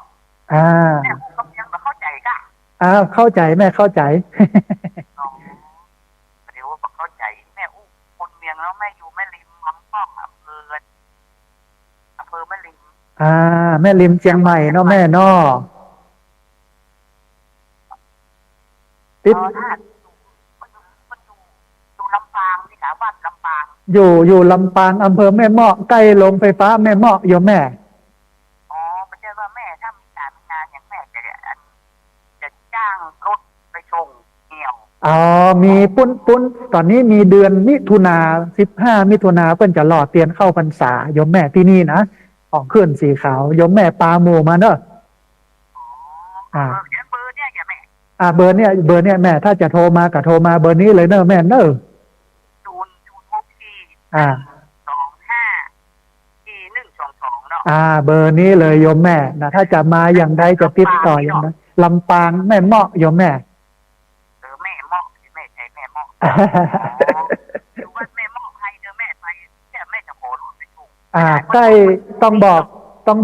แม่อู้ก็ยังไม่เข้าใจก่ะเข้าใจแม่เข้าใจเดี๋ยวว่าเข้าใจแม่อู้คนเมียงแล้วแม่อยู่แม่ริมลำป้อมอำเภอแม่ริมแม่ริมเชียงใหม่เนาะแม่เนาะติดดูลำปางนี่ค่ะวัดลำปางอยู่ลำปางอำเภอแม่เมาะใกล้โรงไฟฟ้าแม่เมาะโยมแม่ไม่ใช่ว่าแม่ถ้ามีการงานอย่างแม่จะจ้างรถไปส่งเหี่ยวมีปุ้นตอนนี้มีเดือนมิถุนา15 มิถุนาเพิ่นจะหล่อเตียนเข้าพรรษาโยมแม่ที่นี่นะของขึ้นสีขาวโยมแม่ปาหมูมาเนอะเบอร์เนี่ยอย่าแม่เบอร์เนี่ยแม่ถ้าจะโทรมาก็โทรมาเบอร์นี้เลยเนอะแม่เนอะ064 25 4122เนาะเบอร์นี้เลยโยมแม่นะถ้าจะมาอย่างใดจะติดต่ออย่างไรลำปางแม่เมาะโยมแม่แม่เมาะแม่ใช่แม่เมาะอยู่วัดแม่เมาะใครเด้อแม่ไปแต่แม่จะขอรถไปถูกใกล้ต้อง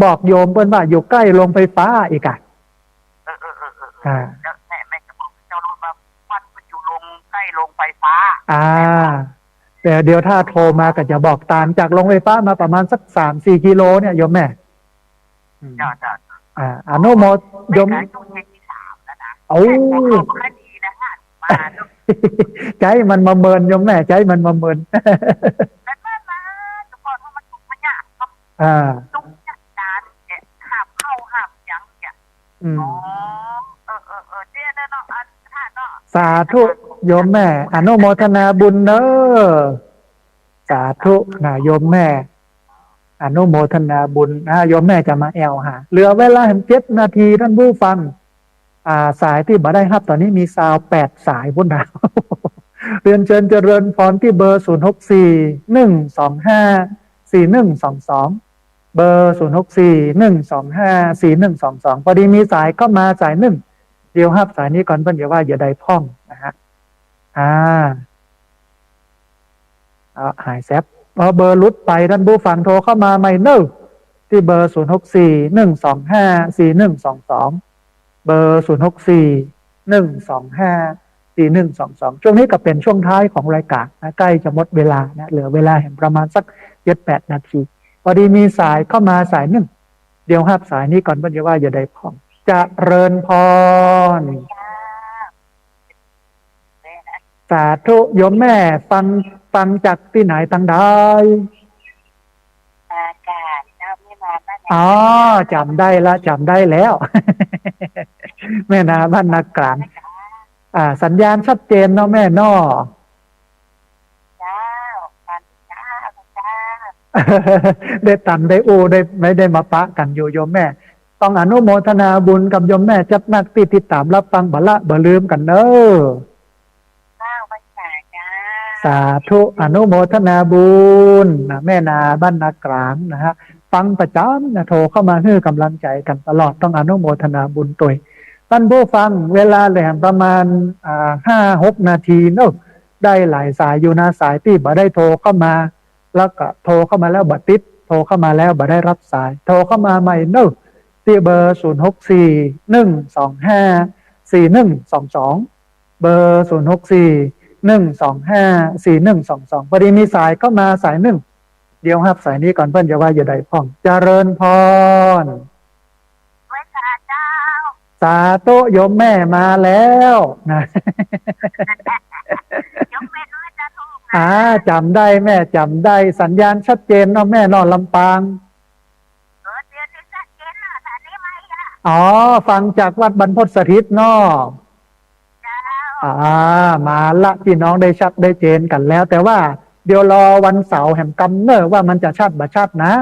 บอกโยมเปิ้นว่าอยู่ใกล้โรงไฟฟ้าอีกแล้วแม่จะบอกเจ้ารถว่าวัดมันอยู่ใกล้โรงไฟฟ้าแต่เดี๋ยวถ้าโทรมาก็จะบอกตามจากโรงไฟฟ้ามาประมาณสัก3-4 กิโลเนี่ยโยมแม่อนุโมทโยมโอ้ใจมันมาเมินโยมแม่ใจมันมาเมินทุกอย่างการหับเข้าหับยังเนี่ยเจ้าเนาะท่านเนาะสาธุโยมแม่อนุโมทนาบุญเนอสาธุนะโยมแม่อนุโมทนาบุญโยมแม่จะมาแอลหาเหลือเวลา7 นาทีท่านผู้ฟังสายที่บ่ได้ครับตอนนี้มีซาว8 สายบนดาวเรียนเชิญเจริญพรที่เบอร์064 125 4122เบอร์064 125 4122พอดีมีสายเข้ามาสายหนึ่งเดี๋ยวครับสายนี้ก่อนเพิ่นอย่าว่าอย่าได้พ่องนะฮะหายแซบเบอร์ลุดไปท่านผู้ฟังโทรเข้ามาใหม่เนอะที่เบอร์064 125 4122เบอร์064 125 4122ช่วงนี้ก็เป็นช่วงท้ายของรายการนะใกล้จะหมดเวลานะเหลือเวลาแห่งประมาณสัก7-8 นาทีพอดีมีสายเข้ามาสายหนึ่งเดี๋ยวครับสายนี้ก่อนเพิ่นจะว่าอย่าได้พ่องจะเริญพรสาธุโยมแม่ฟังจากที่ไหนตั้งได้จำได้แล้วแม่นาบ้านนากลางสัญญาณชัดเจนเนาะแม่นอได้ตันได้อูได้ไม่ได้มาปะกันอยู่โยมแม่ต้องอนุโมทนาบุญกับโยมแม่จัดนักติดตามรับฟังบ่ลืมกันเนอะสาธุอนุโมทนาบุญแม่นาบ้านนากลางนะฮะฟังประจำนะโทรเข้ามาให้กำลังใจกันตลอดต้องอนุโมทนาบุญตัวท่านผู้ฟังเวลาแหลมประมาณ5-6 นาทีเนอะได้หลายสายอยู่นะสายที่บ่ได้โทรเข้ามาแล้วก็โทรเข้ามาแล้วบ่ติดโทรเข้ามาแล้วบ่ได้รับสายโทรเข้ามาใหม่เนอะ ที่เบอร์0641254122เบอร์0641254122พอดีมีสายเข้ามาสายหนึ่งเดี๋ยวครับสายนี้ก่อนเพื่อนจะว่าอย่าได้พ้องเจริญพรไว้ค่ะเจ้าสาธุโยมแม่มาแล้วนะยกเป็นว่าจะถูกจำได้แม่จำได้สัญญาณชัดเจนเนาะแม่นอนลำปางเดือนที่ชัดเจนนะแต่นี้ไม่ฟังจากวัดบรรพตสถิตเนาะมาละพี่น้องได้ชัดได้เจนกันแล้วแต่ว่าเดี๋ยวรอวันเสาร์แห่งกำเนิดว่ามันจะชัดบ่ชัดนะ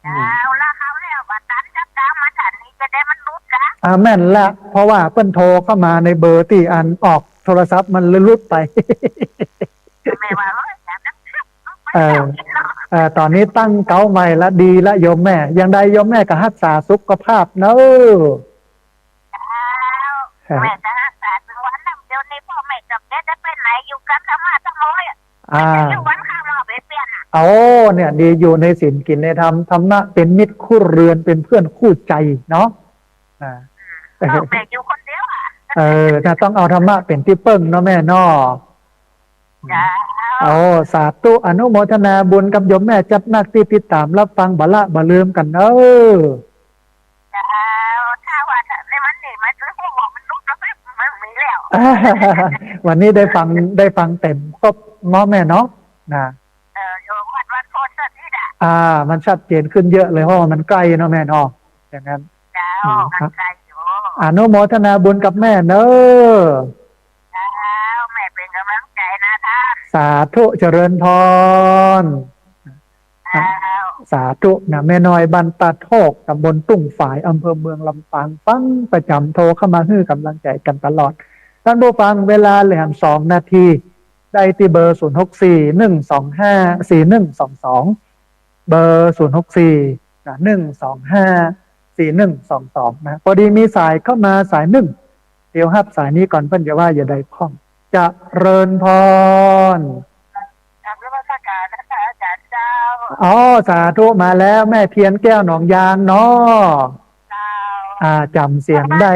แล้วเขาแล้วว่าตันจับดาวมาฉันนี้จะได้มันรุดนะแม่นละเพราะว่าเปิ้นโทรเข้ามาในเบอร์ที่อันออกโทรศัพท์มันลุดไปไม่ว่าตอนนี้ตั้งเก้าใหม่ละดีละโยมแม่ยังได้โยมแม่ก็รักษาสุขภาพเนอะแม่จะรักษาถึงวันนั้นเดี๋ยวนี้พ่อแม่จับได้ไปไหนอยู่กันทั้งมาทั้งน้อยอยู่วันข้างนอกไปเปลี่ยนเนี่ยดีอยู่ในศีลกินในธรรมธรรมะเป็นมิตรคู่เรือนเป็นเพื่อนคู่ใจเนาะแม่อยู่คนเดียวถ้าต้องเอาธรรมะเป็นที่เปิ้งเนาะแม่เนาะสาธุอนุโมทนาบุญกับโยมแม่จัดนักที่ติดตามรับฟังบละบะลืมกันถ้าว่าในวันนี้มันรู้ว่ามันลุกแล้วมันมีแล้ววันนี้ได้ฟังเต็มครบเนาะแม่เนาะนะโยมวันโพสต์นี่มันชัดเจนขึ้นเยอะเลยเพราะมันใกล้เนาะแม่เนาะอย่างนั้นมันใกล้อยู่อนุโมทนาบุญกับแม่เนอะแม่เป็นกำลังใจนะท่านสาธุเจริญพรสาธุนะแม่น้อยบ้านตาโทกตำบลตุ้งฝายอำเภอเมืองลำปางฟังประจำโทรเข้ามาให้กำลังใจกันตลอดท่านผู้ฟังเวลาเหลือ2 นาทีได้ที่เบอร์0641254122เบอร์0641254122นะพอดีมีสายเข้ามาสายหนึ่งเดี๋ยวฮับสายนี้ก่อนเพื่อนจะว่าอย่าได้พ้องจะเริญพรสาธุมาแล้วแม่เทียนแก้วหนองยางเนาะจำเสียงได้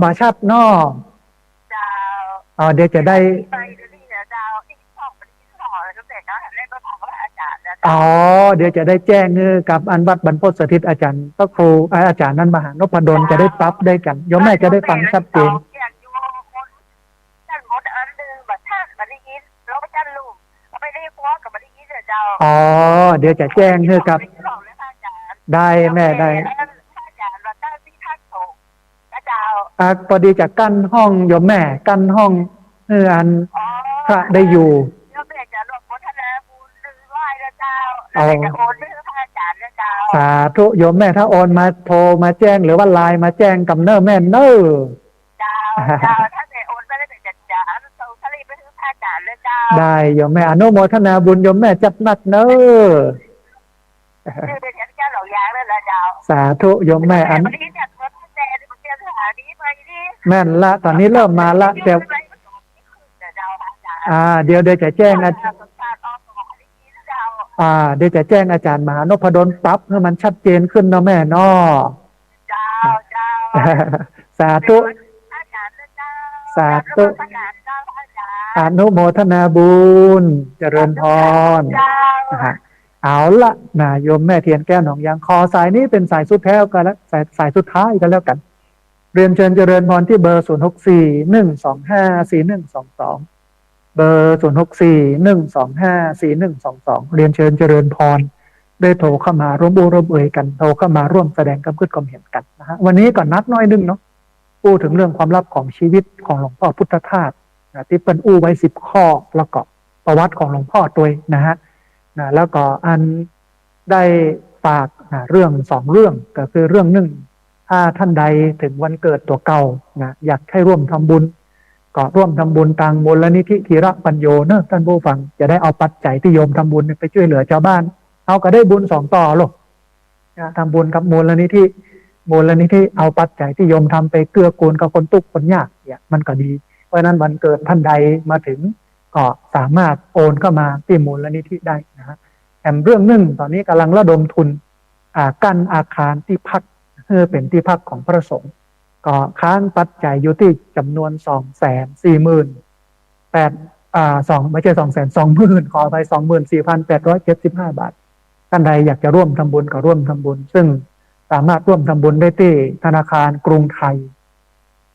บาชัดเนาะเดี๋ยวจะได้เดี๋ยวจะได้แจ้งกับอันวัดบรรพตสถิตอาจารย์พระครูอาจารย์นันมหานพดลจะได้ปรับได้กันโยมแม่จะได้ฟังชัดเจนเดี๋ยวจะแจ้งให้กับได้แม่ได้พอดีจะกั้นห้องโยมแม่กั้นห้องอันพระได้อยู่สาธุโยมแม่ถ้าโอนมาโทรมาแจ้งหรือว่าไลน์มาแจ้งกับเนอร์แม่เนอร์ได้โยมแม่อนุโมทนาบุญโยมแม่จัดนักเนอสาธุโยมแม่แม่นละตอนนี้เริ่มมาละแต่เดี๋ยวจะแจ้งเดี๋ยวจะแจ้งอาจารย์มหานพดลปั๊บให้มันชัดเจนขึ้นเนาะแม่เนาะสาธุสาธุอนุโมทนาบุญเจริญพรเอาละนะโยมแม่เทียนแก้วหนองยางคอสายนี้เป็นสายสุดแท้กันแล้วสายสุดท้ายกันแล้วกันเรียนเชิญเจริญพรที่เบอร์0641254122เบอร์0641254122เรียนเชิญเจริญพรได้โทรเข้ามาร่วมบุญร่วมเอ่ยกันโทรเข้ามาร่วมแสดงความคิดความเห็นกันนะฮะวันนี้ก่อนนัดน้อยนึงเนาะพูดถึงเรื่องความลับของชีวิตของหลวงพ่อพุทธทาสที่เป็นไว้10 ข้อแล้วก็ประวัติของหลวงพ่อตัวนะฮะแล้วก็อันได้ฝากเรื่อง2 เรื่องก็คือเรื่องหนึ่งถ้าท่านใดถึงวันเกิดตัวเก่าอยากให้ร่วมทำบุญก็ร่วมทำบุญทางมูลนิธิธีระปัญโยเนอะท่านผู้ฟังจะได้เอาปัจจัยที่โยมทำบุญไปช่วยเหลือชาวบ้านเอาก็ได้บุญ2 ต่อหรอกทำบุญกับมูลนิธิเอาปัจจัยที่โยมทำไปเกื้อกูลกับคนทุกข์คนยากเนี่ยมันก็ดีเพราะนั้นวันเกิดท่านใดมาถึงก็สามารถโอนเข้ามาที่มูลนิธิได้นะฮะแถมเรื่องหนึ่งตอนนี้กำลังระดมทุน กั้นอาคารที่พักเพื่อเป็นที่พักของพระสงฆ์ก็ค้างปัจจัยอยู่ที่จำนวน248,000ไม่ใช่220,000ขอไป24,875 บาทท่านใดอยากจะร่วมทำบุญก็ร่วมทำบุญซึ่งสามารถร่วมทำบุญได้ที่ธนาคารกรุงไทย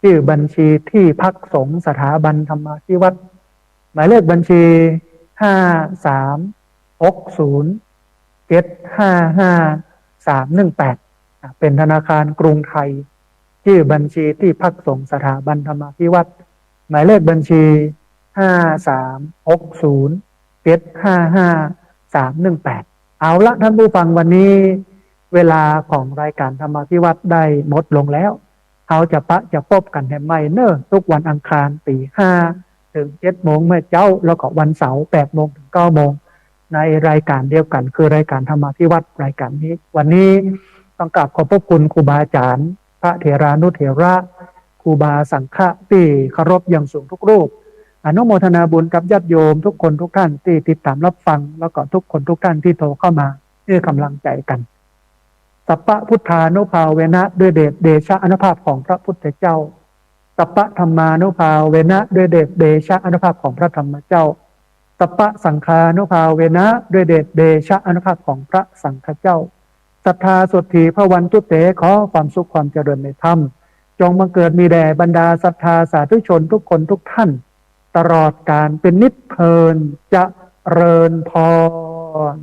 ชื่อบัญชีที่พักสงฆ์สถาบันธรรมาภิวัตรหมายเลขบัญชี5360755318เป็นธนาคารกรุงไทยชื่อบัญชีที่พักสงฆ์สถาบันธรรมาภิวัตรหมายเลขบัญชี5360755318เอาละท่านผู้ฟังวันนี้เวลาของรายการธรรมาภิวัตรได้หมดลงแล้วเขาจะพบกันแห่ใหม่เนอะทุกวันอังคาร5 ถึง 7 โมงเมื่อเจ้าแล้วก็วันเสาร์8 โมงถึง 9 โมงในรายการเดียวกันคือรายการธรรมาภิวัตรรายการนี้วันนี้ต้องกราบขอบพระคุณครูบาอาจารย์พระเถรานุเถระครูบาสังฆะที่เคารพอย่างสูงทุกรูปอนุโมทนาบุญกับญาติโยมทุกคนทุกท่านที่ติดตามรับฟังแล้วก็ทุกคนทุกท่านที่โทรเข้ามาให้กำลังใจกันสัพพะพุทธานุภาเวนะด้วยเดชะอานุภาพของพระพุทธเจ้าสัพพะธรรมานุภาเวนะด้วยเดชะอานุภาพของพระธรรมเจ้าสัพพะสังฆานุภาเวนะด้วยเดชะอานุภาพของพระสังฆเจ้าศรัทธาสุทธีพระวันตุเตขอความสุขความเจริญในธรรมจงบังเกิดมีแด่บรรดาศรัทธาสาธุชนทุกคนทุกท่านตลอดการเป็นนิจเพลินเจริญพร